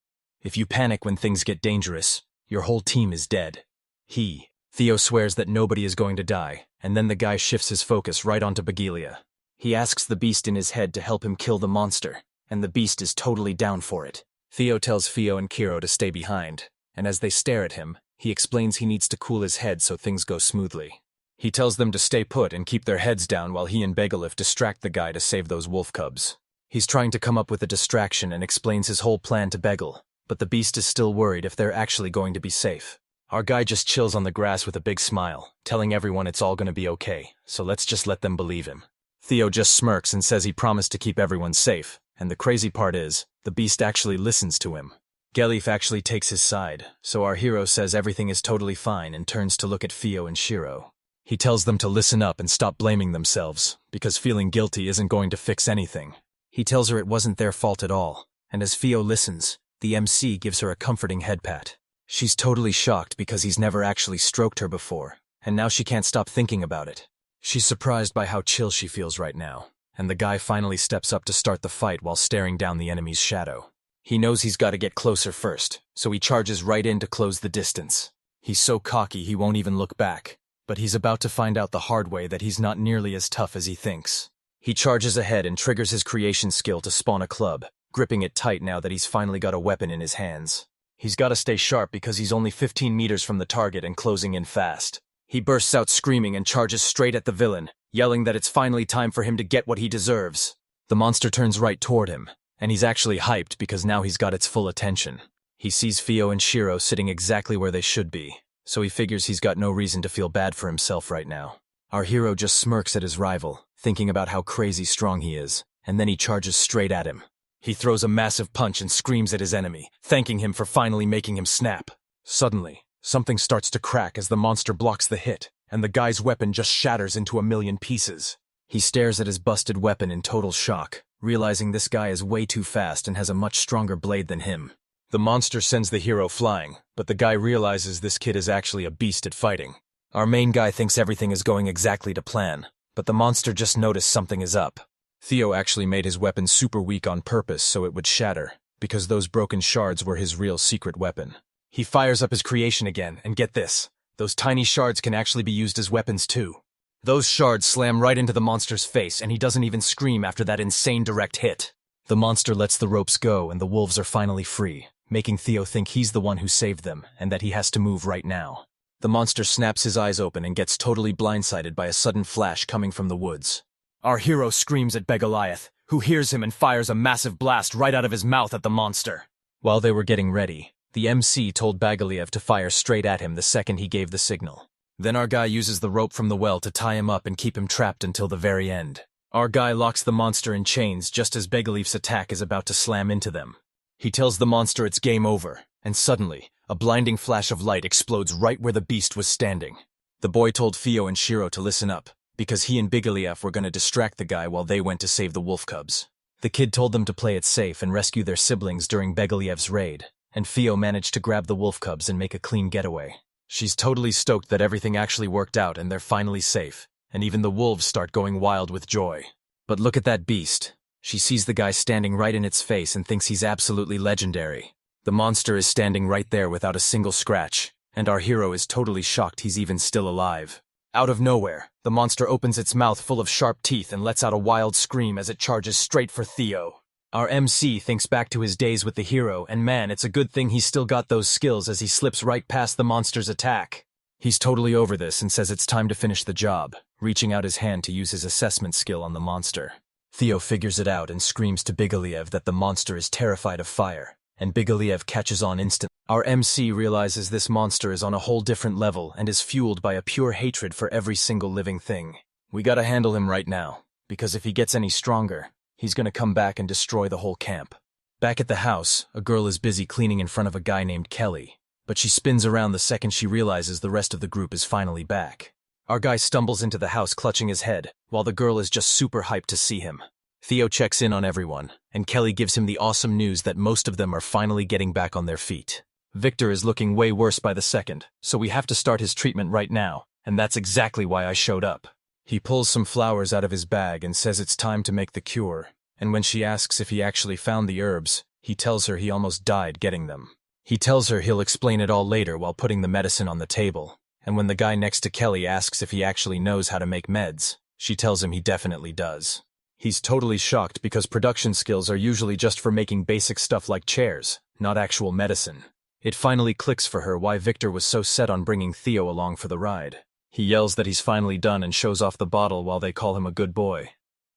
If you panic when things get dangerous, your whole team is dead. Theo swears that nobody is going to die, and then the guy shifts his focus right onto Beagelli. He asks the beast in his head to help him kill the monster, and the beast is totally down for it. Theo tells Theo and Kiro to stay behind, and as they stare at him, he explains he needs to cool his head so things go smoothly. He tells them to stay put and keep their heads down while he and Beagelli distract the guy to save those wolf cubs. He's trying to come up with a distraction and explains his whole plan to Beagelli, but the beast is still worried if they're actually going to be safe. Our guy just chills on the grass with a big smile, telling everyone it's all going to be okay, so let's just let them believe him. Theo just smirks and says he promised to keep everyone safe, and the crazy part is, the beast actually listens to him. Gelif actually takes his side, so our hero says everything is totally fine and turns to look at Theo and Shiro. He tells them to listen up and stop blaming themselves, because feeling guilty isn't going to fix anything. He tells her it wasn't their fault at all, and as Theo listens, the MC gives her a comforting head pat. She's totally shocked because he's never actually stroked her before, and now she can't stop thinking about it. She's surprised by how chill she feels right now, and the guy finally steps up to start the fight while staring down the enemy's shadow. He knows he's got to get closer first, so he charges right in to close the distance. He's so cocky he won't even look back, but he's about to find out the hard way that he's not nearly as tough as he thinks. He charges ahead and triggers his creation skill to spawn a club, gripping it tight now that he's finally got a weapon in his hands. He's got to stay sharp because he's only 15 meters from the target and closing in fast. He bursts out screaming and charges straight at the villain, yelling that it's finally time for him to get what he deserves. The monster turns right toward him, and he's actually hyped because now he's got its full attention. He sees Theo and Shiro sitting exactly where they should be, so he figures he's got no reason to feel bad for himself right now. Our hero just smirks at his rival, thinking about how crazy strong he is, and then he charges straight at him. He throws a massive punch and screams at his enemy, thanking him for finally making him snap. Suddenly, something starts to crack as the monster blocks the hit, and the guy's weapon just shatters into a million pieces. He stares at his busted weapon in total shock, realizing this guy is way too fast and has a much stronger blade than him. The monster sends the hero flying, but the guy realizes this kid is actually a beast at fighting. Our main guy thinks everything is going exactly to plan, but the monster just noticed something is up. Theo actually made his weapon super weak on purpose so it would shatter, because those broken shards were his real secret weapon. He fires up his creation again, and get this, those tiny shards can actually be used as weapons too. Those shards slam right into the monster's face, and he doesn't even scream after that insane direct hit. The monster lets the ropes go, and the wolves are finally free, making Theo think he's the one who saved them, and that he has to move right now. The monster snaps his eyes open and gets totally blindsided by a sudden flash coming from the woods. Our hero screams at Beagelli, who hears him and fires a massive blast right out of his mouth at the monster. While they were getting ready, the MC told Beagelli to fire straight at him the second he gave the signal. Then our guy uses the rope from the well to tie him up and keep him trapped until the very end. Our guy locks the monster in chains just as Beagelli's attack is about to slam into them. He tells the monster it's game over, and suddenly, a blinding flash of light explodes right where the beast was standing. The boy told Theo and Shiro to listen up, because he and Beagelli were going to distract the guy while they went to save the wolf cubs. The kid told them to play it safe and rescue their siblings during Beagelli's raid, and Theo managed to grab the wolf cubs and make a clean getaway. She's totally stoked that everything actually worked out and they're finally safe, and even the wolves start going wild with joy. But look at that beast. She sees the guy standing right in its face and thinks he's absolutely legendary. The monster is standing right there without a single scratch, and our hero is totally shocked he's even still alive. Out of nowhere, the monster opens its mouth full of sharp teeth and lets out a wild scream as it charges straight for Theo. Our MC thinks back to his days with the hero, and man, it's a good thing he's still got those skills as he slips right past the monster's attack. He's totally over this and says it's time to finish the job, reaching out his hand to use his assessment skill on the monster. Theo figures it out and screams to Beagelli that the monster is terrified of fire, and Beagelli catches on instantly. Our MC realizes this monster is on a whole different level and is fueled by a pure hatred for every single living thing. We gotta handle him right now, because if he gets any stronger, he's gonna come back and destroy the whole camp. Back at the house, a girl is busy cleaning in front of a guy named Kelly, but she spins around the second she realizes the rest of the group is finally back. Our guy stumbles into the house clutching his head, while the girl is just super hyped to see him. Theo checks in on everyone, and Kelly gives him the awesome news that most of them are finally getting back on their feet. Victor is looking way worse by the second, so we have to start his treatment right now, and that's exactly why I showed up. He pulls some flowers out of his bag and says it's time to make the cure, and when she asks if he actually found the herbs, he tells her he almost died getting them. He tells her he'll explain it all later while putting the medicine on the table, and when the guy next to Kelly asks if he actually knows how to make meds, she tells him he definitely does. He's totally shocked because production skills are usually just for making basic stuff like chairs, not actual medicine. It finally clicks for her why Victor was so set on bringing Theo along for the ride. He yells that he's finally done and shows off the bottle while they call him a good boy.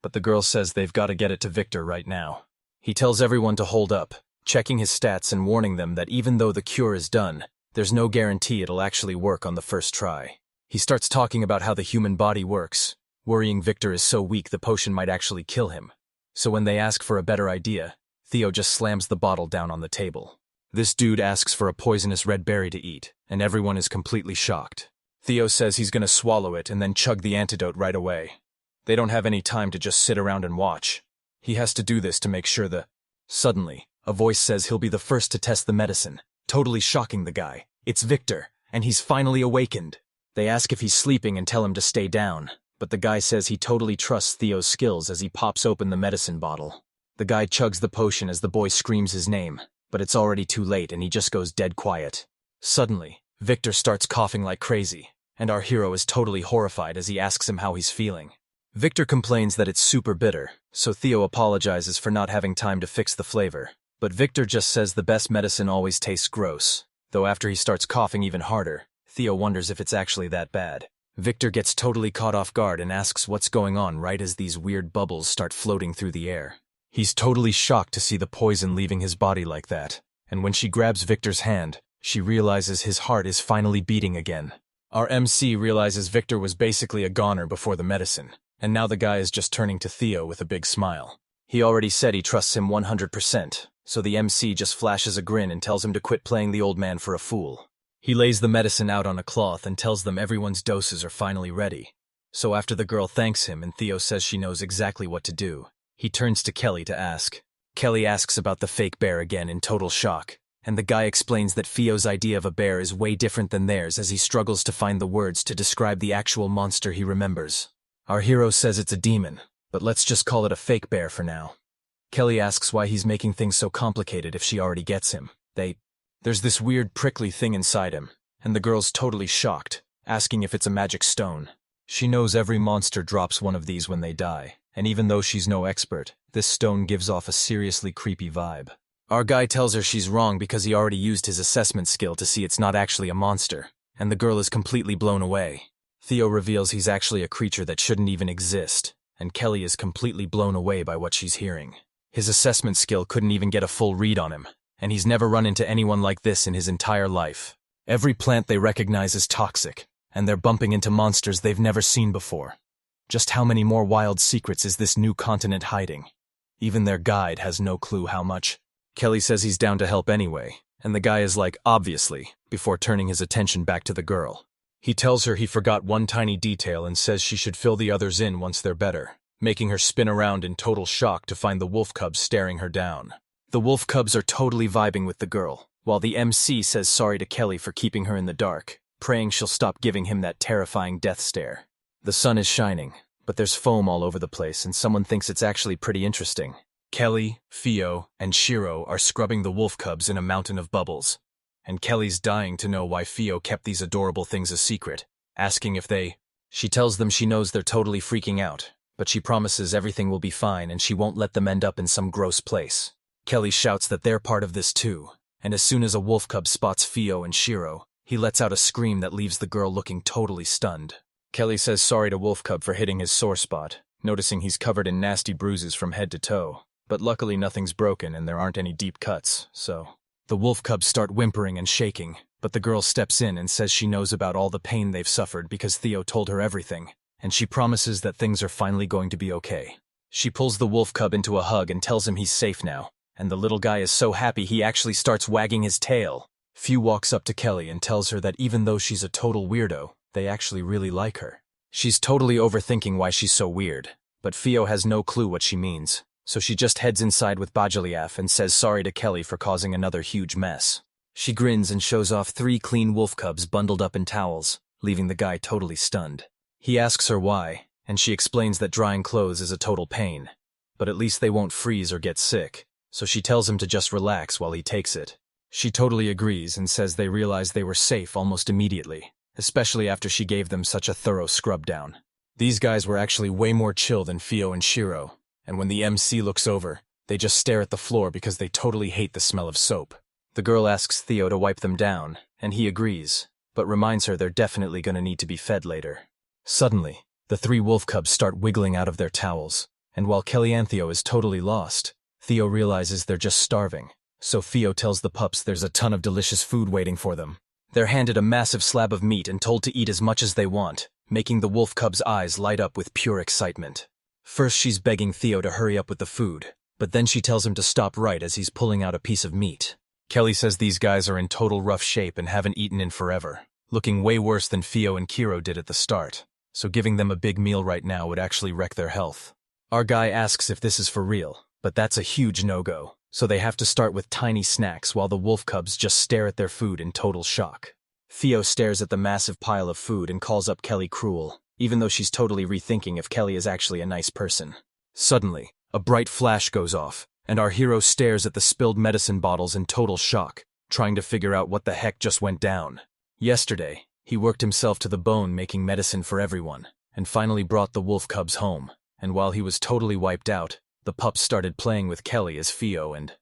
But the girl says they've got to get it to Victor right now. He tells everyone to hold up, checking his stats and warning them that even though the cure is done, there's no guarantee it'll actually work on the first try. He starts talking about how the human body works, worrying Victor is so weak the potion might actually kill him. So when they ask for a better idea, Theo just slams the bottle down on the table. This dude asks for a poisonous red berry to eat, and everyone is completely shocked. Theo says he's gonna swallow it and then chug the antidote right away. They don't have any time to just sit around and watch. He has to do this to make sure Suddenly, a voice says he'll be the first to test the medicine, totally shocking the guy. It's Victor, and he's finally awakened. They ask if he's sleeping and tell him to stay down, but the guy says he totally trusts Theo's skills as he pops open the medicine bottle. The guy chugs the potion as the boy screams his name, but it's already too late and he just goes dead quiet. Suddenly, Victor starts coughing like crazy, and our hero is totally horrified as he asks him how he's feeling. Victor complains that it's super bitter, so Theo apologizes for not having time to fix the flavor, but Victor just says the best medicine always tastes gross, though after he starts coughing even harder, Theo wonders if it's actually that bad. Victor gets totally caught off guard and asks what's going on right as these weird bubbles start floating through the air. He's totally shocked to see the poison leaving his body like that, and when she grabs Victor's hand, she realizes his heart is finally beating again. Our MC realizes Victor was basically a goner before the medicine, and now the guy is just turning to Theo with a big smile. He already said he trusts him 100%, so the MC just flashes a grin and tells him to quit playing the old man for a fool. He lays the medicine out on a cloth and tells them everyone's doses are finally ready. So after the girl thanks him and Theo says she knows exactly what to do, he turns to Kelly to ask. Kelly asks about the fake bear again in total shock, and the guy explains that Theo's idea of a bear is way different than theirs as he struggles to find the words to describe the actual monster he remembers. Our hero says it's a demon, but let's just call it a fake bear for now. Kelly asks why he's making things so complicated if she already gets him. There's this weird prickly thing inside him, and the girl's totally shocked, asking if it's a magic stone. She knows every monster drops one of these when they die, and even though she's no expert, this stone gives off a seriously creepy vibe. Our guy tells her she's wrong because he already used his assessment skill to see it's not actually a monster, and the girl is completely blown away. Theo reveals he's actually a creature that shouldn't even exist, and Kelly is completely blown away by what she's hearing. His assessment skill couldn't even get a full read on him, and he's never run into anyone like this in his entire life. Every plant they recognize is toxic, and they're bumping into monsters they've never seen before. Just how many more wild secrets is this new continent hiding? Even their guide has no clue how much. Kelly says he's down to help anyway, and the guy is like, obviously, before turning his attention back to the girl. He tells her he forgot one tiny detail and says she should fill the others in once they're better, making her spin around in total shock to find the wolf cubs staring her down. The wolf cubs are totally vibing with the girl, while the MC says sorry to Kelly for keeping her in the dark, praying she'll stop giving him that terrifying death stare. The sun is shining, but there's foam all over the place and someone thinks it's actually pretty interesting. Kelly, Theo, and Shiro are scrubbing the wolf cubs in a mountain of bubbles, and Kelly's dying to know why Theo kept these adorable things a secret, asking if She tells them she knows they're totally freaking out, but she promises everything will be fine and she won't let them end up in some gross place. Kelly shouts that they're part of this too, and as soon as a wolf cub spots Theo and Shiro, he lets out a scream that leaves the girl looking totally stunned. Kelly says sorry to Wolf Cub for hitting his sore spot, noticing he's covered in nasty bruises from head to toe, but luckily nothing's broken and there aren't any deep cuts, so. The wolf cubs start whimpering and shaking, but the girl steps in and says she knows about all the pain they've suffered because Theo told her everything, and she promises that things are finally going to be okay. She pulls the wolf cub into a hug and tells him he's safe now, and the little guy is so happy he actually starts wagging his tail. Theo walks up to Kelly and tells her that even though she's a total weirdo, they actually really like her. She's totally overthinking why she's so weird, but Theo has no clue what she means, so she just heads inside with Beagelli and says sorry to Kelly for causing another huge mess. She grins and shows off 3 clean wolf cubs bundled up in towels, leaving the guy totally stunned. He asks her why, and she explains that drying clothes is a total pain, but at least they won't freeze or get sick, so she tells him to just relax while he takes it. She totally agrees and says they realized they were safe almost immediately, especially after she gave them such a thorough scrub down. These guys were actually way more chill than Theo and Shiro, and when the MC looks over, they just stare at the floor because they totally hate the smell of soap. The girl asks Theo to wipe them down, and he agrees, but reminds her they're definitely gonna need to be fed later. Suddenly, the 3 wolf cubs start wiggling out of their towels, and while Kelly and Theo is totally lost, Theo realizes they're just starving, so Theo tells the pups there's a ton of delicious food waiting for them. They're handed a massive slab of meat and told to eat as much as they want, making the wolf cub's eyes light up with pure excitement. First she's begging Theo to hurry up with the food, but then she tells him to stop right as he's pulling out a piece of meat. Kelly says these guys are in total rough shape and haven't eaten in forever, looking way worse than Theo and Kiro did at the start, so giving them a big meal right now would actually wreck their health. Our guy asks if this is for real, but that's a huge no-go, so they have to start with tiny snacks while the wolf cubs just stare at their food in total shock. Theo stares at the massive pile of food and calls up Kelly cruel, even though she's totally rethinking if Kelly is actually a nice person. Suddenly, a bright flash goes off, and our hero stares at the spilled medicine bottles in total shock, trying to figure out what the heck just went down. Yesterday, he worked himself to the bone making medicine for everyone, and finally brought the wolf cubs home, and while he was totally wiped out, the pups started playing with Kelly as Theo and,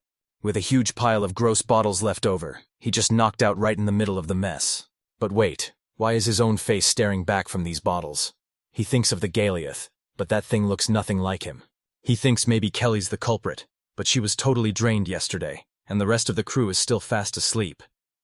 with a huge pile of gross bottles left over, he just knocked out right in the middle of the mess. But wait, why is his own face staring back from these bottles? He thinks of the Galeath, but that thing looks nothing like him. He thinks maybe Kelly's the culprit, but she was totally drained yesterday, and the rest of the crew is still fast asleep.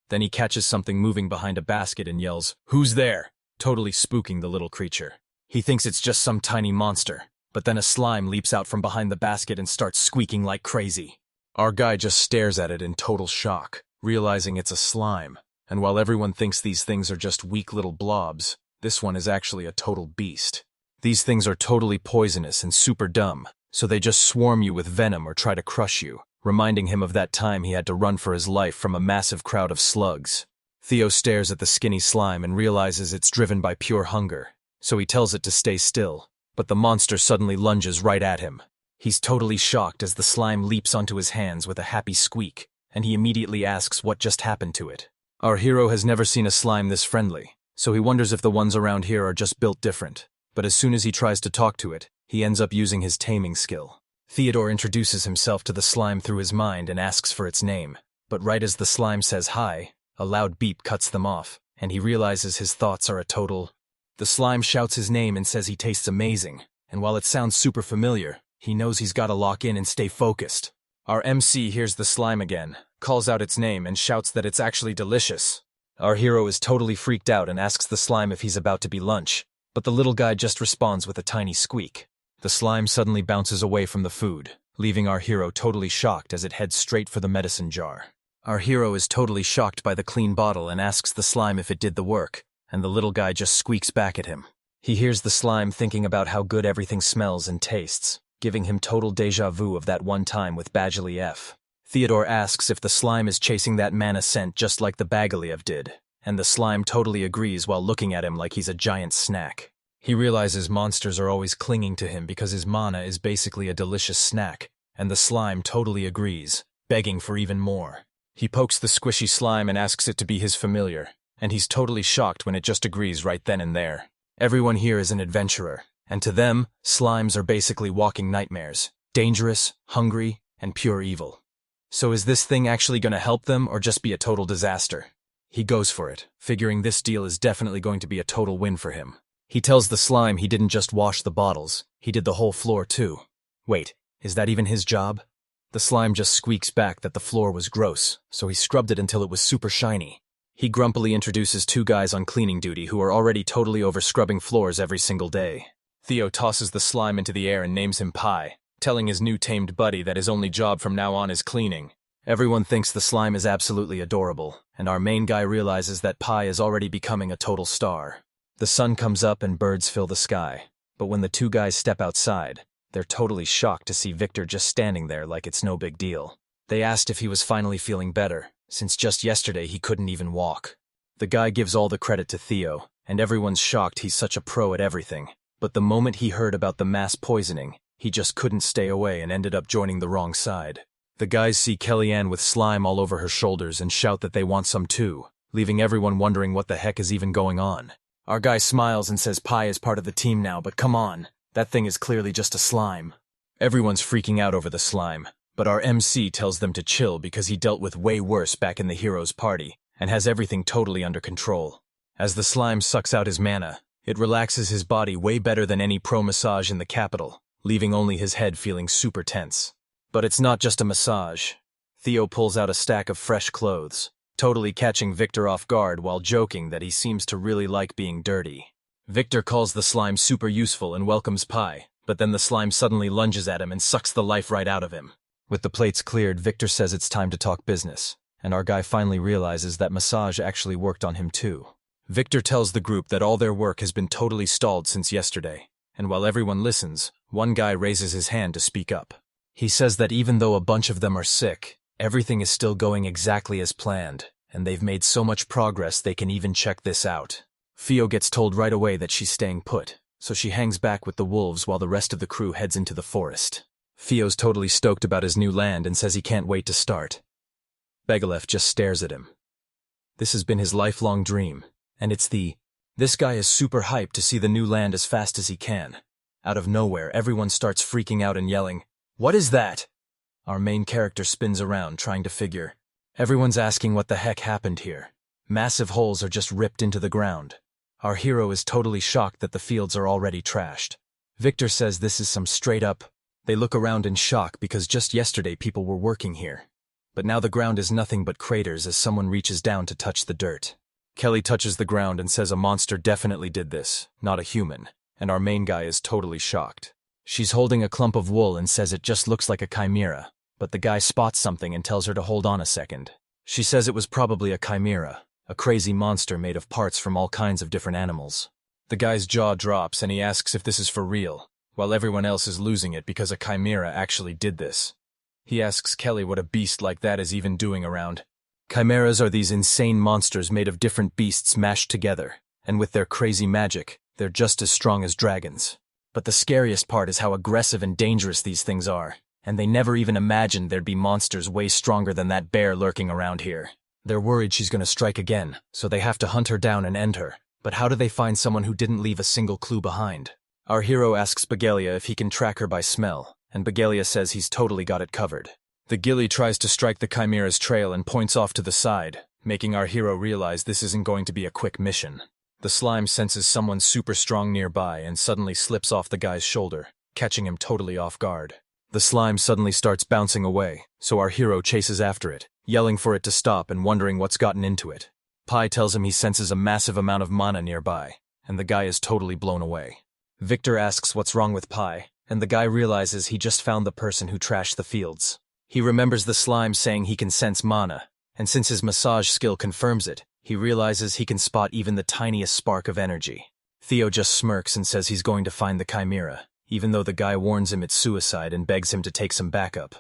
Then he catches something moving behind a basket and yells, "Who's there?" totally spooking the little creature. He thinks it's just some tiny monster, but then a slime leaps out from behind the basket and starts squeaking like crazy. Our guy just stares at it in total shock, realizing it's a slime, and while everyone thinks these things are just weak little blobs, this one is actually a total beast. These things are totally poisonous and super dumb, so they just swarm you with venom or try to crush you, reminding him of that time he had to run for his life from a massive crowd of slugs. Theo stares at the skinny slime and realizes it's driven by pure hunger, so he tells it to stay still, but the monster suddenly lunges right at him. He's totally shocked as the slime leaps onto his hands with a happy squeak, and he immediately asks what just happened to it. Our hero has never seen a slime this friendly, so he wonders if the ones around here are just built different. But as soon as he tries to talk to it, he ends up using his taming skill. Theodore introduces himself to the slime through his mind and asks for its name, but right as the slime says hi, a loud beep cuts them off, and he realizes his thoughts are a total. The slime shouts his name and says he tastes amazing, and while it sounds super familiar, he knows he's gotta lock in and stay focused. Our MC hears the slime again, calls out its name, and shouts that it's actually delicious. Our hero is totally freaked out and asks the slime if he's about to be lunch, but the little guy just responds with a tiny squeak. The slime suddenly bounces away from the food, leaving our hero totally shocked as it heads straight for the medicine jar. Our hero is totally shocked by the clean bottle and asks the slime if it did the work, and the little guy just squeaks back at him. He hears the slime thinking about how good everything smells and tastes, giving him total deja vu of that one time with Beagelli F. Theodore asks if the slime is chasing that mana scent just like the Beagelli did, and the slime totally agrees while looking at him like he's a giant snack. He realizes monsters are always clinging to him because his mana is basically a delicious snack, and the slime totally agrees, begging for even more. He pokes the squishy slime and asks it to be his familiar, and he's totally shocked when it just agrees right then and there. Everyone here is an adventurer, and to them, slimes are basically walking nightmares, dangerous, hungry, and pure evil. So is this thing actually going to help them or just be a total disaster? He goes for it, figuring this deal is definitely going to be a total win for him. He tells the slime he didn't just wash the bottles, he did the whole floor too. Wait, is that even his job? The slime just squeaks back that the floor was gross, so he scrubbed it until it was super shiny. He grumpily introduces two guys on cleaning duty who are already totally over scrubbing floors every single day. Theo tosses the slime into the air and names him Pie, telling his new tamed buddy that his only job from now on is cleaning. Everyone thinks the slime is absolutely adorable, and our main guy realizes that Pie is already becoming a total star. The sun comes up and birds fill the sky, but when the two guys step outside, they're totally shocked to see Victor just standing there like it's no big deal. They asked if he was finally feeling better, since just yesterday he couldn't even walk. The guy gives all the credit to Theo, and everyone's shocked he's such a pro at everything, but the moment he heard about the mass poisoning, he just couldn't stay away and ended up joining the wrong side. The guys see Kellyanne with slime all over her shoulders and shout that they want some too, leaving everyone wondering what the heck is even going on. Our guy smiles and says Pie is part of the team now, but come on, that thing is clearly just a slime. Everyone's freaking out over the slime, but our MC tells them to chill because he dealt with way worse back in the hero's party and has everything totally under control. As the slime sucks out his mana, it relaxes his body way better than any pro massage in the capital, leaving only his head feeling super tense. But it's not just a massage. Theo pulls out a stack of fresh clothes, totally catching Victor off guard while joking that he seems to really like being dirty. Victor calls the slime super useful and welcomes Pie, but then the slime suddenly lunges at him and sucks the life right out of him. With the plates cleared, Victor says it's time to talk business, and our guy finally realizes that massage actually worked on him too. Victor tells the group that all their work has been totally stalled since yesterday, and while everyone listens, one guy raises his hand to speak up. He says that even though a bunch of them are sick, everything is still going exactly as planned, and they've made so much progress they can even check this out. Theo gets told right away that she's staying put, so she hangs back with the wolves while the rest of the crew heads into the forest. Theo's totally stoked about his new land and says he can't wait to start. Beagelli just stares at him. This has been his lifelong dream, and this guy is super hyped to see the new land as fast as he can. Out of nowhere, everyone starts freaking out and yelling, "What is that?" Our main character spins around trying to figure. Everyone's asking what the heck happened here. Massive holes are just ripped into the ground. Our hero is totally shocked that the fields are already trashed. Victor says this is some straight up. They look around in shock because just yesterday people were working here. But now the ground is nothing but craters as someone reaches down to touch the dirt. Kelly touches the ground and says a monster definitely did this, not a human, and our main guy is totally shocked. She's holding a clump of wool and says it just looks like a chimera, but the guy spots something and tells her to hold on a second. She says it was probably a chimera, a crazy monster made of parts from all kinds of different animals. The guy's jaw drops and he asks if this is for real, while everyone else is losing it because a chimera actually did this. He asks Kelly what a beast like that is even doing around. Chimeras are these insane monsters made of different beasts mashed together, and with their crazy magic, they're just as strong as dragons. But the scariest part is how aggressive and dangerous these things are, and they never even imagined there'd be monsters way stronger than that bear lurking around here. They're worried she's gonna strike again, so they have to hunt her down and end her. But how do they find someone who didn't leave a single clue behind? Our hero asks Beagelli if he can track her by smell, and Beagelli says he's totally got it covered. The ghillie tries to strike the chimera's trail and points off to the side, making our hero realize this isn't going to be a quick mission. The slime senses someone super strong nearby and suddenly slips off the guy's shoulder, catching him totally off guard. The slime suddenly starts bouncing away, so our hero chases after it, yelling for it to stop and wondering what's gotten into it. Pi tells him he senses a massive amount of mana nearby, and the guy is totally blown away. Victor asks what's wrong with Pi, and the guy realizes he just found the person who trashed the fields. He remembers the slime saying he can sense mana, and since his massage skill confirms it, he realizes he can spot even the tiniest spark of energy. Theo just smirks and says he's going to find the chimera, even though the guy warns him it's suicide and begs him to take some backup.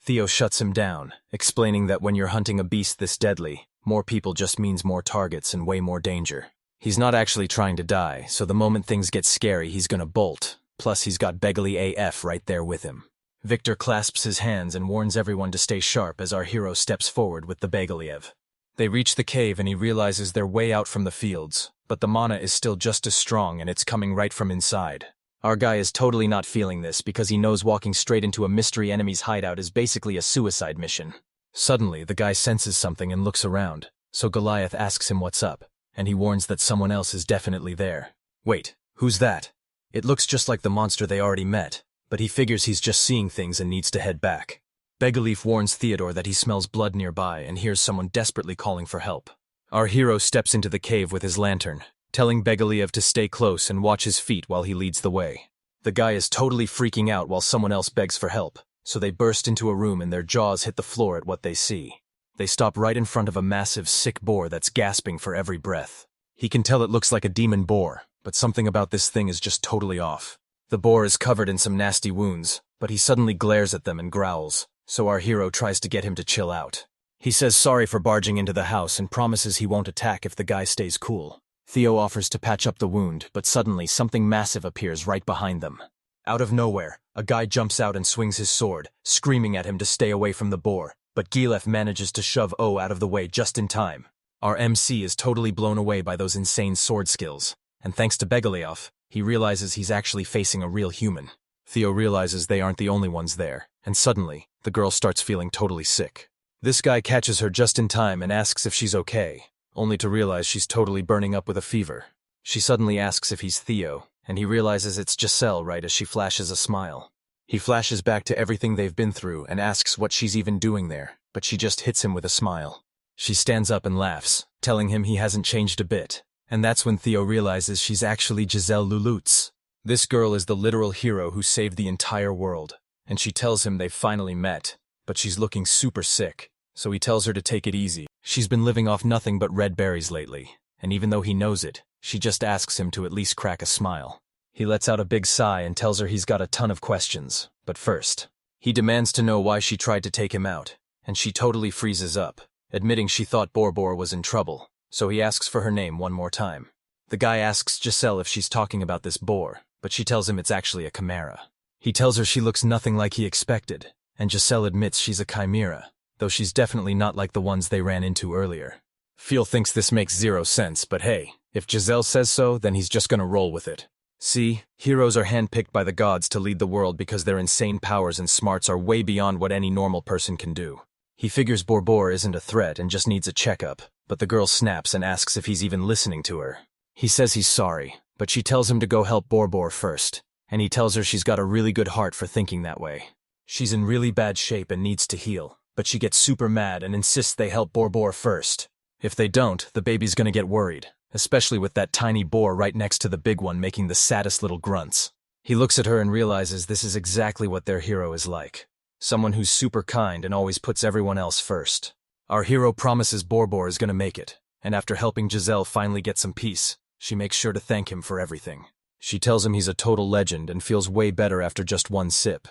Theo shuts him down, explaining that when you're hunting a beast this deadly, more people just means more targets and way more danger. He's not actually trying to die, so the moment things get scary he's gonna bolt, plus he's got Beagelli AF right there with him. Victor clasps his hands and warns everyone to stay sharp as our hero steps forward with the Beageliev. They reach the cave and he realizes they're way out from the fields, but the mana is still just as strong and it's coming right from inside. Our guy is totally not feeling this because he knows walking straight into a mystery enemy's hideout is basically a suicide mission. Suddenly, the guy senses something and looks around, so Goliath asks him what's up, and he warns that someone else is definitely there. Wait, who's that? It looks just like the monster they already met, but he figures he's just seeing things and needs to head back. Beagelli warns Theodore that he smells blood nearby and hears someone desperately calling for help. Our hero steps into the cave with his lantern, telling Beageliev to stay close and watch his feet while he leads the way. The guy is totally freaking out while someone else begs for help, so they burst into a room and their jaws hit the floor at what they see. They stop right in front of a massive, sick boar that's gasping for every breath. He can tell it looks like a demon boar, but something about this thing is just totally off. The boar is covered in some nasty wounds, but he suddenly glares at them and growls, so our hero tries to get him to chill out. He says sorry for barging into the house and promises he won't attack if the guy stays cool. Theo offers to patch up the wound, but suddenly something massive appears right behind them. Out of nowhere, a guy jumps out and swings his sword, screaming at him to stay away from the boar, but Gilef manages to shove O out of the way just in time. Our MC is totally blown away by those insane sword skills, and thanks to Beageliev, he realizes he's actually facing a real human. Theo realizes they aren't the only ones there, and suddenly, the girl starts feeling totally sick. This guy catches her just in time and asks if she's okay, only to realize she's totally burning up with a fever. She suddenly asks if he's Theo, and he realizes it's Jazelle right as she flashes a smile. He flashes back to everything they've been through and asks what she's even doing there, but she just hits him with a smile. She stands up and laughs, telling him he hasn't changed a bit, and that's when Theo realizes she's actually Jazelle Lulutz. This girl is the literal hero who saved the entire world, and she tells him they've finally met, but she's looking super sick, so he tells her to take it easy. She's been living off nothing but red berries lately, and even though he knows it, she just asks him to at least crack a smile. He lets out a big sigh and tells her he's got a ton of questions, but first, he demands to know why she tried to take him out, and she totally freezes up, admitting she thought Borbor was in trouble, so he asks for her name one more time. The guy asks Jazelle if she's talking about this boar, but she tells him it's actually a chimera. He tells her she looks nothing like he expected, and Jazelle admits she's a chimera, though she's definitely not like the ones they ran into earlier. Phil thinks this makes zero sense, but hey, if Jazelle says so, then he's just gonna roll with it. See, heroes are handpicked by the gods to lead the world because their insane powers and smarts are way beyond what any normal person can do. He figures Borbor isn't a threat and just needs a checkup, but the girl snaps and asks if he's even listening to her. He says he's sorry, but she tells him to go help Borbor first, and he tells her she's got a really good heart for thinking that way. She's in really bad shape and needs to heal, but she gets super mad and insists they help Borbor first. If they don't, the baby's gonna get worried, especially with that tiny boar right next to the big one making the saddest little grunts. He looks at her and realizes this is exactly what their hero is like. Someone who's super kind and always puts everyone else first. Our hero promises Borbor is gonna make it, and after helping Jazelle finally get some peace, she makes sure to thank him for everything. She tells him he's a total legend and feels way better after just one sip.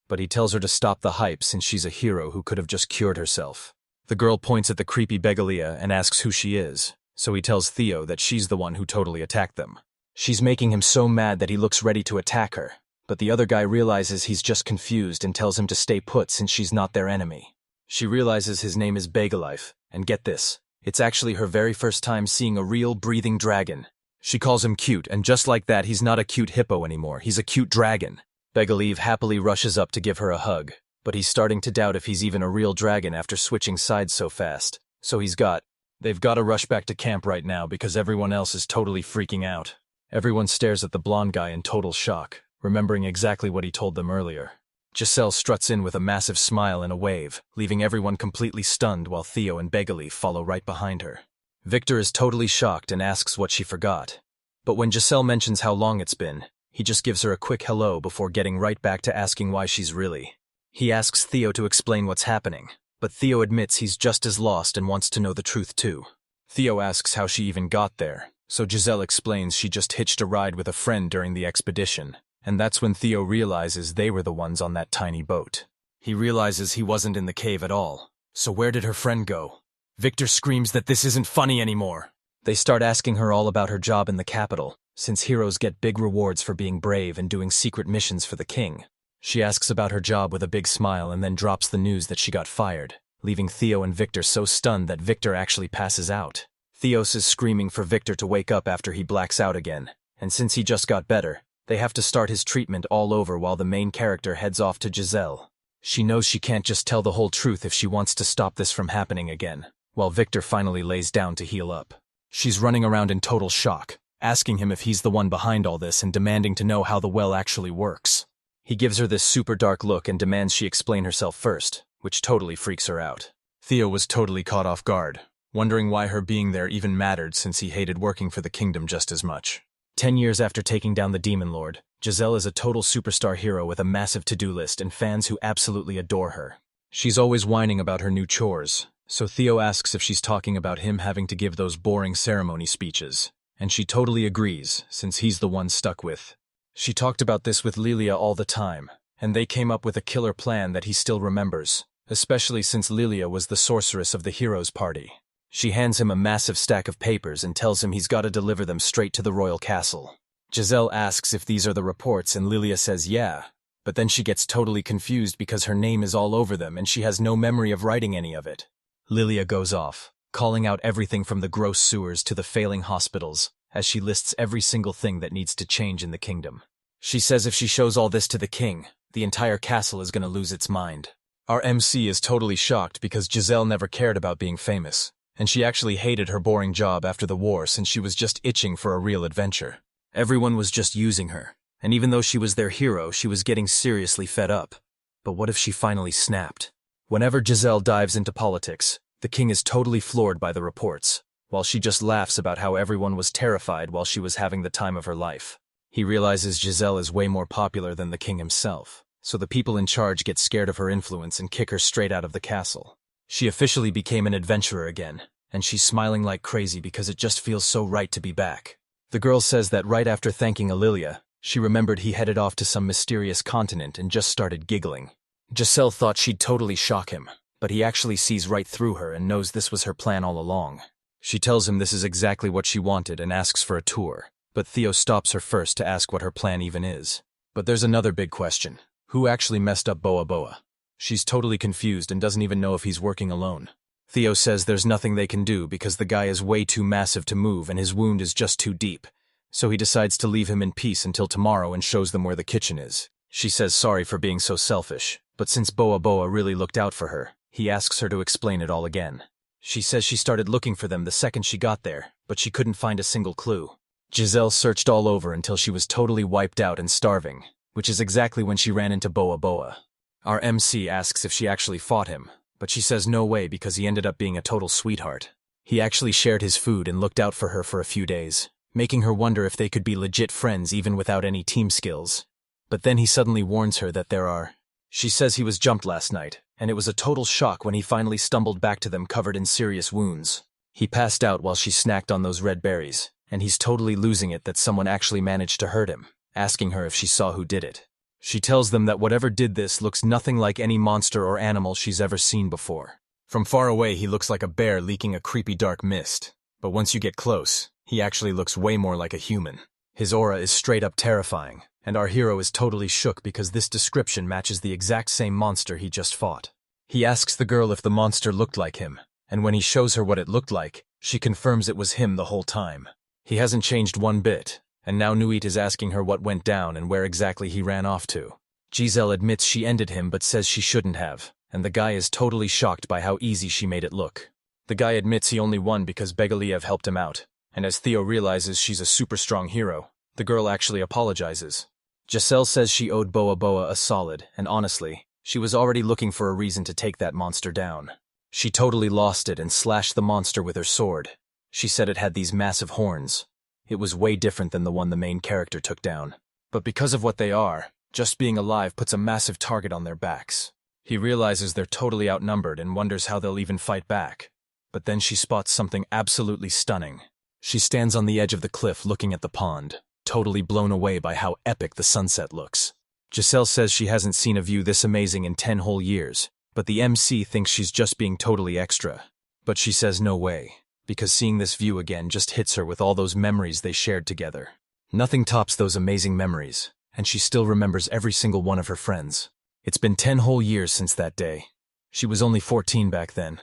But he tells her to stop the hype since she's a hero who could have just cured herself. The girl points at the creepy Beagelli and asks who she is, so he tells Theo that she's the one who totally attacked them. She's making him so mad that he looks ready to attack her, but the other guy realizes he's just confused and tells him to stay put since she's not their enemy. She realizes his name is Beagelli, and get this, it's actually her very first time seeing a real breathing dragon. She calls him cute, and just like that, he's not a cute hippo anymore, he's a cute dragon. Beagelli happily rushes up to give her a hug, but he's starting to doubt if he's even a real dragon after switching sides so fast. So they've got to rush back to camp right now because everyone else is totally freaking out. Everyone stares at the blonde guy in total shock, remembering exactly what he told them earlier. Jazelle struts in with a massive smile and a wave, leaving everyone completely stunned while Theo and Beagelli follow right behind her. Victor is totally shocked and asks what she forgot. But when Jazelle mentions how long it's been, he just gives her a quick hello before getting right back to asking why she's really. He asks Theo to explain what's happening, but Theo admits he's just as lost and wants to know the truth too. Theo asks how she even got there, so Jazelle explains she just hitched a ride with a friend during the expedition, and that's when Theo realizes they were the ones on that tiny boat. He realizes he wasn't in the cave at all, so where did her friend go? Victor screams that this isn't funny anymore. They start asking her all about her job in the capital, since heroes get big rewards for being brave and doing secret missions for the king. She asks about her job with a big smile and then drops the news that she got fired, leaving Theo and Victor so stunned that Victor actually passes out. Theos is screaming for Victor to wake up after he blacks out again, and since he just got better, they have to start his treatment all over while the main character heads off to Jazelle. She knows she can't just tell the whole truth if she wants to stop this from happening again, while Victor finally lays down to heal up. She's running around in total shock, asking him if he's the one behind all this and demanding to know how the well actually works. He gives her this super dark look and demands she explain herself first, which totally freaks her out. Theo was totally caught off guard, wondering why her being there even mattered since he hated working for the kingdom just as much. 10 years after taking down the Demon Lord, Jazelle is a total superstar hero with a massive to-do list and fans who absolutely adore her. She's always whining about her new chores, so Theo asks if she's talking about him having to give those boring ceremony speeches, and she totally agrees, since he's the one stuck with. She talked about this with Lilia all the time, and they came up with a killer plan that he still remembers, especially since Lilia was the sorceress of the heroes' party. She hands him a massive stack of papers and tells him he's got to deliver them straight to the royal castle. Jazelle asks if these are the reports and Lilia says yeah, but then she gets totally confused because her name is all over them and she has no memory of writing any of it. Lilia goes off, calling out everything from the gross sewers to the failing hospitals, as she lists every single thing that needs to change in the kingdom. She says if she shows all this to the king, the entire castle is going to lose its mind. Our MC is totally shocked because Jazelle never cared about being famous, and she actually hated her boring job after the war since she was just itching for a real adventure. Everyone was just using her, and even though she was their hero, she was getting seriously fed up. But what if she finally snapped? Whenever Jazelle dives into politics, the king is totally floored by the reports, while she just laughs about how everyone was terrified while she was having the time of her life. He realizes Jazelle is way more popular than the king himself, so the people in charge get scared of her influence and kick her straight out of the castle. She officially became an adventurer again, and she's smiling like crazy because it just feels so right to be back. The girl says that right after thanking Lilia, she remembered he headed off to some mysterious continent and just started giggling. Jazelle thought she'd totally shock him, but he actually sees right through her and knows this was her plan all along. She tells him this is exactly what she wanted and asks for a tour, but Theo stops her first to ask what her plan even is. But there's another big question. Who actually messed up Boa Boa? She's totally confused and doesn't even know if he's working alone. Theo says there's nothing they can do because the guy is way too massive to move and his wound is just too deep, so he decides to leave him in peace until tomorrow and shows them where the kitchen is. She says sorry for being so selfish, but since Boa Boa really looked out for her, he asks her to explain it all again. She says she started looking for them the second she got there, but she couldn't find a single clue. Jazelle searched all over until she was totally wiped out and starving, which is exactly when she ran into Boa Boa. Our MC asks if she actually fought him, but she says no way because he ended up being a total sweetheart. He actually shared his food and looked out for her for a few days, making her wonder if they could be legit friends even without any team skills. But then he suddenly warns her that there are. She says he was jumped last night, and it was a total shock when he finally stumbled back to them covered in serious wounds. He passed out while she snacked on those red berries, and he's totally losing it that someone actually managed to hurt him, asking her if she saw who did it. She tells them that whatever did this looks nothing like any monster or animal she's ever seen before. From far away, he looks like a bear leaking a creepy dark mist, but once you get close, he actually looks way more like a human. His aura is straight up terrifying, and our hero is totally shook because this description matches the exact same monster he just fought. He asks the girl if the monster looked like him, and when he shows her what it looked like, she confirms it was him the whole time. He hasn't changed one bit, and now Nuit is asking her what went down and where exactly he ran off to. Jazelle admits she ended him but says she shouldn't have, and the guy is totally shocked by how easy she made it look. The guy admits he only won because Beagelli helped him out, and as Theo realizes she's a super strong hero, the girl actually apologizes. Jazelle says she owed Boa Boa a solid, and honestly, she was already looking for a reason to take that monster down. She totally lost it and slashed the monster with her sword. She said it had these massive horns. It was way different than the one the main character took down. But because of what they are, just being alive puts a massive target on their backs. He realizes they're totally outnumbered and wonders how they'll even fight back. But then she spots something absolutely stunning. She stands on the edge of the cliff looking at the pond, totally blown away by how epic the sunset looks. Jazelle says she hasn't seen a view this amazing in 10 whole years, but the MC thinks she's just being totally extra. But she says no way, because seeing this view again just hits her with all those memories they shared together. Nothing tops those amazing memories, and she still remembers every single one of her friends. It's been 10 whole years since that day. She was only 14 back then.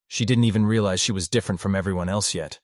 She didn't even realize she was different from everyone else yet.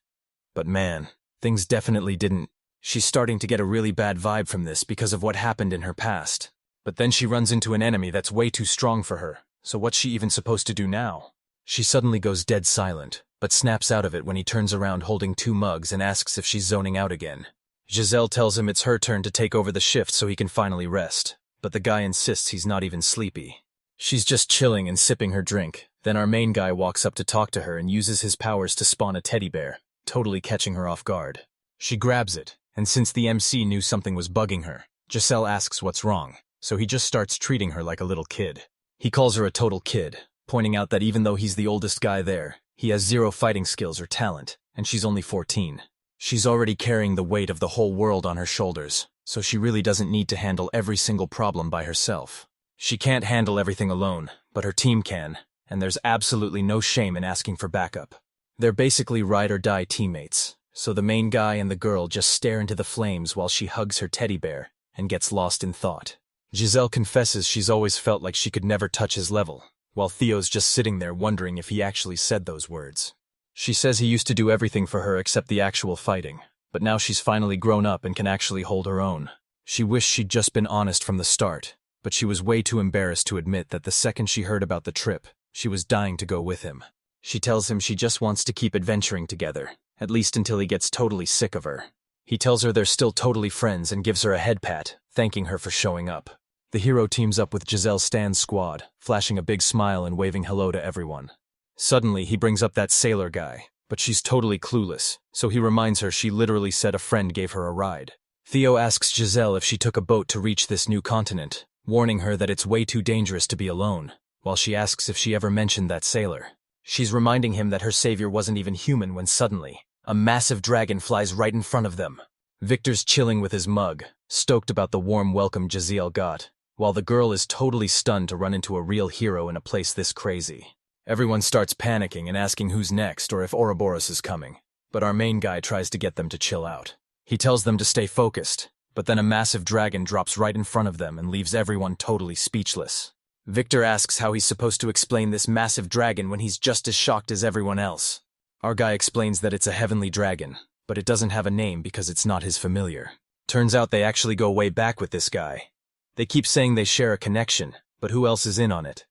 But man, things definitely didn't. She's starting to get a really bad vibe from this because of what happened in her past. But then she runs into an enemy that's way too strong for her, so what's she even supposed to do now? She suddenly goes dead silent, but snaps out of it when he turns around holding 2 mugs and asks if she's zoning out again. Jazelle tells him it's her turn to take over the shift so he can finally rest, but the guy insists he's not even sleepy. She's just chilling and sipping her drink. Then our main guy walks up to talk to her and uses his powers to spawn a teddy bear, totally catching her off guard. She grabs it, and since the MC knew something was bugging her, Jazelle asks what's wrong, so he just starts treating her like a little kid. He calls her a total kid, pointing out that even though he's the oldest guy there, he has 0 fighting skills or talent, and she's only 14. She's already carrying the weight of the whole world on her shoulders, so she really doesn't need to handle every single problem by herself. She can't handle everything alone, but her team can, and there's absolutely no shame in asking for backup. They're basically ride-or-die teammates, so the main guy and the girl just stare into the flames while she hugs her teddy bear and gets lost in thought. Jazelle confesses she's always felt like she could never touch his level, while Theo's just sitting there wondering if he actually said those words. She says he used to do everything for her except the actual fighting, but now she's finally grown up and can actually hold her own. She wished she'd just been honest from the start, but she was way too embarrassed to admit that the second she heard about the trip, she was dying to go with him. She tells him she just wants to keep adventuring together, at least until he gets totally sick of her. He tells her they're still totally friends and gives her a head pat, thanking her for showing up. The hero teams up with Jazelle Stan's squad, flashing a big smile and waving hello to everyone. Suddenly, he brings up that sailor guy, but she's totally clueless, so he reminds her she literally said a friend gave her a ride. Theo asks Jazelle if she took a boat to reach this new continent, warning her that it's way too dangerous to be alone, while she asks if she ever mentioned that sailor. She's reminding him that her savior wasn't even human when suddenly, a massive dragon flies right in front of them. Victor's chilling with his mug, stoked about the warm welcome Jazelle got, while the girl is totally stunned to run into a real hero in a place this crazy. Everyone starts panicking and asking who's next or if Ouroboros is coming, but our main guy tries to get them to chill out. He tells them to stay focused, but then a massive dragon drops right in front of them and leaves everyone totally speechless. Victor asks how he's supposed to explain this massive dragon when he's just as shocked as everyone else. Our guy explains that it's a heavenly dragon, but it doesn't have a name because it's not his familiar. Turns out they actually go way back with this guy. They keep saying they share a connection, but who else is in on it?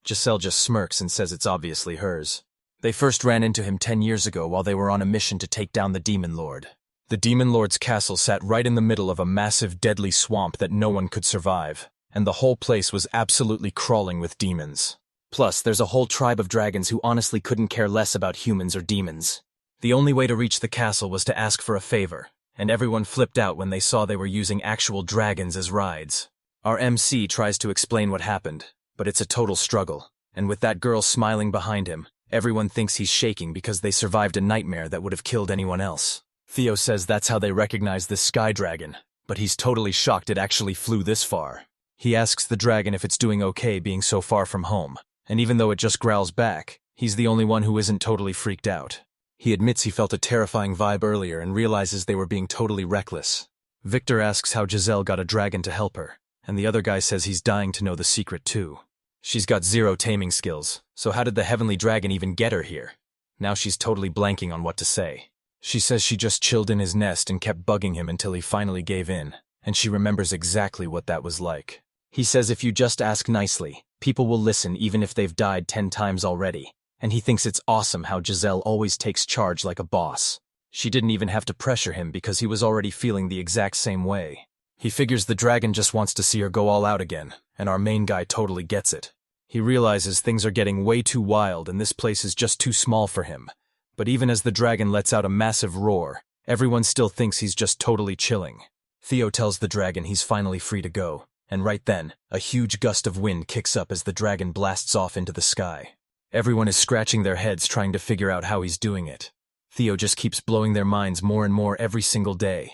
Jazelle just smirks and says it's obviously hers. They first ran into him 10 years ago while they were on a mission to take down the Demon Lord. The Demon Lord's castle sat right in the middle of a massive deadly swamp that no one could survive, and the whole place was absolutely crawling with demons. Plus, there's a whole tribe of dragons who honestly couldn't care less about humans or demons. The only way to reach the castle was to ask for a favor, and everyone flipped out when they saw they were using actual dragons as rides. Our MC tries to explain what happened, but it's a total struggle, and with that girl smiling behind him, everyone thinks he's shaking because they survived a nightmare that would have killed anyone else. Theo says that's how they recognize this sky dragon, but he's totally shocked it actually flew this far. He asks the dragon if it's doing okay being so far from home, and even though it just growls back, he's the only one who isn't totally freaked out. He admits he felt a terrifying vibe earlier and realizes they were being totally reckless. Victor asks how Jazelle got a dragon to help her, and the other guy says he's dying to know the secret too. She's got zero taming skills, so how did the heavenly dragon even get her here? Now she's totally blanking on what to say. She says she just chilled in his nest and kept bugging him until he finally gave in, and she remembers exactly what that was like. He says if you just ask nicely, people will listen even if they've died 10 times already, and he thinks it's awesome how Jazelle always takes charge like a boss. She didn't even have to pressure him because he was already feeling the exact same way. He figures the dragon just wants to see her go all out again, and our main guy totally gets it. He realizes things are getting way too wild and this place is just too small for him. But even as the dragon lets out a massive roar, everyone still thinks he's just totally chilling. Theo tells the dragon he's finally free to go, and right then, a huge gust of wind kicks up as the dragon blasts off into the sky. Everyone is scratching their heads trying to figure out how he's doing it. Theo just keeps blowing their minds more and more every single day.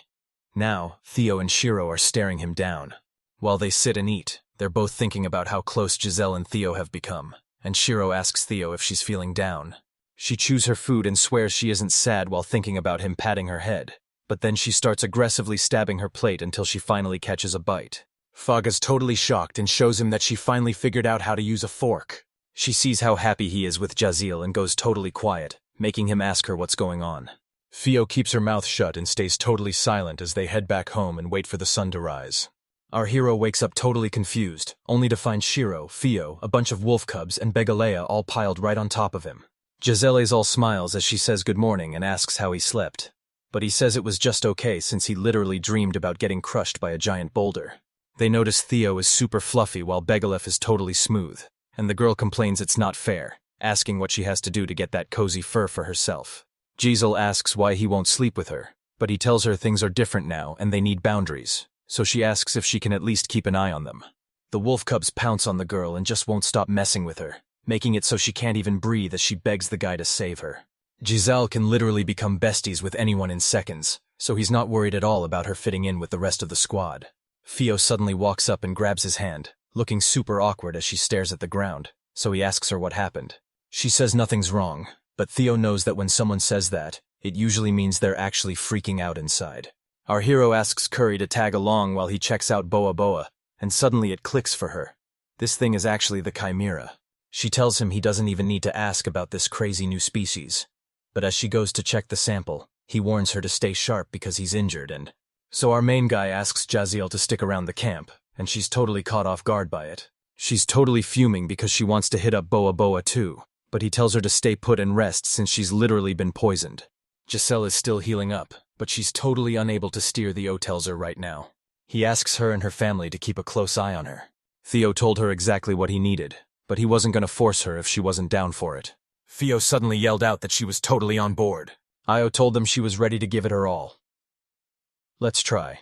Now, Theo and Shiro are staring him down. While they sit and eat, they're both thinking about how close Jazelle and Theo have become, and Shiro asks Theo if she's feeling down. She chews her food and swears she isn't sad while thinking about him patting her head, but then she starts aggressively stabbing her plate until she finally catches a bite. Faga's totally shocked and shows him that she finally figured out how to use a fork. She sees how happy he is with Jazelle and goes totally quiet, making him ask her what's going on. Theo keeps her mouth shut and stays totally silent as they head back home and wait for the sun to rise. Our hero wakes up totally confused, only to find Shiro, Theo, a bunch of wolf cubs, and Beagelli all piled right on top of him. Jazelle's all smiles as she says good morning and asks how he slept. But he says it was just okay since he literally dreamed about getting crushed by a giant boulder. They notice Theo is super fluffy while Beagelli is totally smooth, and the girl complains it's not fair, asking what she has to do to get that cozy fur for herself. Jazelle asks why he won't sleep with her, but he tells her things are different now and they need boundaries, so she asks if she can at least keep an eye on them. The wolf cubs pounce on the girl and just won't stop messing with her, making it so she can't even breathe as she begs the guy to save her. Jazelle can literally become besties with anyone in seconds, so he's not worried at all about her fitting in with the rest of the squad. Theo suddenly walks up and grabs his hand, looking super awkward as she stares at the ground, so he asks her what happened. She says nothing's wrong, but Theo knows that when someone says that, it usually means they're actually freaking out inside. Our hero asks Curry to tag along while he checks out Boa Boa, and suddenly it clicks for her. This thing is actually the chimera. She tells him he doesn't even need to ask about this crazy new species. But as she goes to check the sample, he warns her to stay sharp because he's injured and... So our main guy asks Jazelle to stick around the camp, and she's totally caught off guard by it. She's totally fuming because she wants to hit up Boa Boa too, but he tells her to stay put and rest since she's literally been poisoned. Jazelle is still healing up, but she's totally unable to steer the Otelzer right now. He asks her and her family to keep a close eye on her. Theo told her exactly what he needed, but he wasn't going to force her if she wasn't down for it. Theo suddenly yelled out that she was totally on board. Io told them she was ready to give it her all. Let's try.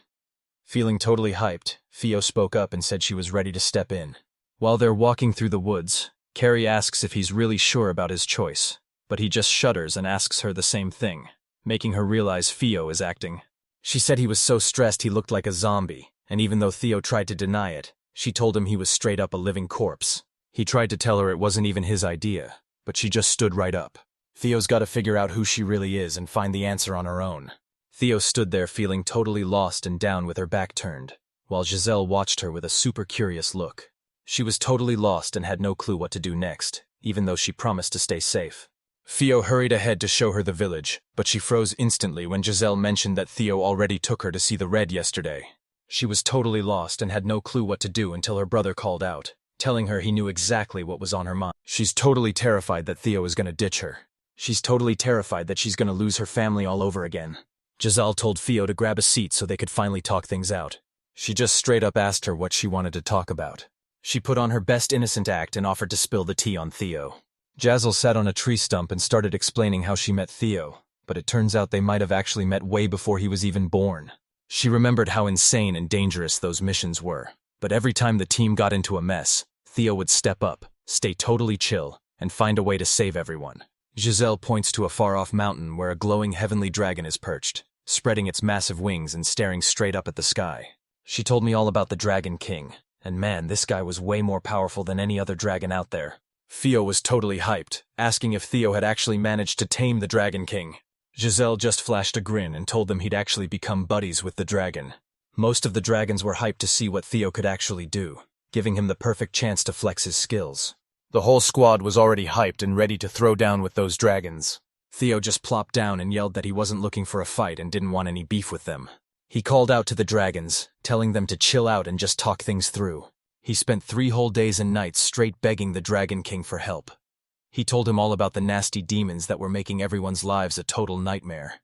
Feeling totally hyped, Theo spoke up and said she was ready to step in. While they're walking through the woods, Carrie asks if he's really sure about his choice, but he just shudders and asks her the same thing, making her realize Theo is acting. She said he was so stressed he looked like a zombie, and even though Theo tried to deny it, she told him he was straight up a living corpse. He tried to tell her it wasn't even his idea, but she just stood right up. Theo's got to figure out who she really is and find the answer on her own. Theo stood there feeling totally lost and down with her back turned, while Jazelle watched her with a super curious look. She was totally lost and had no clue what to do next, even though she promised to stay safe. Theo hurried ahead to show her the village, but she froze instantly when Jazelle mentioned that Theo already took her to see the red yesterday. She was totally lost and had no clue what to do until her brother called out, telling her he knew exactly what was on her mind. She's totally terrified that Theo is going to ditch her. She's totally terrified that she's going to lose her family all over again. Jazelle told Theo to grab a seat so they could finally talk things out. She just straight up asked her what she wanted to talk about. She put on her best innocent act and offered to spill the tea on Theo. Jazelle sat on a tree stump and started explaining how she met Theo, but it turns out they might have actually met way before he was even born. She remembered how insane and dangerous those missions were, but every time the team got into a mess, Theo would step up, stay totally chill, and find a way to save everyone. Jazelle points to a far-off mountain where a glowing heavenly dragon is perched, spreading its massive wings and staring straight up at the sky. She told me all about the Dragon King, and man, this guy was way more powerful than any other dragon out there. Theo was totally hyped, asking if Theo had actually managed to tame the Dragon King. Jazelle just flashed a grin and told them he'd actually become buddies with the dragon. Most of the dragons were hyped to see what Theo could actually do, giving him the perfect chance to flex his skills. The whole squad was already hyped and ready to throw down with those dragons. Theo just plopped down and yelled that he wasn't looking for a fight and didn't want any beef with them. He called out to the dragons, telling them to chill out and just talk things through. He spent 3 whole days and nights straight begging the Dragon King for help. He told him all about the nasty demons that were making everyone's lives a total nightmare.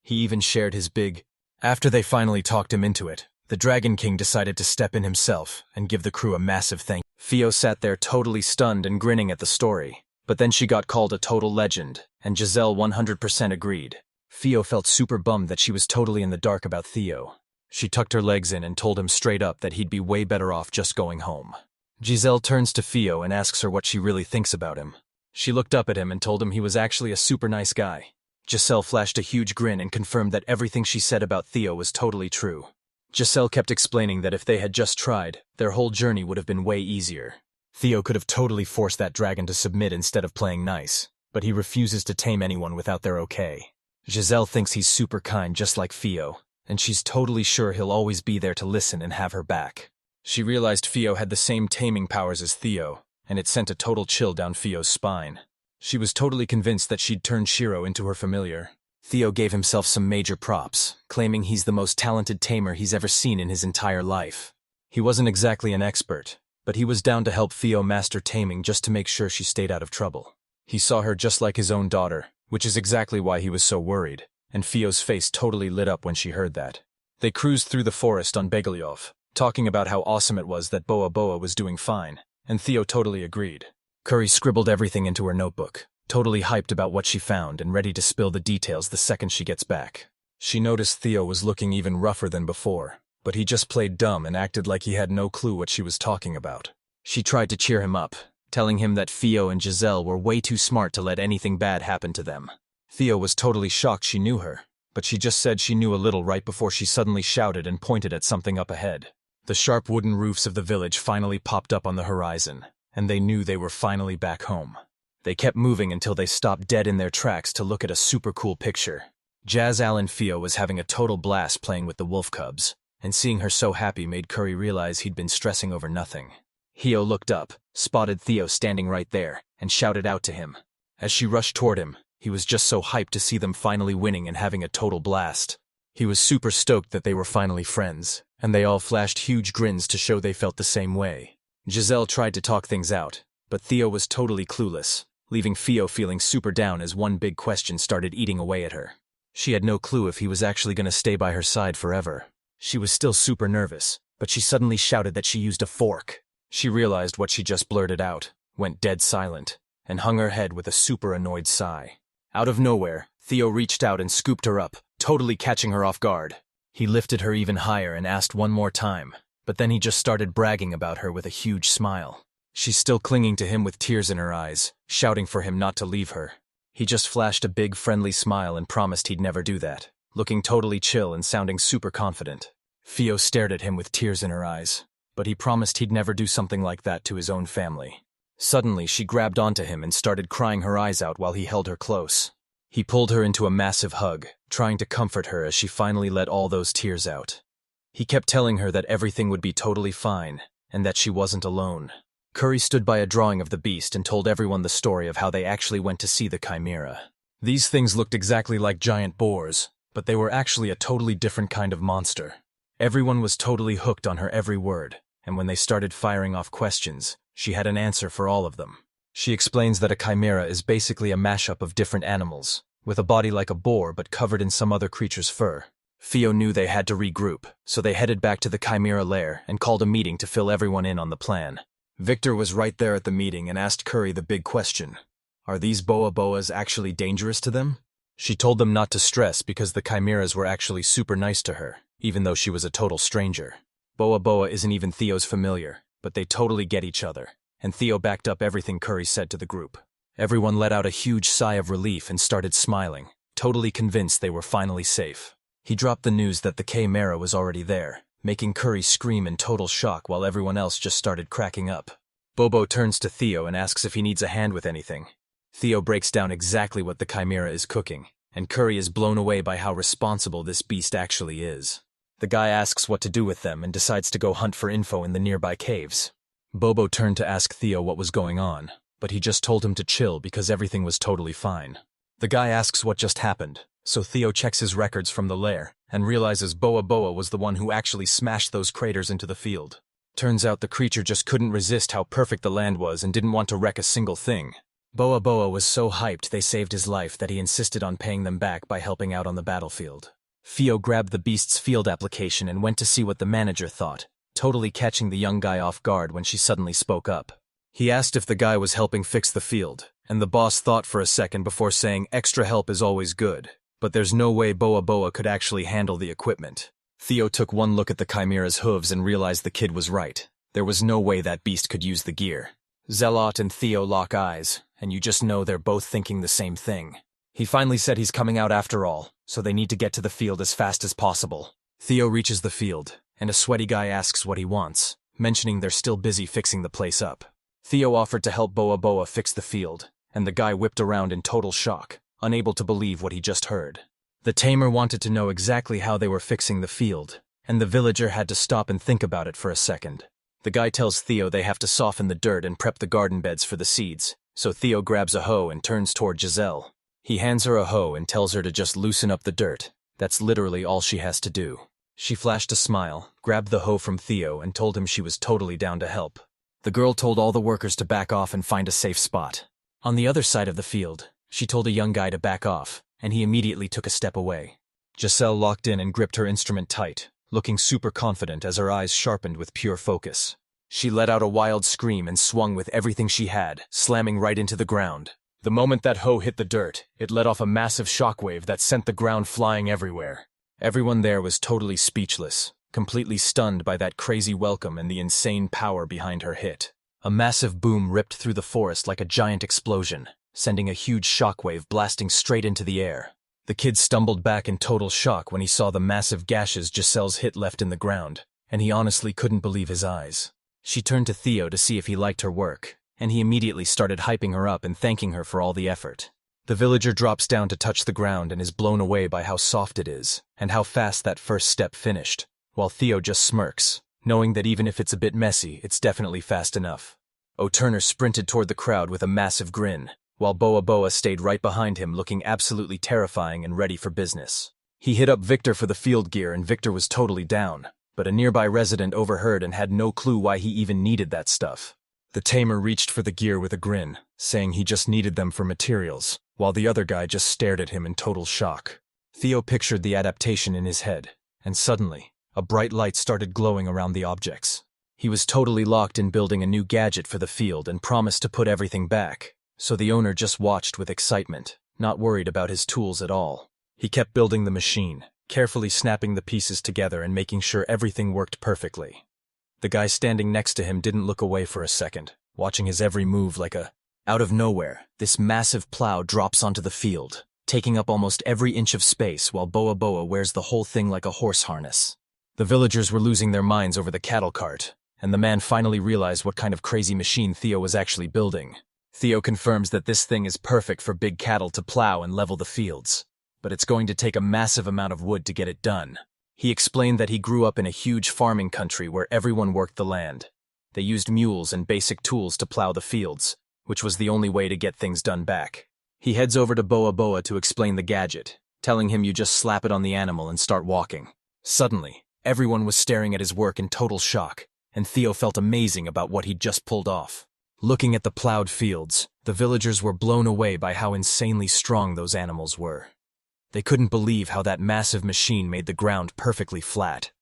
He even shared his big... After they finally talked him into it, the Dragon King decided to step in himself and give the crew a massive thank you. Theo sat there totally stunned and grinning at the story, but then she got called a total legend, and Jazelle 100% agreed. Theo felt super bummed that she was totally in the dark about Theo. She tucked her legs in and told him straight up that he'd be way better off just going home. Jazelle turns to Theo and asks her what she really thinks about him. She looked up at him and told him he was actually a super nice guy. Jazelle flashed a huge grin and confirmed that everything she said about Theo was totally true. Jazelle kept explaining that if they had just tried, their whole journey would have been way easier. Theo could have totally forced that dragon to submit instead of playing nice, but he refuses to tame anyone without their okay. Jazelle thinks he's super kind just like Theo, and she's totally sure he'll always be there to listen and have her back. She realized Theo had the same taming powers as Theo, and it sent a total chill down Theo's spine. She was totally convinced that she'd turn Shiro into her familiar. Theo gave himself some major props, claiming he's the most talented tamer he's ever seen in his entire life. He wasn't exactly an expert, but he was down to help Theo master taming just to make sure she stayed out of trouble. He saw her just like his own daughter, which is exactly why he was so worried, and Theo's face totally lit up when she heard that. They cruised through the forest on Beagelli, talking about how awesome it was that Boa Boa was doing fine, and Theo totally agreed. Curry scribbled everything into her notebook, totally hyped about what she found and ready to spill the details the second she gets back. She noticed Theo was looking even rougher than before, but he just played dumb and acted like he had no clue what she was talking about. She tried to cheer him up, telling him that Theo and Jazelle were way too smart to let anything bad happen to them. Theo was totally shocked she knew her, but she just said she knew a little right before she suddenly shouted and pointed at something up ahead. The sharp wooden roofs of the village finally popped up on the horizon, and they knew they were finally back home. They kept moving until they stopped dead in their tracks to look at a super cool picture. Jazelle and Theo was having a total blast playing with the wolf cubs, and seeing her so happy made Curry realize he'd been stressing over nothing. Theo looked up, spotted Theo standing right there, and shouted out to him. As she rushed toward him, he was just so hyped to see them finally winning and having a total blast. He was super stoked that they were finally friends, and they all flashed huge grins to show they felt the same way. Jazelle tried to talk things out, but Theo was totally clueless, leaving Theo feeling super down as one big question started eating away at her. She had no clue if he was actually going to stay by her side forever. She was still super nervous, but she suddenly shouted that she used a fork. She realized what she just blurted out, went dead silent, and hung her head with a super annoyed sigh. Out of nowhere, Theo reached out and scooped her up, totally catching her off guard. He lifted her even higher and asked one more time, but then he just started bragging about her with a huge smile. She's still clinging to him with tears in her eyes, shouting for him not to leave her. He just flashed a big friendly smile and promised he'd never do that, looking totally chill and sounding super confident. Theo stared at him with tears in her eyes, but he promised he'd never do something like that to his own family. Suddenly, she grabbed onto him and started crying her eyes out while he held her close. He pulled her into a massive hug, trying to comfort her as she finally let all those tears out. He kept telling her that everything would be totally fine, and that she wasn't alone. Curry stood by a drawing of the beast and told everyone the story of how they actually went to see the chimera. These things looked exactly like giant boars, but they were actually a totally different kind of monster. Everyone was totally hooked on her every word, and when they started firing off questions, she had an answer for all of them. She explains that a chimera is basically a mashup of different animals, with a body like a boar but covered in some other creature's fur. Theo knew they had to regroup, so they headed back to the chimera lair and called a meeting to fill everyone in on the plan. Victor was right there at the meeting and asked Curry the big question. Are these boa boas actually dangerous to them? She told them not to stress because the chimeras were actually super nice to her, even though she was a total stranger. Boa boa isn't even Theo's familiar, but they totally get each other, and Theo backed up everything Curry said to the group. Everyone let out a huge sigh of relief and started smiling, totally convinced they were finally safe. He dropped the news that the chimera was already there, making Curry scream in total shock while everyone else just started cracking up. Bobo turns to Theo and asks if he needs a hand with anything. Theo breaks down exactly what the chimera is cooking, and Curry is blown away by how responsible this beast actually is. The guy asks what to do with them and decides to go hunt for info in the nearby caves. Bobo turned to ask Theo what was going on, but he just told him to chill because everything was totally fine. The guy asks what just happened, so Theo checks his records from the lair and realizes Boa Boa was the one who actually smashed those craters into the field. Turns out the creature just couldn't resist how perfect the land was and didn't want to wreck a single thing. Boa Boa was so hyped they saved his life that he insisted on paying them back by helping out on the battlefield. Theo grabbed the beast's field application and went to see what the manager thought, totally catching the young guy off guard when she suddenly spoke up. He asked if the guy was helping fix the field, and the boss thought for a second before saying extra help is always good, but there's no way Boa Boa could actually handle the equipment. Theo took one look at the chimera's hooves and realized the kid was right. There was no way that beast could use the gear. Zealot and Theo lock eyes, and you just know they're both thinking the same thing. He finally said he's coming out after all, so they need to get to the field as fast as possible. Theo reaches the field, and a sweaty guy asks what he wants, mentioning they're still busy fixing the place up. Theo offered to help Boa Boa fix the field, and the guy whipped around in total shock, unable to believe what he just heard. The tamer wanted to know exactly how they were fixing the field, and the villager had to stop and think about it for a second. The guy tells Theo they have to soften the dirt and prep the garden beds for the seeds, so Theo grabs a hoe and turns toward Jazelle. He hands her a hoe and tells her to just loosen up the dirt. That's literally all she has to do. She flashed a smile, grabbed the hoe from Theo, and told him she was totally down to help. The girl told all the workers to back off and find a safe spot. On the other side of the field, she told a young guy to back off, and he immediately took a step away. Jazelle locked in and gripped her instrument tight, looking super confident as her eyes sharpened with pure focus. She let out a wild scream and swung with everything she had, slamming right into the ground. The moment that hoe hit the dirt, it let off a massive shockwave that sent the ground flying everywhere. Everyone there was totally speechless, completely stunned by that crazy welcome and the insane power behind her hit. A massive boom ripped through the forest like a giant explosion, sending a huge shockwave blasting straight into the air. The kid stumbled back in total shock when he saw the massive gashes Jazelle's hit left in the ground, and he honestly couldn't believe his eyes. She turned to Theo to see if he liked her work, and he immediately started hyping her up and thanking her for all the effort. The villager drops down to touch the ground and is blown away by how soft it is, and how fast that first step finished, while Theo just smirks, knowing that even if it's a bit messy, it's definitely fast enough. O'Turner sprinted toward the crowd with a massive grin, while Boa Boa stayed right behind him looking absolutely terrifying and ready for business. He hit up Victor for the field gear and Victor was totally down, but a nearby resident overheard and had no clue why he even needed that stuff. The tamer reached for the gear with a grin, saying he just needed them for materials, while the other guy just stared at him in total shock. Theo pictured the adaptation in his head, and suddenly, a bright light started glowing around the objects. He was totally locked in building a new gadget for the field and promised to put everything back, so the owner just watched with excitement, not worried about his tools at all. He kept building the machine, carefully snapping the pieces together and making sure everything worked perfectly. The guy standing next to him didn't look away for a second, watching his every move like a... Out of nowhere, this massive plow drops onto the field, taking up almost every inch of space while Boa Boa wears the whole thing like a horse harness. The villagers were losing their minds over the cattle cart, and the man finally realized what kind of crazy machine Theo was actually building. Theo confirms that this thing is perfect for big cattle to plow and level the fields, but it's going to take a massive amount of wood to get it done. He explained that he grew up in a huge farming country where everyone worked the land. They used mules and basic tools to plow the fields, which was the only way to get things done back. He heads over to Boa Boa to explain the gadget, telling him you just slap it on the animal and start walking. Suddenly, everyone was staring at his work in total shock, and Theo felt amazing about what he'd just pulled off. Looking at the plowed fields, the villagers were blown away by how insanely strong those animals were. They couldn't believe how that massive machine made the ground perfectly flat.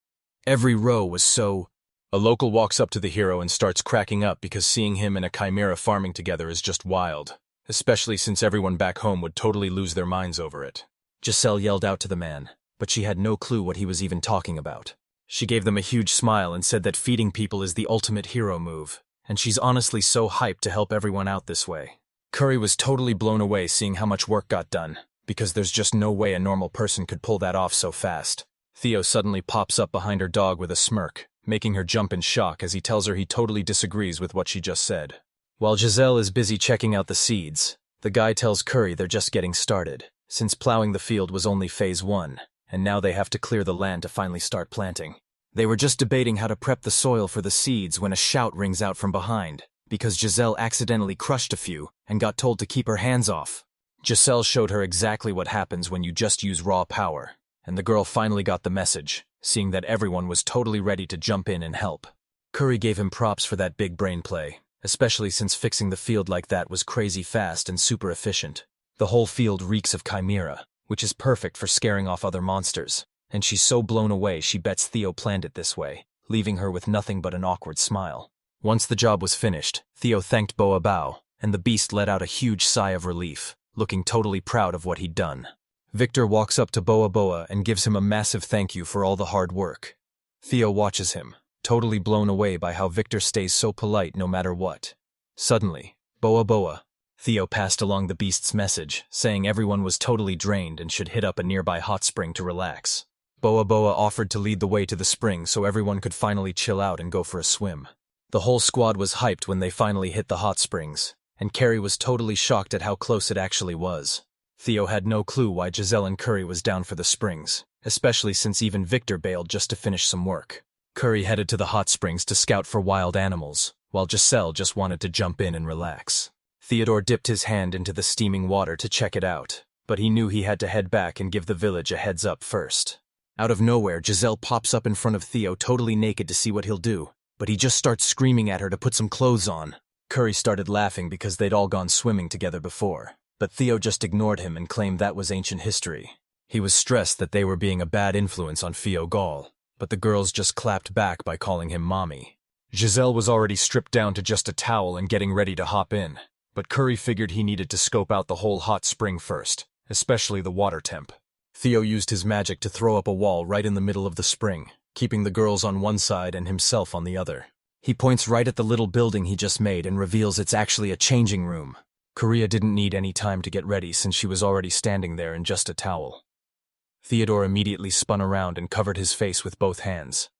Every row was so... A local walks up to the hero and starts cracking up because seeing him and a chimera farming together is just wild, especially since everyone back home would totally lose their minds over it. Jazelle yelled out to the man, but she had no clue what he was even talking about. She gave them a huge smile and said that feeding people is the ultimate hero move, and she's honestly so hyped to help everyone out this way. Curry was totally blown away seeing how much work got done, because there's just no way a normal person could pull that off so fast. Theo suddenly pops up behind her dog with a smirk, making her jump in shock as he tells her he totally disagrees with what she just said. While Jazelle is busy checking out the seeds, the guy tells Curry they're just getting started, since plowing the field was only phase 1, and now they have to clear the land to finally start planting. They were just debating how to prep the soil for the seeds when a shout rings out from behind, because Jazelle accidentally crushed a few and got told to keep her hands off. Jazelle showed her exactly what happens when you just use raw power, and the girl finally got the message, seeing that everyone was totally ready to jump in and help. Curry gave him props for that big brain play, especially since fixing the field like that was crazy fast and super efficient. The whole field reeks of chimera, which is perfect for scaring off other monsters, and she's so blown away she bets Theo planned it this way, leaving her with nothing but an awkward smile. Once the job was finished, Theo thanked Boa Bao, and the beast let out a huge sigh of relief, looking totally proud of what he'd done. Victor walks up to Boa Boa and gives him a massive thank you for all the hard work. Theo watches him, totally blown away by how Victor stays so polite no matter what. Suddenly, Boa Boa, Theo passed along the beast's message, saying everyone was totally drained and should hit up a nearby hot spring to relax. Boa Boa offered to lead the way to the spring so everyone could finally chill out and go for a swim. The whole squad was hyped when they finally hit the hot springs, and Carrie was totally shocked at how close it actually was. Theo had no clue why Jazelle and Curry was down for the springs, especially since even Victor bailed just to finish some work. Curry headed to the hot springs to scout for wild animals, while Jazelle just wanted to jump in and relax. Theodore dipped his hand into the steaming water to check it out, but he knew he had to head back and give the village a heads up first. Out of nowhere, Jazelle pops up in front of Theo totally naked to see what he'll do, but he just starts screaming at her to put some clothes on. Curry started laughing because they'd all gone swimming together before, but Theo just ignored him and claimed that was ancient history. He was stressed that they were being a bad influence on Theo Gall, but the girls just clapped back by calling him mommy. Jazelle was already stripped down to just a towel and getting ready to hop in, but Curry figured he needed to scope out the whole hot spring first, especially the water temp. Theo used his magic to throw up a wall right in the middle of the spring, keeping the girls on one side and himself on the other. He points right at the little building he just made and reveals it's actually a changing room. Korea didn't need any time to get ready since she was already standing there in just a towel. Theodore immediately spun around and covered his face with both hands.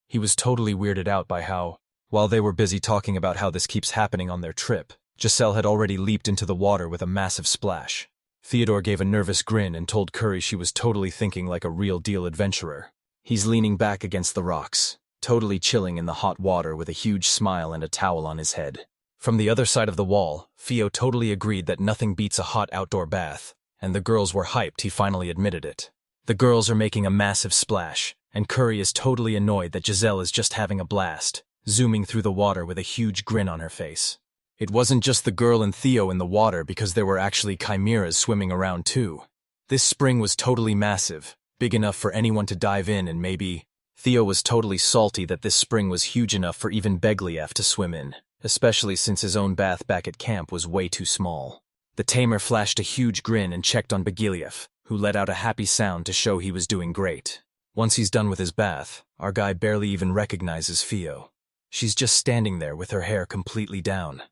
He was totally weirded out by how, while they were busy talking about how this keeps happening on their trip, Jazelle had already leaped into the water with a massive splash. Theodore gave a nervous grin and told Curry she was totally thinking like a real-deal adventurer. He's leaning back against the rocks, totally chilling in the hot water with a huge smile and a towel on his head. From the other side of the wall, Theo totally agreed that nothing beats a hot outdoor bath, and the girls were hyped he finally admitted it. The girls are making a massive splash, and Curry is totally annoyed that Jazelle is just having a blast, zooming through the water with a huge grin on her face. It wasn't just the girl and Theo in the water because there were actually chimeras swimming around too. This spring was totally massive, big enough for anyone to dive in and maybe... Theo was totally salty that this spring was huge enough for even Beagelli to swim in, especially since his own bath back at camp was way too small. The tamer flashed a huge grin and checked on Beagelli, who let out a happy sound to show he was doing great. Once he's done with his bath, our guy barely even recognizes Theo. She's just standing there with her hair completely down.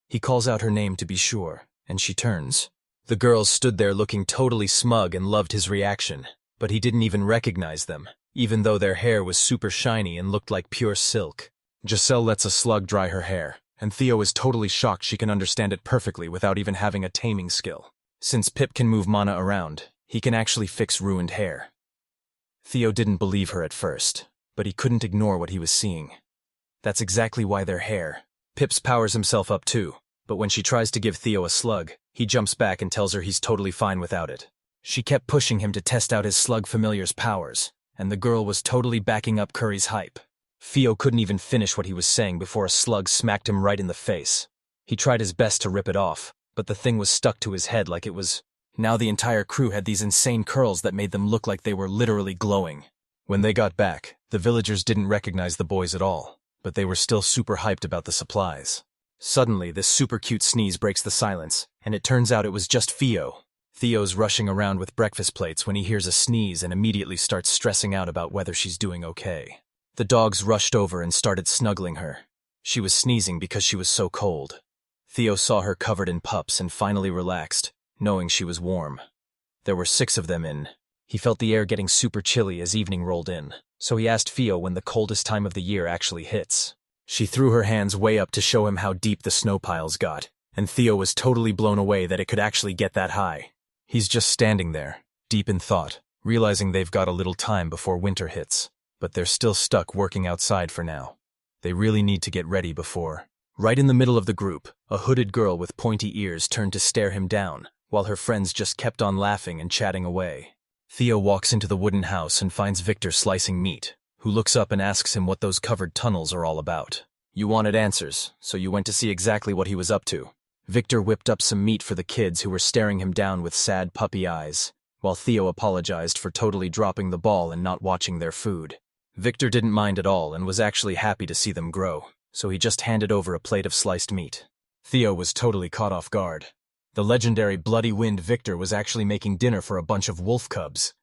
He calls out her name to be sure, and she turns. The girls stood there looking totally smug and loved his reaction, but he didn't even recognize them, even though their hair was super shiny and looked like pure silk. Jazelle lets a slug dry her hair, and Theo is totally shocked she can understand it perfectly without even having a taming skill. Since Pip can move mana around, he can actually fix ruined hair. Theo didn't believe her at first, but he couldn't ignore what he was seeing. That's exactly why their hair. Pips powers himself up too, but when she tries to give Theo a slug, he jumps back and tells her he's totally fine without it. She kept pushing him to test out his slug familiar's powers, and the girl was totally backing up Curry's hype. Theo couldn't even finish what he was saying before a slug smacked him right in the face. He tried his best to rip it off, but the thing was stuck to his head like it was... Now the entire crew had these insane curls that made them look like they were literally glowing. When they got back, the villagers didn't recognize the boys at all, but they were still super hyped about the supplies. Suddenly, this super cute sneeze breaks the silence, and it turns out it was just Theo. Theo's rushing around with breakfast plates when he hears a sneeze and immediately starts stressing out about whether she's doing okay. The dogs rushed over and started snuggling her. She was sneezing because she was so cold. Theo saw her covered in pups and finally relaxed, knowing she was warm. There were 6 of them in. He felt the air getting super chilly as evening rolled in, so he asked Theo when the coldest time of the year actually hits. She threw her hands way up to show him how deep the snow piles got, and Theo was totally blown away that it could actually get that high. He's just standing there, deep in thought, realizing they've got a little time before winter hits, but they're still stuck working outside for now. They really need to get ready before. Right in the middle of the group, a hooded girl with pointy ears turned to stare him down, while her friends just kept on laughing and chatting away. Theo walks into the wooden house and finds Victor slicing meat, who looks up and asks him what those covered tunnels are all about. You wanted answers, so you went to see exactly what he was up to. Victor whipped up some meat for the kids who were staring him down with sad puppy eyes, while Theo apologized for totally dropping the ball and not watching their food. Victor didn't mind at all and was actually happy to see them grow, so he just handed over a plate of sliced meat. Theo was totally caught off guard. The legendary Bloody Wind Victor was actually making dinner for a bunch of wolf cubs.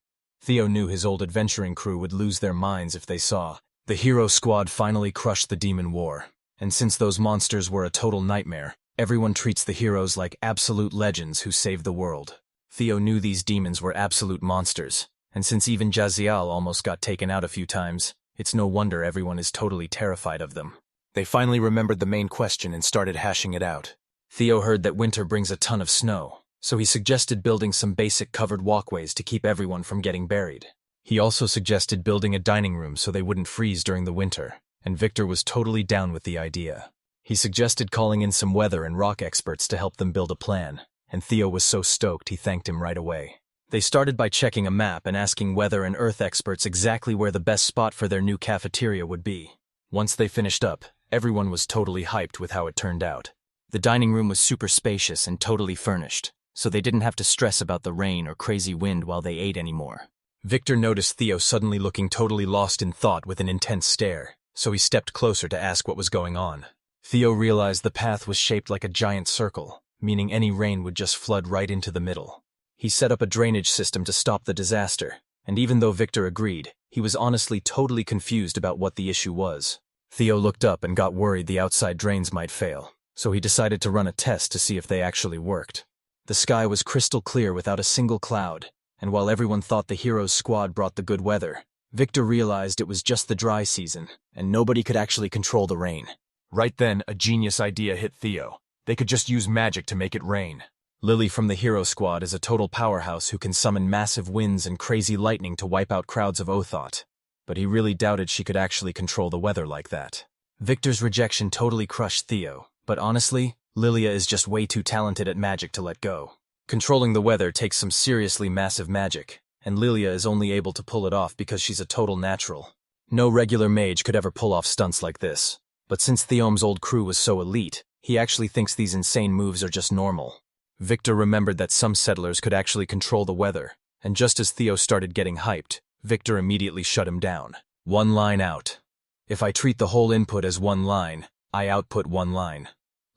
Theo knew his old adventuring crew would lose their minds if they saw. The hero squad finally crushed the demon war, and since those monsters were a total nightmare, everyone treats the heroes like absolute legends who saved the world. Theo knew these demons were absolute monsters, and since even Jazelle almost got taken out a few times, it's no wonder everyone is totally terrified of them. They finally remembered the main question and started hashing it out. Theo heard that winter brings a ton of snow, so he suggested building some basic covered walkways to keep everyone from getting buried. He also suggested building a dining room so they wouldn't freeze during the winter, and Victor was totally down with the idea. He suggested calling in some weather and rock experts to help them build a plan, and Theo was so stoked he thanked him right away. They started by checking a map and asking weather and earth experts exactly where the best spot for their new cafeteria would be. Once they finished up, everyone was totally hyped with how it turned out. The dining room was super spacious and totally furnished, so they didn't have to stress about the rain or crazy wind while they ate anymore. Victor noticed Theo suddenly looking totally lost in thought with an intense stare, so he stepped closer to ask what was going on. Theo realized the path was shaped like a giant circle, meaning any rain would just flood right into the middle. He set up a drainage system to stop the disaster, and even though Victor agreed, he was honestly totally confused about what the issue was. Theo looked up and got worried the outside drains might fail, so he decided to run a test to see if they actually worked. The sky was crystal clear without a single cloud, and while everyone thought the hero's squad brought the good weather, Victor realized it was just the dry season, and nobody could actually control the rain. Right then, a genius idea hit Theo. They could just use magic to make it rain. Lily from the hero squad is a total powerhouse who can summon massive winds and crazy lightning to wipe out crowds of Othot, but he really doubted she could actually control the weather like that. Victor's rejection totally crushed Theo, but honestly, Lilia is just way too talented at magic to let go. Controlling the weather takes some seriously massive magic, and Lilia is only able to pull it off because she's a total natural. No regular mage could ever pull off stunts like this, but since Theom's old crew was so elite, he actually thinks these insane moves are just normal. Victor remembered that some settlers could actually control the weather, and just as Theo started getting hyped, Victor immediately shut him down. One line out. If I treat the whole input as one line, I output one line.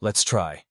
Let's try.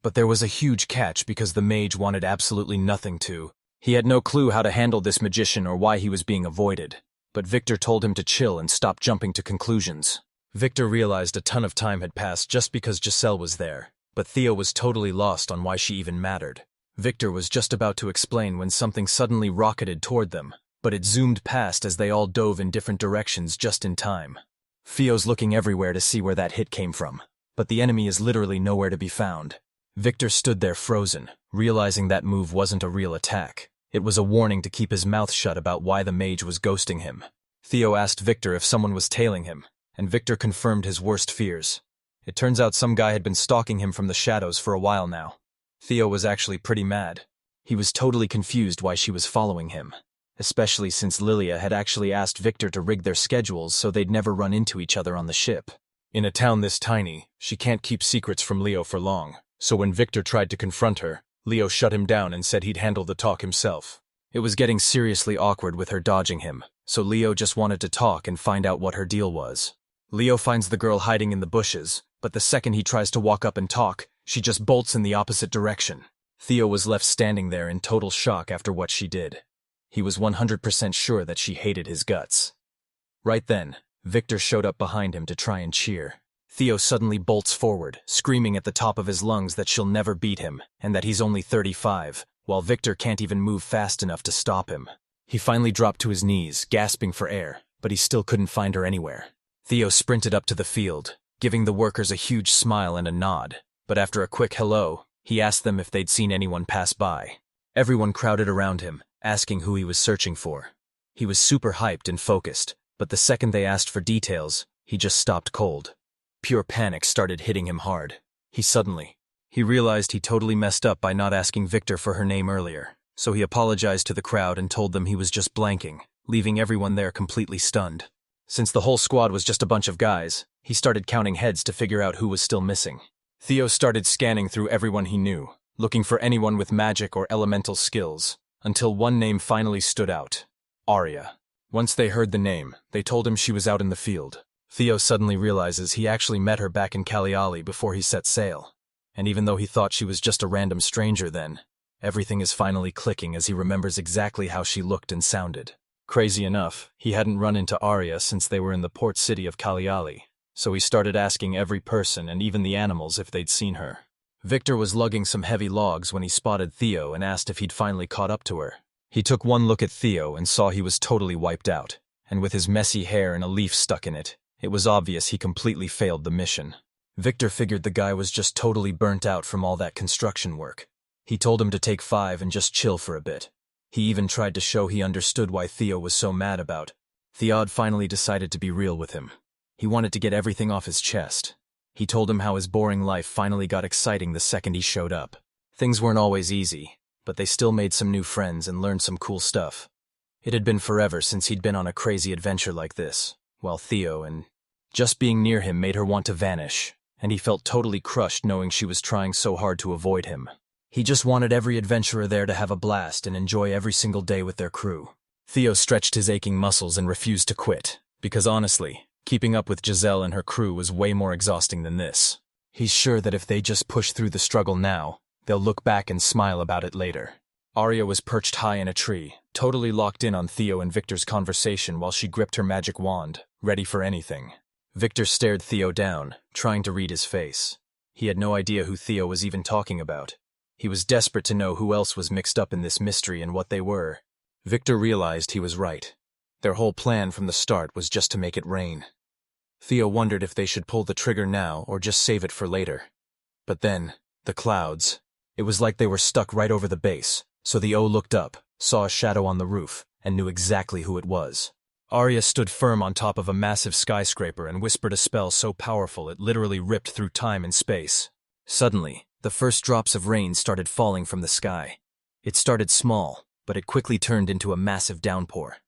But there was a huge catch because the mage wanted absolutely nothing to. He had no clue how to handle this magician or why he was being avoided, but Victor told him to chill and stop jumping to conclusions. Victor realized a ton of time had passed just because Jazelle was there, but Theo was totally lost on why she even mattered. Victor was just about to explain when something suddenly rocketed toward them, but it zoomed past as they all dove in different directions just in time. Theo's looking everywhere to see where that hit came from, but the enemy is literally nowhere to be found. Victor stood there frozen, realizing that move wasn't a real attack. It was a warning to keep his mouth shut about why the mage was ghosting him. Theo asked Victor if someone was tailing him, and Victor confirmed his worst fears. It turns out some guy had been stalking him from the shadows for a while now. Theo was actually pretty mad. He was totally confused why she was following him, especially since Lilia had actually asked Victor to rig their schedules so they'd never run into each other on the ship. In a town this tiny, she can't keep secrets from Leo for long, so when Victor tried to confront her, Leo shut him down and said he'd handle the talk himself. It was getting seriously awkward with her dodging him, so Leo just wanted to talk and find out what her deal was. Leo finds the girl hiding in the bushes, but the second he tries to walk up and talk, she just bolts in the opposite direction. Theo was left standing there in total shock after what she did. He was 100% sure that she hated his guts. Right then, Victor showed up behind him to try and cheer. Theo suddenly bolts forward, screaming at the top of his lungs that she'll never beat him, and that he's only 35, while Victor can't even move fast enough to stop him. He finally dropped to his knees, gasping for air, but he still couldn't find her anywhere. Theo sprinted up to the field, giving the workers a huge smile and a nod, but after a quick hello, he asked them if they'd seen anyone pass by. Everyone crowded around him, asking who he was searching for. He was super hyped and focused, but the second they asked for details, he just stopped cold. Pure panic started hitting him hard. He realized he totally messed up by not asking Victor for her name earlier, so he apologized to the crowd and told them he was just blanking, leaving everyone there completely stunned. Since the whole squad was just a bunch of guys, he started counting heads to figure out who was still missing. Theo started scanning through everyone he knew, looking for anyone with magic or elemental skills, until one name finally stood out: Aria. Once they heard the name, they told him she was out in the field. Theo suddenly realizes he actually met her back in Cagliari before he set sail. And even though he thought she was just a random stranger then, everything is finally clicking as he remembers exactly how she looked and sounded. Crazy enough, he hadn't run into Aria since they were in the port city of Cagliari, so he started asking every person and even the animals if they'd seen her. Victor was lugging some heavy logs when he spotted Theo and asked if he'd finally caught up to her. He took one look at Theo and saw he was totally wiped out, and with his messy hair and a leaf stuck in it, it was obvious he completely failed the mission. Victor figured the guy was just totally burnt out from all that construction work. He told him to take 5 and just chill for a bit. He even tried to show he understood why Theo was so mad about. Theo finally decided to be real with him. He wanted to get everything off his chest. He told him how his boring life finally got exciting the second he showed up. Things weren't always easy, but they still made some new friends and learned some cool stuff. It had been forever since he'd been on a crazy adventure like this, while Theo and just being near him made her want to vanish. And he felt totally crushed knowing she was trying so hard to avoid him. He just wanted every adventurer there to have a blast and enjoy every single day with their crew. Theo stretched his aching muscles and refused to quit, because honestly, keeping up with Jazelle and her crew was way more exhausting than this. He's sure that if they just push through the struggle now, they'll look back and smile about it later. Aria was perched high in a tree, totally locked in on Theo and Victor's conversation while she gripped her magic wand, ready for anything. Victor stared Theo down, trying to read his face. He had no idea who Theo was even talking about. He was desperate to know who else was mixed up in this mystery and what they were. Victor realized he was right. Their whole plan from the start was just to make it rain. Theo wondered if they should pull the trigger now or just save it for later. But then, the clouds. It was like they were stuck right over the base, so the O looked up, saw a shadow on the roof, and knew exactly who it was. Aria stood firm on top of a massive skyscraper and whispered a spell so powerful it literally ripped through time and space. Suddenly, the first drops of rain started falling from the sky. It started small, but it quickly turned into a massive downpour.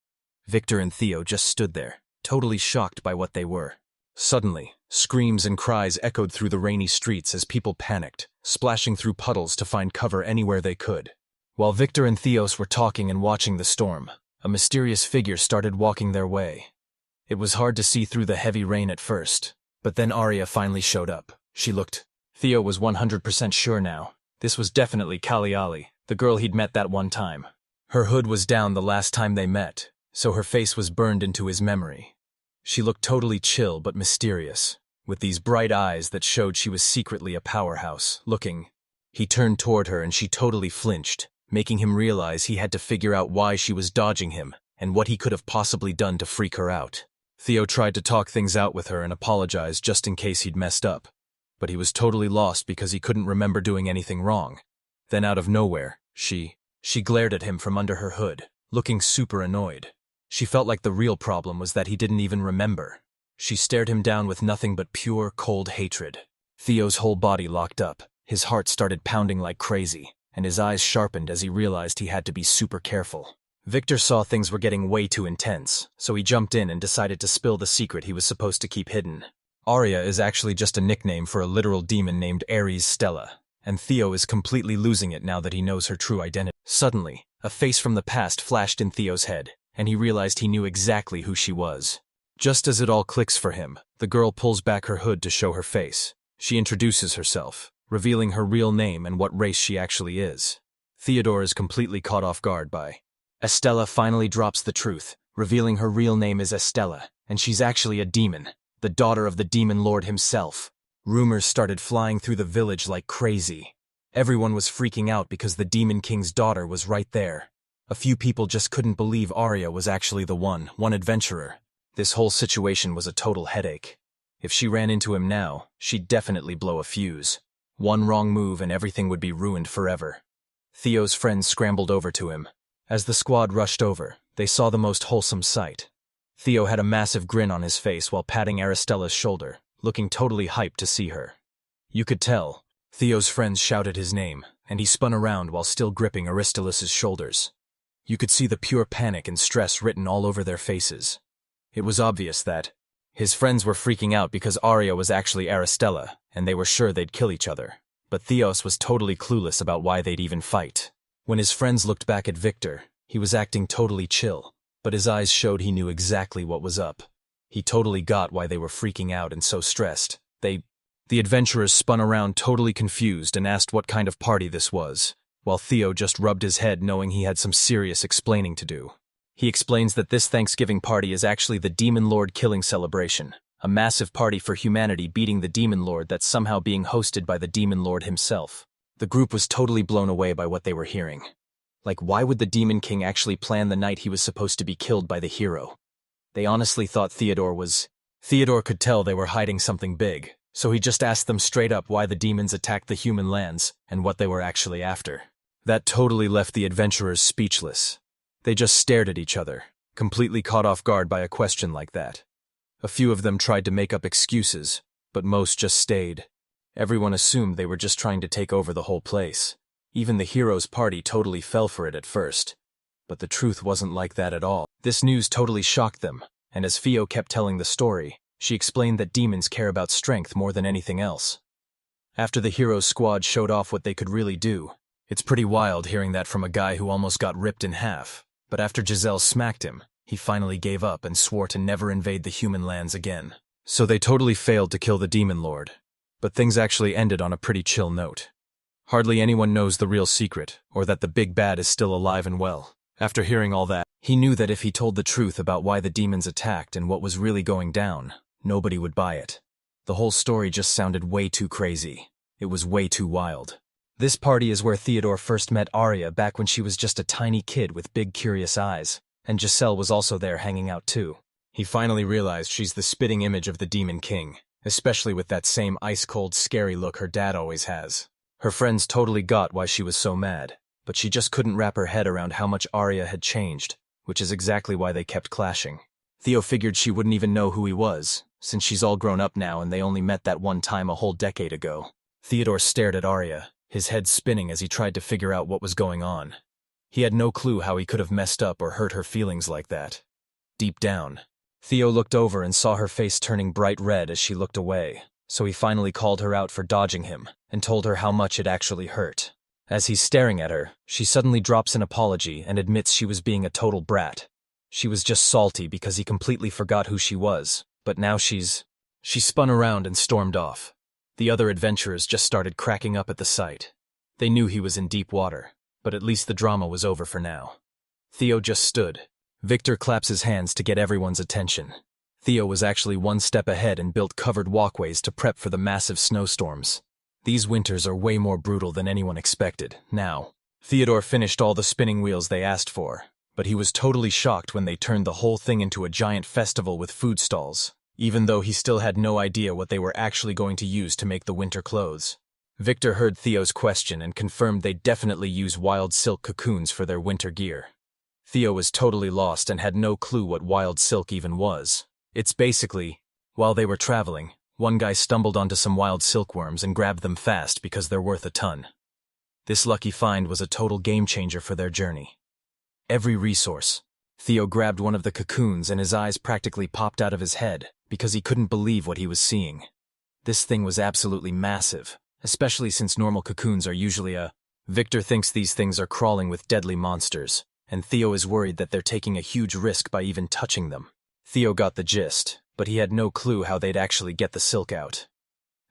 Victor and Theo just stood there, totally shocked by what they were. Suddenly, screams and cries echoed through the rainy streets as people panicked, splashing through puddles to find cover anywhere they could. While Victor and Theos were talking and watching the storm, a mysterious figure started walking their way. It was hard to see through the heavy rain at first, but then Aria finally showed up. She looked. Theo was 100% sure now. This was definitely Cagliari, the girl he'd met that one time. Her hood was down the last time they met, so her face was burned into his memory. She looked totally chill but mysterious, with these bright eyes that showed she was secretly a powerhouse. Looking, he turned toward her and she totally flinched, making him realize he had to figure out why she was dodging him and what he could have possibly done to freak her out. Theo tried to talk things out with her and apologize just in case he'd messed up, but he was totally lost because he couldn't remember doing anything wrong. Then out of nowhere, she glared at him from under her hood, looking super annoyed. She felt like the real problem was that he didn't even remember. She stared him down with nothing but pure, cold hatred. Theo's whole body locked up, his heart started pounding like crazy, and his eyes sharpened as he realized he had to be super careful. Victor saw things were getting way too intense, so he jumped in and decided to spill the secret he was supposed to keep hidden. Aria is actually just a nickname for a literal demon named Ares Stella, and Theo is completely losing it now that he knows her true identity. Suddenly, a face from the past flashed in Theo's head, and he realized he knew exactly who she was. Just as it all clicks for him, the girl pulls back her hood to show her face. She introduces herself, revealing her real name and what race she actually is. Theodore is completely caught off guard by. Estella finally drops the truth, revealing her real name is Estella, and she's actually a demon, the daughter of the demon lord himself. Rumors started flying through the village like crazy. Everyone was freaking out because the demon king's daughter was right there. A few people just couldn't believe Aria was actually the one adventurer. This whole situation was a total headache. If she ran into him now, she'd definitely blow a fuse. One wrong move and everything would be ruined forever. Theo's friends scrambled over to him. As the squad rushed over, They saw the most wholesome sight. Theo had a massive grin on his face while patting Aristella's shoulder, looking totally hyped to see her. You could tell. Theo's friends shouted his name, and he spun around while still gripping Aristella's shoulders. You could see the pure panic and stress written all over their faces. It was obvious that his friends were freaking out because Aria was actually Aristella, and they were sure they'd kill each other. But Theos was totally clueless about why they'd even fight. When his friends looked back at Victor, he was acting totally chill, but his eyes showed he knew exactly what was up. He totally got why they were freaking out and so stressed. The adventurers spun around totally confused and asked what kind of party this was, while Theo just rubbed his head knowing he had some serious explaining to do. He explains that this Thanksgiving party is actually the Demon Lord killing celebration, a massive party for humanity beating the Demon Lord that's somehow being hosted by the Demon Lord himself. The group was totally blown away by what they were hearing. Like, why would the Demon King actually plan the night he was supposed to be killed by the hero? They honestly thought Theodore could tell they were hiding something big, so he just asked them straight up why the demons attacked the human lands and what they were actually after. That totally left the adventurers speechless. They just stared at each other, completely caught off guard by a question like that. A few of them tried to make up excuses, but most just stayed. Everyone assumed they were just trying to take over the whole place. Even the hero's party totally fell for it at first. But the truth wasn't like that at all. This news totally shocked them, and as Theo kept telling the story, she explained that demons care about strength more than anything else. After the hero's squad showed off what they could really do, it's pretty wild hearing that from a guy who almost got ripped in half. But after Jazelle smacked him, he finally gave up and swore to never invade the human lands again. So they totally failed to kill the Demon Lord. But things actually ended on a pretty chill note. Hardly anyone knows the real secret, or that the big bad is still alive and well. After hearing all that, he knew that if he told the truth about why the demons attacked and what was really going down, nobody would buy it. The whole story just sounded way too crazy. It was way too wild. This party is where Theodore first met Aria back when she was just a tiny kid with big curious eyes, and Jazelle was also there hanging out too. He finally realized she's the spitting image of the Demon King, especially with that same ice-cold, scary look her dad always has. Her friends totally got why she was so mad, but she just couldn't wrap her head around how much Aria had changed, which is exactly why they kept clashing. Theo figured she wouldn't even know who he was, since she's all grown up now and they only met that one time a whole decade ago. Theodore stared at Aria, his head spinning as he tried to figure out what was going on. He had no clue how he could have messed up or hurt her feelings like that. Deep down, Theo looked over and saw her face turning bright red as she looked away, so he finally called her out for dodging him and told her how much it actually hurt. As he's staring at her, she suddenly drops an apology and admits she was being a total brat. She was just salty because he completely forgot who she was, but now she spun around and stormed off. The other adventurers just started cracking up at the sight. They knew he was in deep water, but at least the drama was over for now. Theo just stood. Victor claps his hands to get everyone's attention. Theo was actually one step ahead and built covered walkways to prep for the massive snowstorms. These winters are way more brutal than anyone expected. Now, Theodore finished all the spinning wheels they asked for, but he was totally shocked when they turned the whole thing into a giant festival with food stalls, even though he still had no idea what they were actually going to use to make the winter clothes. Victor heard Theo's question and confirmed they'd definitely use wild silk cocoons for their winter gear. Theo was totally lost and had no clue what wild silk even was. It's basically, while they were traveling, one guy stumbled onto some wild silkworms and grabbed them fast because they're worth a ton. This lucky find was a total game changer for their journey. Every resource. Theo grabbed one of the cocoons and his eyes practically popped out of his head because he couldn't believe what he was seeing. This thing was absolutely massive, especially since normal cocoons are usually Victor thinks these things are crawling with deadly monsters, and Theo is worried that they're taking a huge risk by even touching them. Theo got the gist, but he had no clue how they'd actually get the silk out.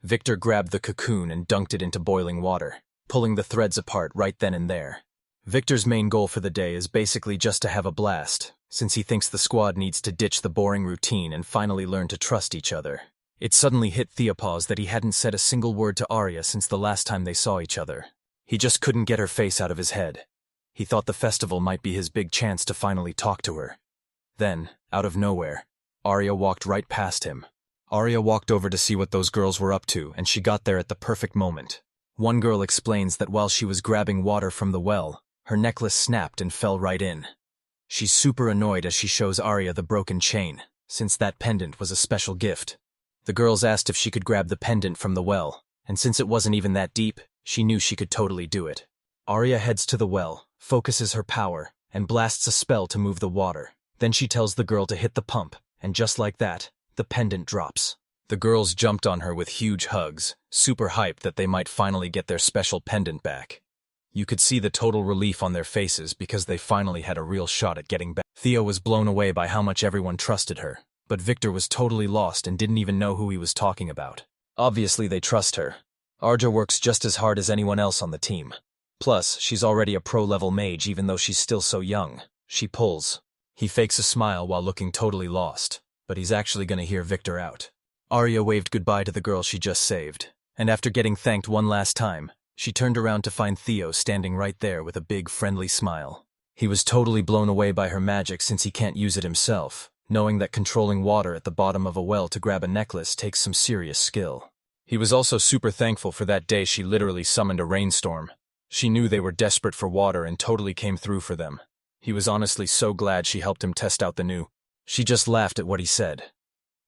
Victor grabbed the cocoon and dunked it into boiling water, pulling the threads apart right then and there. Victor's main goal for the day is basically just to have a blast, since he thinks the squad needs to ditch the boring routine and finally learn to trust each other. It suddenly hit Theopause that he hadn't said a single word to Aria since the last time they saw each other. He just couldn't get her face out of his head. He thought the festival might be his big chance to finally talk to her. Then, out of nowhere, Aria walked right past him. Aria walked over to see what those girls were up to, and she got there at the perfect moment. One girl explains that while she was grabbing water from the well, her necklace snapped and fell right in. She's super annoyed as she shows Aria the broken chain, since that pendant was a special gift. The girls asked if she could grab the pendant from the well, and since it wasn't even that deep, she knew she could totally do it. Aria heads to the well, focuses her power, and blasts a spell to move the water. Then she tells the girl to hit the pump, and just like that, the pendant drops. The girls jumped on her with huge hugs, super hyped that they might finally get their special pendant back. You could see the total relief on their faces because they finally had a real shot at getting back. Theo was blown away by how much everyone trusted her, but Victor was totally lost and didn't even know who he was talking about. Obviously they trust her. Arja works just as hard as anyone else on the team. Plus, she's already a pro-level mage even though she's still so young. She pulls. He fakes a smile while looking totally lost, but he's actually gonna hear Victor out. Aria waved goodbye to the girl she just saved, and after getting thanked one last time, she turned around to find Theo standing right there with a big friendly smile. He was totally blown away by her magic since he can't use it himself, knowing that controlling water at the bottom of a well to grab a necklace takes some serious skill. He was also super thankful for that day she literally summoned a rainstorm. She knew they were desperate for water and totally came through for them. He was honestly so glad she helped him test out the new. She just laughed at what he said.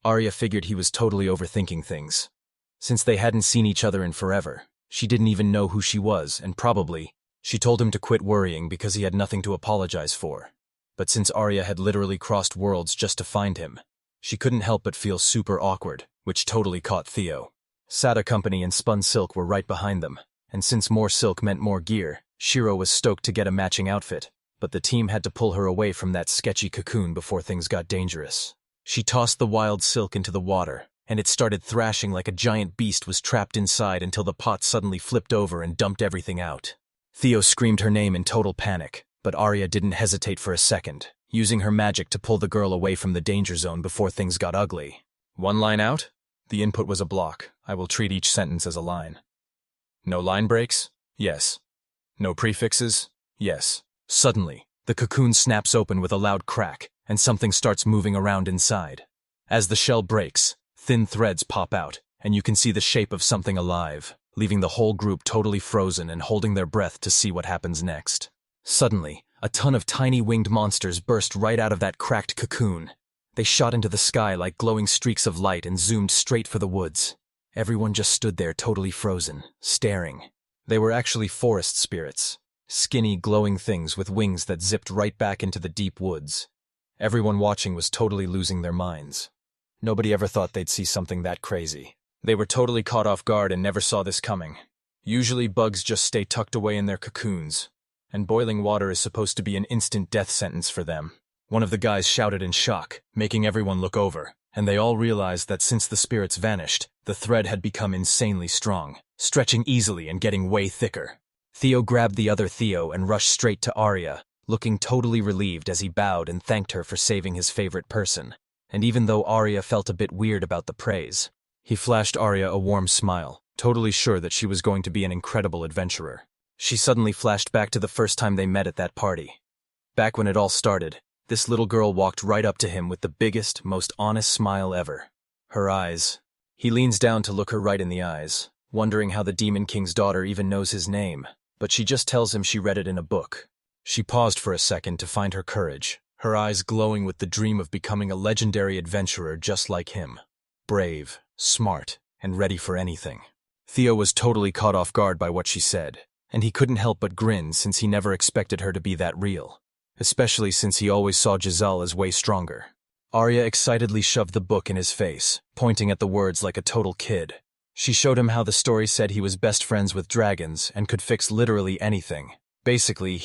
Aria figured he was totally overthinking things. Since they hadn't seen each other in forever, she didn't even know who she was, and probably, she told him to quit worrying because he had nothing to apologize for. But since Aria had literally crossed worlds just to find him, she couldn't help but feel super awkward, which totally caught Theo. Sada Company and Spun Silk were right behind them, and since more silk meant more gear, Shiro was stoked to get a matching outfit, but the team had to pull her away from that sketchy cocoon before things got dangerous. She tossed the wild silk into the water, and it started thrashing like a giant beast was trapped inside until the pot suddenly flipped over and dumped everything out. Theo screamed her name in total panic, but Aria didn't hesitate for a second, using her magic to pull the girl away from the danger zone before things got ugly. One line out? The input was a block. I will treat each sentence as a line. No line breaks? Yes. No prefixes? Yes. Suddenly, the cocoon snaps open with a loud crack, and something starts moving around inside. As the shell breaks, thin threads pop out, and you can see the shape of something alive, leaving the whole group totally frozen and holding their breath to see what happens next. Suddenly, a ton of tiny winged monsters burst right out of that cracked cocoon. They shot into the sky like glowing streaks of light and zoomed straight for the woods. Everyone just stood there totally frozen, staring. They were actually forest spirits, skinny, glowing things with wings that zipped right back into the deep woods. Everyone watching was totally losing their minds. Nobody ever thought they'd see something that crazy. They were totally caught off guard and never saw this coming. Usually bugs just stay tucked away in their cocoons, and boiling water is supposed to be an instant death sentence for them. One of the guys shouted in shock, making everyone look over, and they all realized that since the spirits vanished, the thread had become insanely strong, stretching easily and getting way thicker. Theo grabbed the other Theo and rushed straight to Aria, looking totally relieved as he bowed and thanked her for saving his favorite person. And even though Aria felt a bit weird about the praise, he flashed Aria a warm smile, totally sure that she was going to be an incredible adventurer. She suddenly flashed back to the first time they met at that party. Back when it all started, this little girl walked right up to him with the biggest, most honest smile ever. Her eyes. He leans down to look her right in the eyes, wondering how the Demon King's daughter even knows his name, but she just tells him she read it in a book. She paused for a second to find her courage, her eyes glowing with the dream of becoming a legendary adventurer just like him. Brave, smart, and ready for anything. Theo was totally caught off guard by what she said, and he couldn't help but grin since he never expected her to be that real, especially since he always saw Jazelle as way stronger. Aria excitedly shoved the book in his face, pointing at the words like a total kid. She showed him how the story said he was best friends with dragons and could fix literally anything. Basically,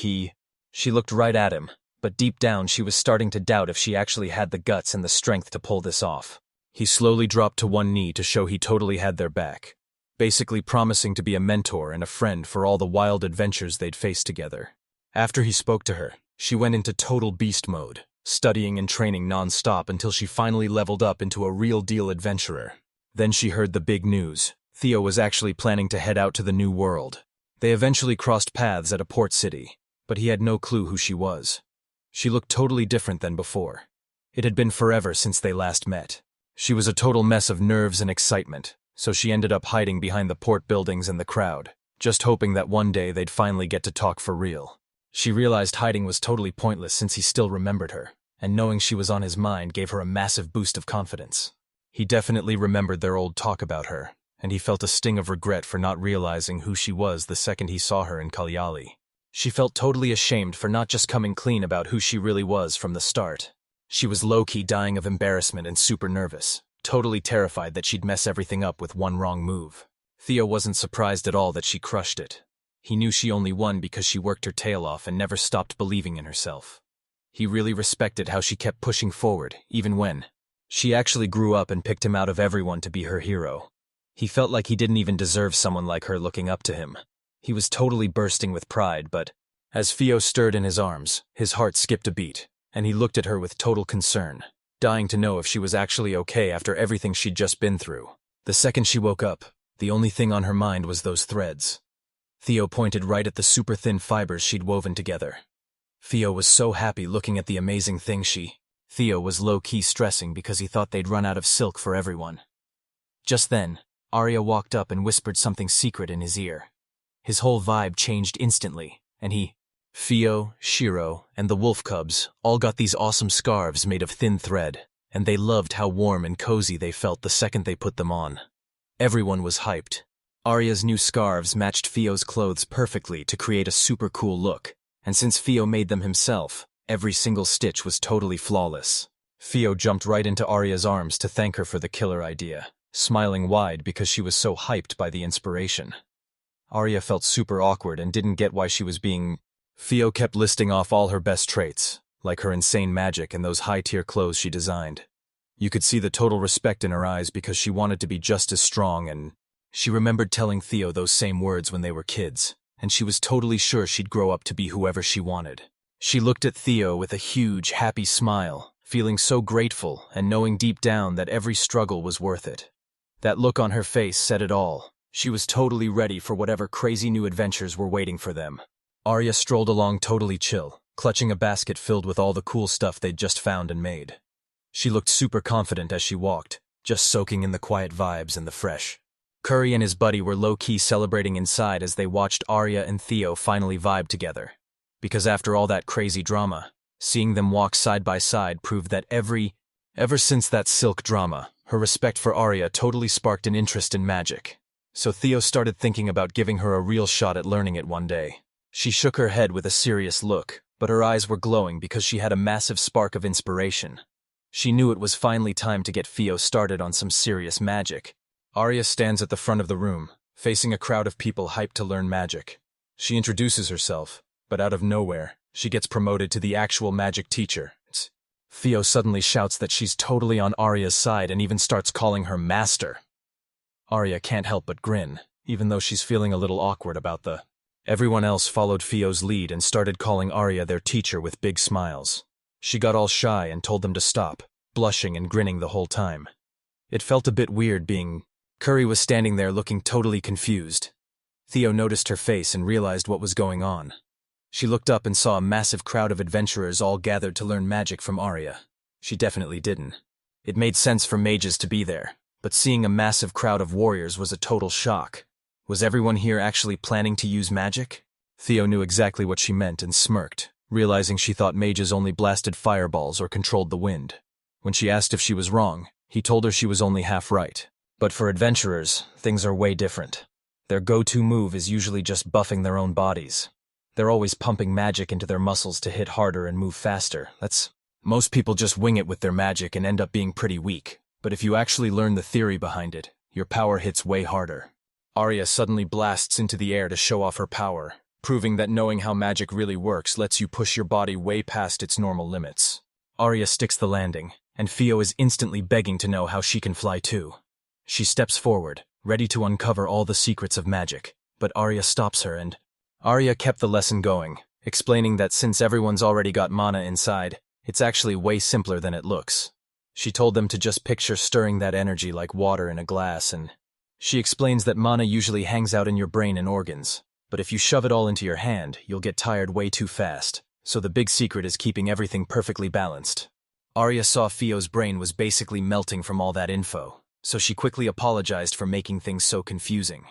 She looked right at him, but deep down she was starting to doubt if she actually had the guts and the strength to pull this off. He slowly dropped to one knee to show he totally had their back, basically promising to be a mentor and a friend for all the wild adventures they'd face together. After he spoke to her, she went into total beast mode, studying and training non-stop until she finally leveled up into a real-deal adventurer. Then she heard the big news. Theo was actually planning to head out to the New World. They eventually crossed paths at a port city, but he had no clue who she was. She looked totally different than before. It had been forever since they last met. She was a total mess of nerves and excitement, so she ended up hiding behind the port buildings and the crowd, just hoping that one day they'd finally get to talk for real. She realized hiding was totally pointless since he still remembered her, and knowing she was on his mind gave her a massive boost of confidence. He definitely remembered their old talk about her, and he felt a sting of regret for not realizing who she was the second he saw her in Kalyali. She felt totally ashamed for not just coming clean about who she really was from the start. She was low-key dying of embarrassment and super nervous, totally terrified that she'd mess everything up with one wrong move. Theo wasn't surprised at all that she crushed it. He knew she only won because she worked her tail off and never stopped believing in herself. He really respected how she kept pushing forward, even when she actually grew up and picked him out of everyone to be her hero. He felt like he didn't even deserve someone like her looking up to him. He was totally bursting with pride, but as Theo stirred in his arms, his heart skipped a beat, and he looked at her with total concern, dying to know if she was actually okay after everything she'd just been through. The second she woke up, the only thing on her mind was those threads. Theo pointed right at the super thin fibers she'd woven together. Theo was so happy looking at the amazing thing Theo was low-key stressing because he thought they'd run out of silk for everyone. Just then, Aria walked up and whispered something secret in his ear. His whole vibe changed instantly, and Theo, Shiro, and the wolf cubs all got these awesome scarves made of thin thread, and they loved how warm and cozy they felt the second they put them on. Everyone was hyped. Aria's new scarves matched Theo's clothes perfectly to create a super cool look, and since Theo made them himself, every single stitch was totally flawless. Theo jumped right into Aria's arms to thank her for the killer idea, smiling wide because she was so hyped by the inspiration. Aria felt super awkward and didn't get why she was being. Theo kept listing off all her best traits, like her insane magic and those high-tier clothes she designed. You could see the total respect in her eyes because she wanted to be just as strong, and she remembered telling Theo those same words when they were kids, and she was totally sure she'd grow up to be whoever she wanted. She looked at Theo with a huge, happy smile, feeling so grateful and knowing deep down that every struggle was worth it. That look on her face said it all. She was totally ready for whatever crazy new adventures were waiting for them. Aria strolled along totally chill, clutching a basket filled with all the cool stuff they'd just found and made. She looked super confident as she walked, just soaking in the quiet vibes and the fresh. Curry and his buddy were low-key celebrating inside as they watched Aria and Theo finally vibe together. Because after all that crazy drama, seeing them walk side by side proved that ever since that silk drama, her respect for Aria totally sparked an interest in magic. So Theo started thinking about giving her a real shot at learning it one day. She shook her head with a serious look, but her eyes were glowing because she had a massive spark of inspiration. She knew it was finally time to get Theo started on some serious magic. Aria stands at the front of the room, facing a crowd of people hyped to learn magic. She introduces herself, but out of nowhere, she gets promoted to the actual magic teacher. Theo suddenly shouts that she's totally on Aria's side and even starts calling her master. Aria can't help but grin, even though she's feeling a little awkward about the. Everyone else followed Theo's lead and started calling Aria their teacher with big smiles. She got all shy and told them to stop, blushing and grinning the whole time. It felt a bit weird being. Curry was standing there looking totally confused. Theo noticed her face and realized what was going on. She looked up and saw a massive crowd of adventurers all gathered to learn magic from Aria. She definitely didn't. It made sense for mages to be there, but seeing a massive crowd of warriors was a total shock. Was everyone here actually planning to use magic? Theo knew exactly what she meant and smirked, realizing she thought mages only blasted fireballs or controlled the wind. When she asked if she was wrong, he told her she was only half right. But for adventurers, things are way different. Their go-to move is usually just buffing their own bodies. They're always pumping magic into their muscles to hit harder and move faster. Most people just wing it with their magic and end up being pretty weak. But if you actually learn the theory behind it, your power hits way harder. Aria suddenly blasts into the air to show off her power, proving that knowing how magic really works lets you push your body way past its normal limits. Aria sticks the landing, and Theo is instantly begging to know how she can fly too. She steps forward, ready to uncover all the secrets of magic, but Aria stops her and Aria kept the lesson going, explaining that since everyone's already got mana inside, it's actually way simpler than it looks. She told them to just picture stirring that energy like water in a glass, and she explains that mana usually hangs out in your brain and organs, but if you shove it all into your hand, you'll get tired way too fast, so the big secret is keeping everything perfectly balanced. Aria saw Theo's brain was basically melting from all that info, so she quickly apologized for making things so confusing.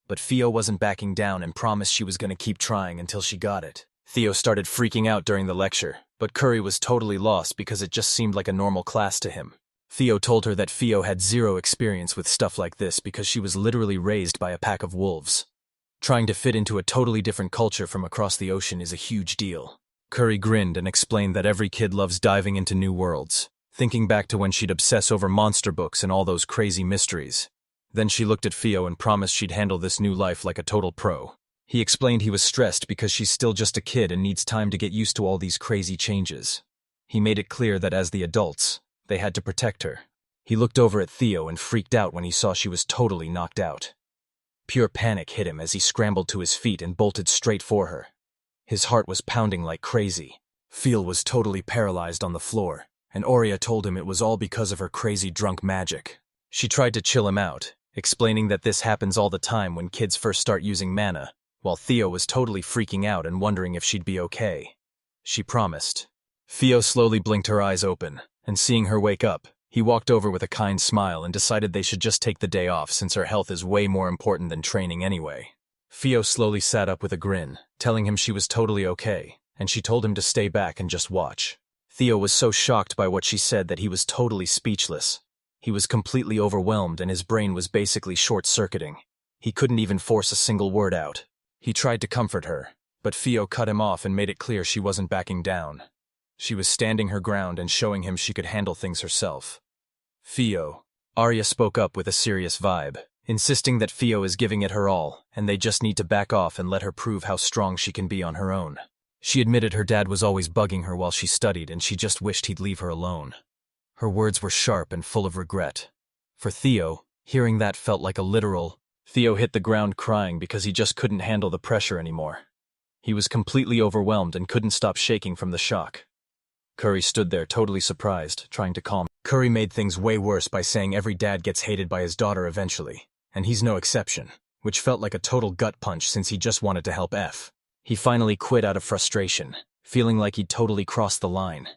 But Theo wasn't backing down and promised she was going to keep trying until she got it. Theo started freaking out during the lecture, but Curry was totally lost because it just seemed like a normal class to him. Theo told her that Theo had zero experience with stuff like this because she was literally raised by a pack of wolves. Trying to fit into a totally different culture from across the ocean is a huge deal. Curry grinned and explained that every kid loves diving into new worlds, thinking back to when she'd obsess over monster books and all those crazy mysteries. Then she looked at Theo and promised she'd handle this new life like a total pro. He explained he was stressed because she's still just a kid and needs time to get used to all these crazy changes. He made it clear that as the adults, they had to protect her. He looked over at Theo and freaked out when he saw she was totally knocked out. Pure panic hit him as he scrambled to his feet and bolted straight for her. His heart was pounding like crazy. Theo was totally paralyzed on the floor, and Aria told him it was all because of her crazy drunk magic. She tried to chill him out, explaining that this happens all the time when kids first start using mana, while Theo was totally freaking out and wondering if she'd be okay. She promised. Theo slowly blinked her eyes open, and seeing her wake up, he walked over with a kind smile and decided they should just take the day off since her health is way more important than training anyway. Theo slowly sat up with a grin, telling him she was totally okay, and she told him to stay back and just watch. Theo was so shocked by what she said that he was totally speechless. He was completely overwhelmed and his brain was basically short-circuiting. He couldn't even force a single word out. He tried to comfort her, but Theo cut him off and made it clear she wasn't backing down. She was standing her ground and showing him she could handle things herself. Theo. Aria spoke up with a serious vibe, insisting that Theo is giving it her all, and they just need to back off and let her prove how strong she can be on her own. She admitted her dad was always bugging her while she studied and she just wished he'd leave her alone. Her words were sharp and full of regret. For Theo, hearing that felt like a literal. Theo hit the ground crying because he just couldn't handle the pressure anymore. He was completely overwhelmed and couldn't stop shaking from the shock. Curry stood there totally surprised, trying to calm. Curry made things way worse by saying every dad gets hated by his daughter eventually, and he's no exception, which felt like a total gut punch since he just wanted to help F. He finally quit out of frustration, feeling like he'd totally crossed the line.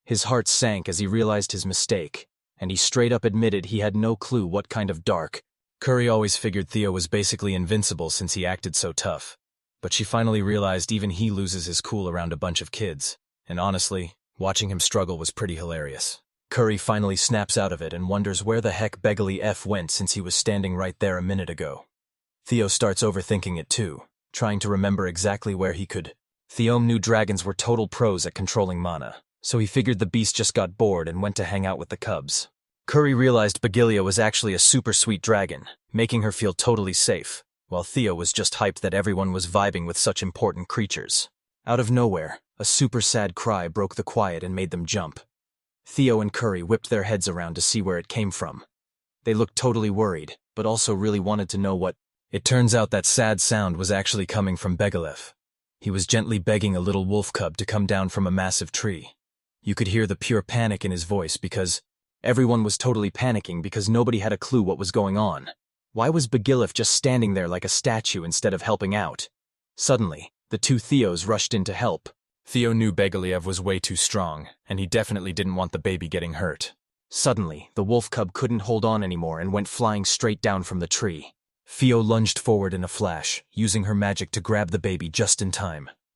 His heart sank as he realized his mistake, and he straight up admitted he had no clue what kind of dark. Curry always figured Theo was basically invincible since he acted so tough, but she finally realized even he loses his cool around a bunch of kids, and honestly, watching him struggle was pretty hilarious. Curry finally snaps out of it and wonders where the heck Beagelli F went since he was standing right there a minute ago. Theo starts overthinking it too, trying to remember exactly where he could. Theo knew dragons were total pros at controlling mana, so he figured the beast just got bored and went to hang out with the cubs. Curry realized Beagelli was actually a super sweet dragon, making her feel totally safe, while Theo was just hyped that everyone was vibing with such important creatures. Out of nowhere, a super sad cry broke the quiet and made them jump. Theo and Curry whipped their heads around to see where it came from. They looked totally worried, but also really wanted to know what. It turns out that sad sound was actually coming from Beagelli. He was gently begging a little wolf cub to come down from a massive tree. You could hear the pure panic in his voice because everyone was totally panicking because nobody had a clue what was going on. Why was Beagelli just standing there like a statue instead of helping out? Suddenly, the two Theos rushed in to help. Theo knew Beagelli was way too strong, and he definitely didn't want the baby getting hurt. Suddenly, the wolf cub couldn't hold on anymore and went flying straight down from the tree. Theo lunged forward in a flash, using her magic to grab the baby just in time.